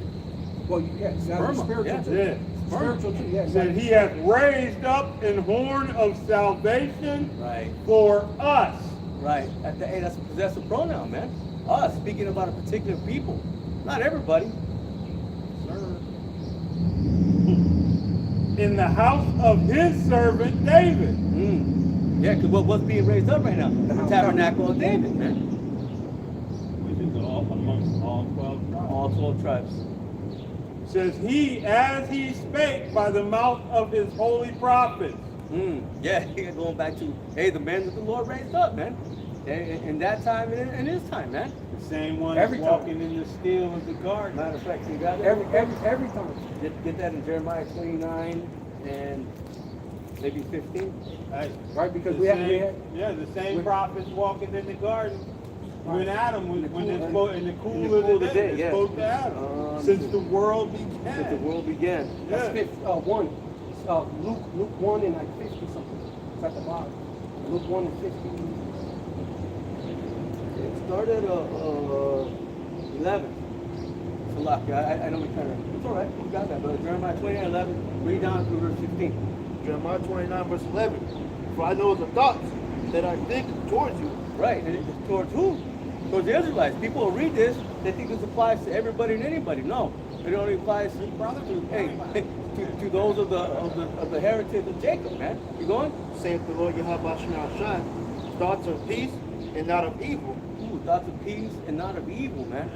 Well, yeah, you gotta be Sperma, spiritual yeah. too. Yeah. Spiritual too. Yeah. Said he hath raised up an horn of salvation Right. for us. Right. Hey, that's a possessive pronoun, man. Us, speaking about a particular people. Not everybody. In the house of his servant David. Yeah, because what's being raised up right now? The tabernacle of David, man. Which is all amongst all 12 tribes. All 12 tribes. Says he, as he spake by the mouth of his holy prophets. Yeah, going back to, hey, the men that the Lord raised up, man. In that time and in his time, man. The same one Every time. walking in the still of the garden. Matter of fact, you got that? Every time. Get that in Jeremiah 29 and maybe 15. Right. Right, because The we same- had yeah, the same we- prophets walking in the garden when Adam was when cool- it's supposed in the in cool the of cool the of the day, day. yeah. It's supposed to Adam since the world began. Since the world began. that's Yeah. 1. Luke 1 and like 50 something. It's at the bottom. Luke 1 and 50. It started 11. So luck, I know we kind of, it's all right, we got that. But Jeremiah 29, 11, read down through verse 15. Jeremiah 29, verse 11. For I know the thoughts that I think towards you. Right, and it's towards who? Towards the Israelites. People will read this, they think this applies to everybody and anybody. No, it only applies to to those of the heritage of Jacob, man. You going? Saith the Lord Yahweh Shai, thoughts of peace and not of evil, Ooh, thoughts of peace and not of evil, man.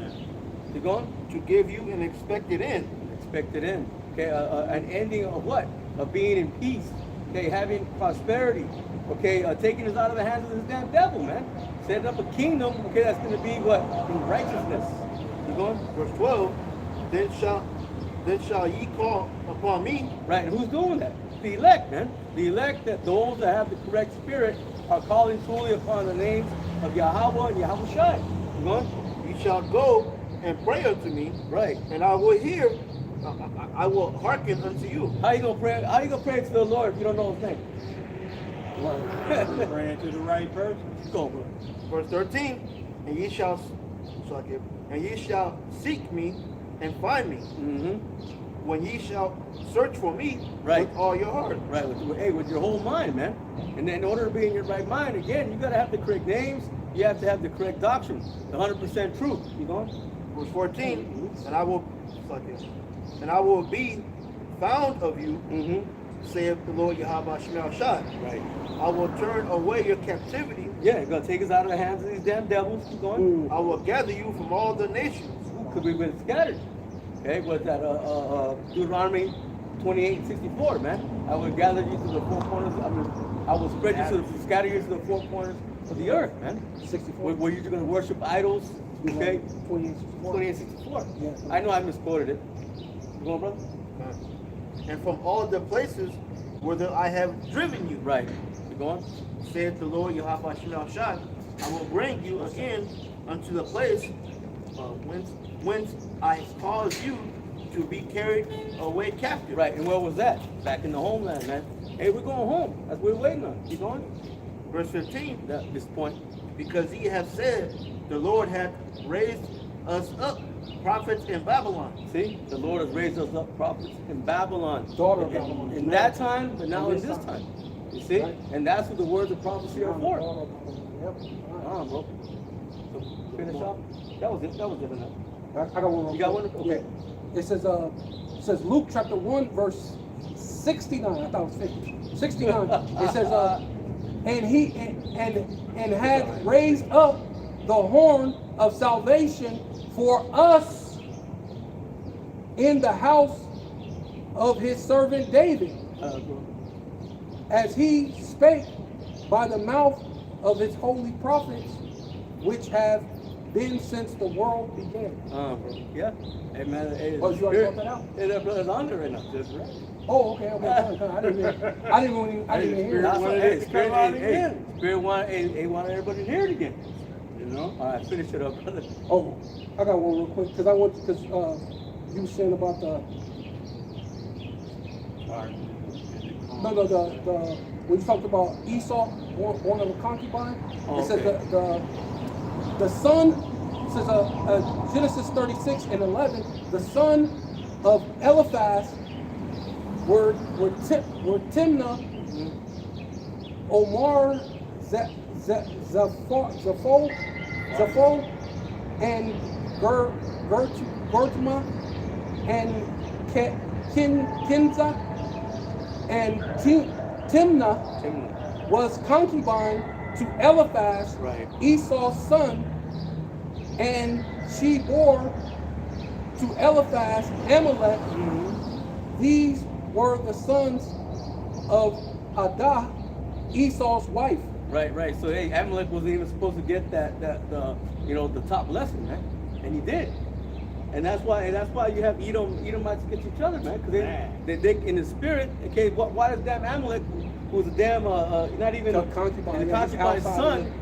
You going? to give you an expected end. Expected end. Okay, an ending of what? Of being in peace. Okay, having prosperity. Okay, taking us out of the hands of this damn devil, man. Setting up a kingdom. Okay, that's going to be what? In righteousness. You going? Verse 12. Then shall ye call upon me, Right, and who's doing that? The elect, man. The elect, that those that have the correct spirit are calling truly upon the names of Yahweh and Yahweh Shai. You going? ye shall go and pray unto me, Right. and I will hear, I will hearken unto you. How you gonna pray? How you gonna pray to the Lord if you don't know His name? You're praying to the right person. Go, bro. Verse 13. And ye shall seek me and find me, Mm-hmm. when ye shall search for me Right. with all your heart. Right, with your whole mind, man. And then in order to be in your right mind, again, you gotta have the correct names. You have to have the correct doctrine, the 100% truth. You going? Verse 14. And I will be found of you, Mm-hmm. saith the Lord Yahweh Shai. Right. I will turn away your captivity. Yeah, you're gonna take us out of the hands of these damn devils. Keep going. I will gather you from all the nations. Because we've been scattered. Okay, what's that? Deuteronomy 28:64, man. I will gather you to the four corners. I will spread you scatter you to the four corners of the earth, man. 64. Where you're gonna worship idols. Okay. 28:64. 28:64. Yeah. I know I misquoted it. You going, brother? And from all the places whither I have driven you, Right. You going? saith the Lord Yahweh Shai, I will bring you again unto the place whence I caused you to be carried away captive. Right. And where was that? Back in the homeland, man. Hey, we're going home. That's what we're waiting on. Keep going. Verse 15. At this point. Because ye have said, the Lord hath raised us up prophets in Babylon. See, the Lord has raised us up prophets in Babylon. Daughter of Babylon. In that time, but now in this time. You see? Right. And that's what the words of prophecy are for. Yep. Bro. So finish off. That was it. That was it enough. I got one. You got one? Okay. It says Luke chapter 1 verse 69. I thought it was 50. 69. It says and hath raised up the horn of salvation for us in the house of his servant David, as he spake by the mouth of his holy prophets, which have been since the world began. Bro. Yeah. Hey, man. Hey, Oh, you already brought that out? Hey, that brother's on there right now. That's right. Oh, okay. I didn't even hear That's it. what, wanted hey, it to Spirit, come out hey, again. Spirit wanted everybody to hear it again. You know? All right, finish it up, brother. Oh, I got one real quick because you were saying about the when you talked about Esau, one of the concubines. Oh, It says okay. the son. It says Genesis 36 and 11. The son of Eliphaz were Timnah, Omar, Zaphon, and Gertma, and Kinza, and Timnah was concubine to Eliphaz, Right. Esau's son, and she bore to Eliphaz Amalek. These were the sons of Adah, Esau's wife. Right. So hey, Amalek wasn't even supposed to get the top blessing, man, and he did. And that's why you have Edomites against each other, man, because they in the spirit. Okay, why is damn Amalek, who's a damn not even The concubine, the concubine's outside son, of it.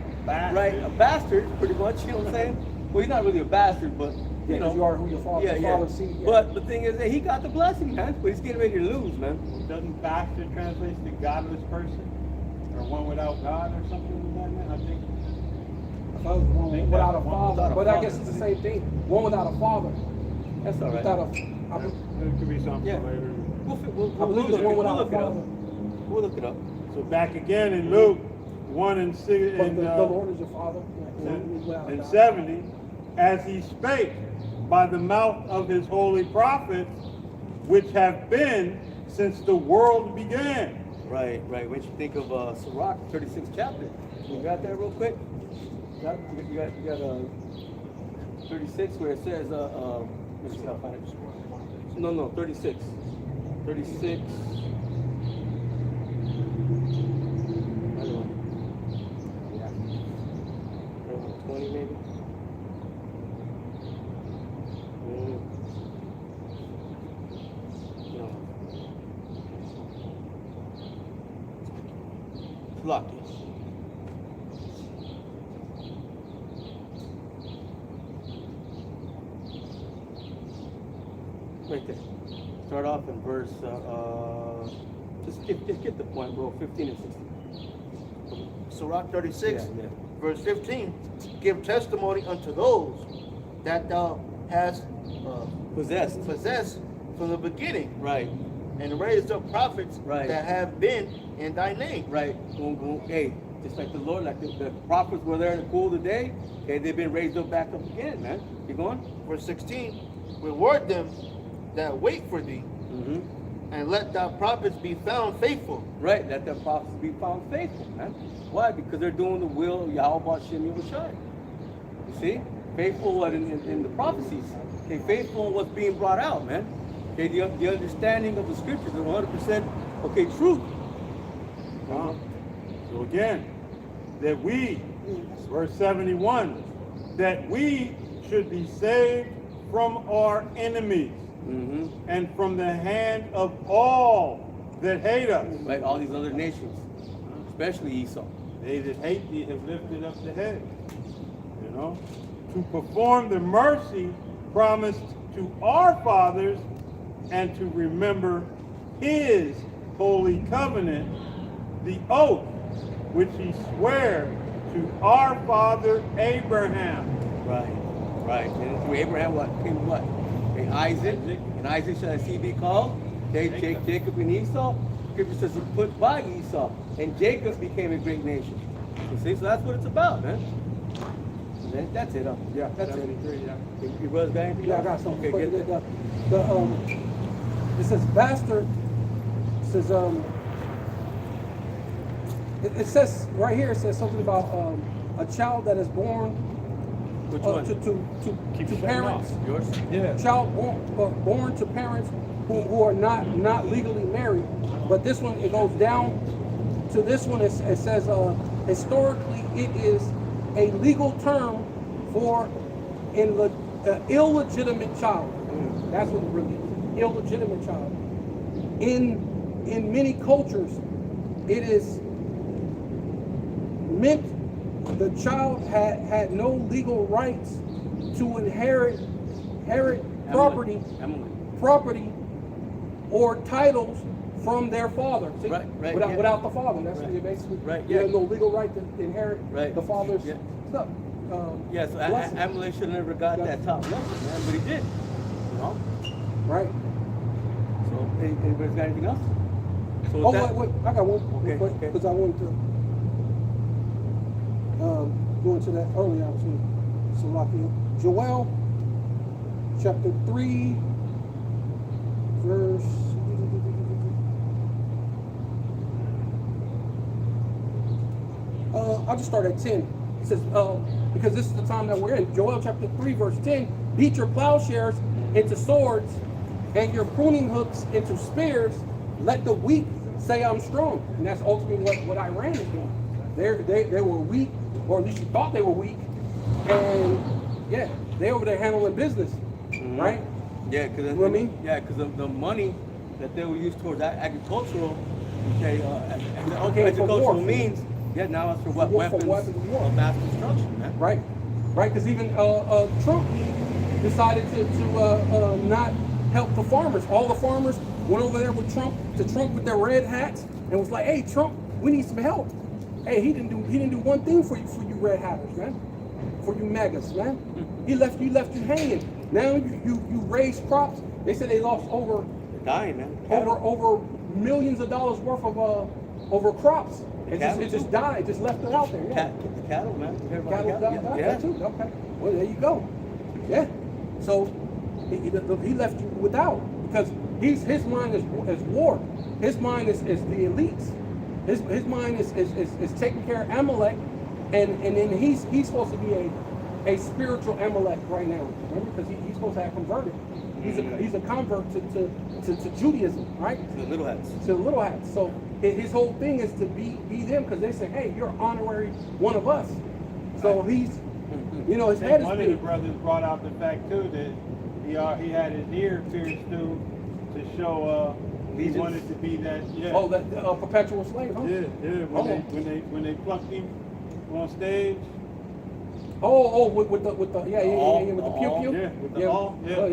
right? A bastard, pretty much. You know what I'm saying? Well, he's not really a bastard, but Yeah, you know, 'cause you are who your father's seed. Yeah. But the thing is that he got the blessing, man, but he's getting ready to lose, man. Doesn't bastard translate to godless person? Or one without God or something like that? I think. I thought it was one Think without that a one father, without a but I father. guess it's the same thing. One without a father, That's all right. without a. It could be something Yeah. later. I believe it's one without a look it up. father. We'll look it up. So back again in Luke 1 and 6 But and, the Lord is your father. and 70, as he spake by the mouth of his holy prophets, which have been since the world began. Right. When you think of Sirach, 36th chapter, you got that real quick? You got 36 where it says, let me see how I find it. No, 36. 36. I don't know. 20 maybe? No. Lock it. Right there. Start off in verse, just get the point, bro. 15 and 16. Sirach 36, Yeah. verse 15. Give testimony unto those that thou hast Possessed. possessed from the beginning, Right, and raised up prophets Right. that have been in thy name. right. Hey, just like the Lord, like the prophets were there in the cool of the day, okay, they've been raised up back up again, man. Keep going. Verse 16. Reward them that wait for thee, Mm-hmm. and let thy prophets be found faithful. Right, let the prophets be found faithful, man. Why? Because they're doing the will of Yahweh Shem Yahushai. You see? Faithful what in the prophecies. Okay, faithful in what's being brought out, man. Okay, the understanding of the scriptures, the 100% okay, truth. So again, that we, verse 71, that we should be saved from our enemies Mm-hmm. and from the hand of all that hate us. Right, all these other nations, especially Esau. They that hate thee have lifted up the head. You know? To perform the mercy promised to our fathers and to remember his holy covenant, the oath which he sware to our father Abraham. Right. And through Abraham, what came what? Okay, Isaac. And Isaac shall his seed be called. Okay, Jacob and Esau. Scripture says he put by Esau, and Jacob became a great nation. You see, so that's what it's about, man. And that's it. Yeah, That's 73, it. yeah. Your brother's got anything? Yeah, I else? got something. Okay, But get that. it says bastard. It says It says right here. It says something about a child that is born Which to one? parents. Yours? Yeah. Child born to parents who are not legally married. But this one, it goes down to this one. It says historically it is a legal term for an illegitimate child. That's what it really is. Illegitimate child. In many cultures, it is meant the child had no legal rights to inherit property or titles from their father. See? Right, without, yeah. without the father. That's Right. basically Right, you yeah. have no legal right to inherit Right. the father's Yeah. stuff. Yeah, so blessing. Amalek should have never got that top lesson, man, but he did. You know? Right. So, anybody's got anything else? So Oh, that, wait, I got one. Okay, okay. Because I wanted to go into that earlier. I was in Salakia. Joel, chapter 3, verse. I'll just start at 10. It says, because this is the time that we're in. Joel chapter 3, verse 10. Beat your plowshares into swords and your pruning hooks into spears. Let the weak say I'm strong. And that's ultimately what Iran is doing. They were weak, or at least you thought they were weak. And yeah, they over there handling business, right? yeah, because You know what I mean? Yeah, because the money that they will use towards agricultural, okay, and the Okay, for agricultural war. means, yeah, now it's for what For weapons weapons of war. of mass destruction, man. Right, right. Because even Trump decided to not help the farmers. All the farmers went over there with Trump with their red hats and was like, "Hey, Trump, we need some help." Hey, he didn't do one thing for you red hatters, man. For you MAGAs, man. He left you hanging. Now you raise crops. They said they lost over They're dying, man. over millions of dollars worth of over crops. It cattle just too. died. It just left it out there. Yeah. The cattle, man. You heard about Cattle the died Yeah. too. Okay. Well, there you go. Yeah. So he left you without because his mind is war. His mind is the elites. His mind is taking care of Amalek, and then he's supposed to be a spiritual Amalek right now. Remember, because he's supposed to have converted. He's a convert to Judaism, right? The little hats. To the little hats. So his whole thing is to be them because they say, hey, you're an honorary one of us. So he's, his I head think is one of the big. brothers brought out the fact too that he had his ear pierced too to show he Allegiance. wanted to be that. Yeah. Oh, that perpetual slave, huh? Yeah. Oh. When they plucked him on stage. Oh, with the with the pew pew. Yeah, with the awl, yeah. Oh,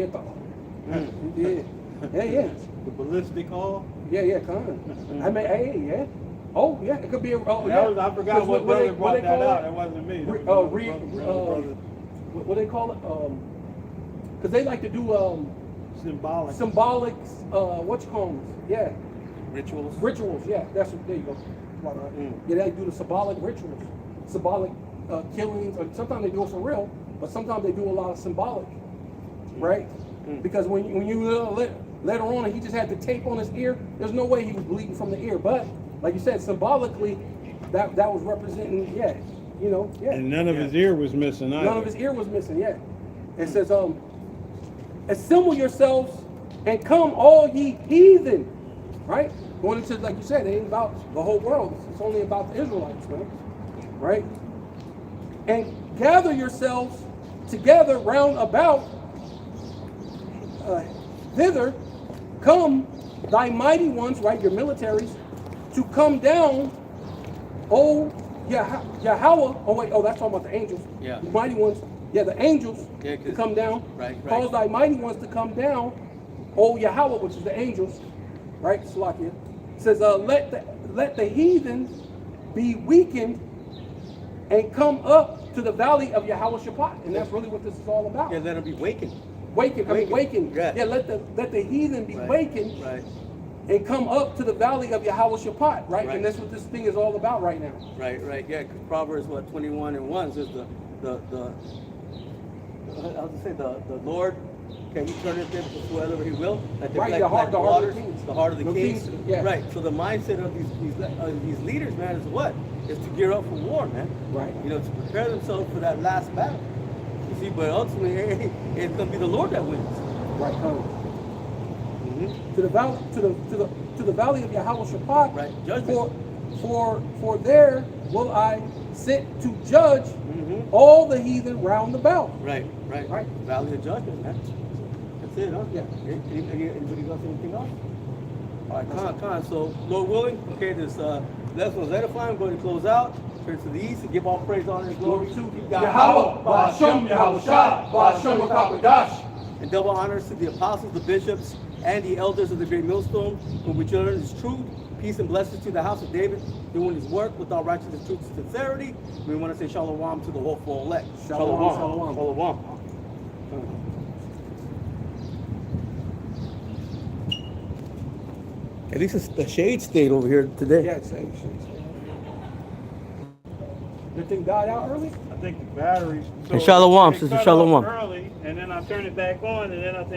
yeah. The ballistic all. Yeah, kind of. I mean, hey, yeah. Oh, yeah, it could be a. Oh, That yeah. was, I forgot what brother brought that out. That wasn't me. That was brother. What they call it? Because they like to do Symbolic. symbolic. What you call them? Yeah, Rituals. rituals. Yeah, that's what. There you go. Yeah, they do the symbolic rituals, symbolic killings. Or sometimes they do it for real, but sometimes they do a lot of symbolic, right? Because when you later on, he just had the tape on his ear. There's no way he was bleeding from the ear. But like you said, symbolically, that was representing, yeah. And none of his ear was missing either. None of his ear was missing, yeah. It says, assemble yourselves and come, all ye heathen. Right? Going into, like you said, it ain't about the whole world. It's only about the Israelites, man. Right? And gather yourselves together round about thither, come thy mighty ones, right, your militaries, to come down, oh Yahweh. Oh wait, that's talking about the angels. Yeah. The mighty ones, the angels Yeah, to come down. right. Cause thy mighty ones to come down, oh Yahweh, which is the angels, right? Salakia. It says, let the heathen be weakened and come up to the valley of Yahweh Shaphat. And that's really what this is all about. Yeah, let them be wakened. Waken. Yeah. Let the heathen be wakened Right. and come up to the valley of Yahweh Shaphat, right? Right. And that's what this thing is all about right now. Right. Yeah, because Proverbs 21:1 says the Lord Can he turn it to whoever he will? Like Right, like, the heart like of the waters, kings. the heart of the The kings. kings, yeah. Right. So the mindset of these leaders, man, is what? Is to gear up for war, man. Right. You know, to prepare themselves for that last battle. You see, but ultimately, it's gonna be the Lord that wins. Right. Mm-hmm. To the valley of Yahweh Shaphat. Right, judgment. For there will I sit to judge Mhm. all the heathen round about. Right. Right. Valley of judgment, man. That's it, huh? Yeah. Anybody got anything else? All right, Con. So, Lord willing, okay, this lesson was edifying. I'm going to close out. Turn to the east and give all praise, honor, and glory to Yahweh, Ba'ashem, Yahweh Shah, Ba'ashem, Wakapadash. and double honors to the apostles, the bishops, and the elders of the great millstone, whom we learn is truth. Peace and blessings to the house of David, doing his work with all righteousness, truth, and sincerity. We want to say shalom to the hopeful elect. Shalom, shalom. Shalom. At least the shade stayed over here today. Yeah, same. Your thing died out early? I think the batteries. Hey, shalom, they sister, cut shalom. off early, and then I turn it back on, and then I think.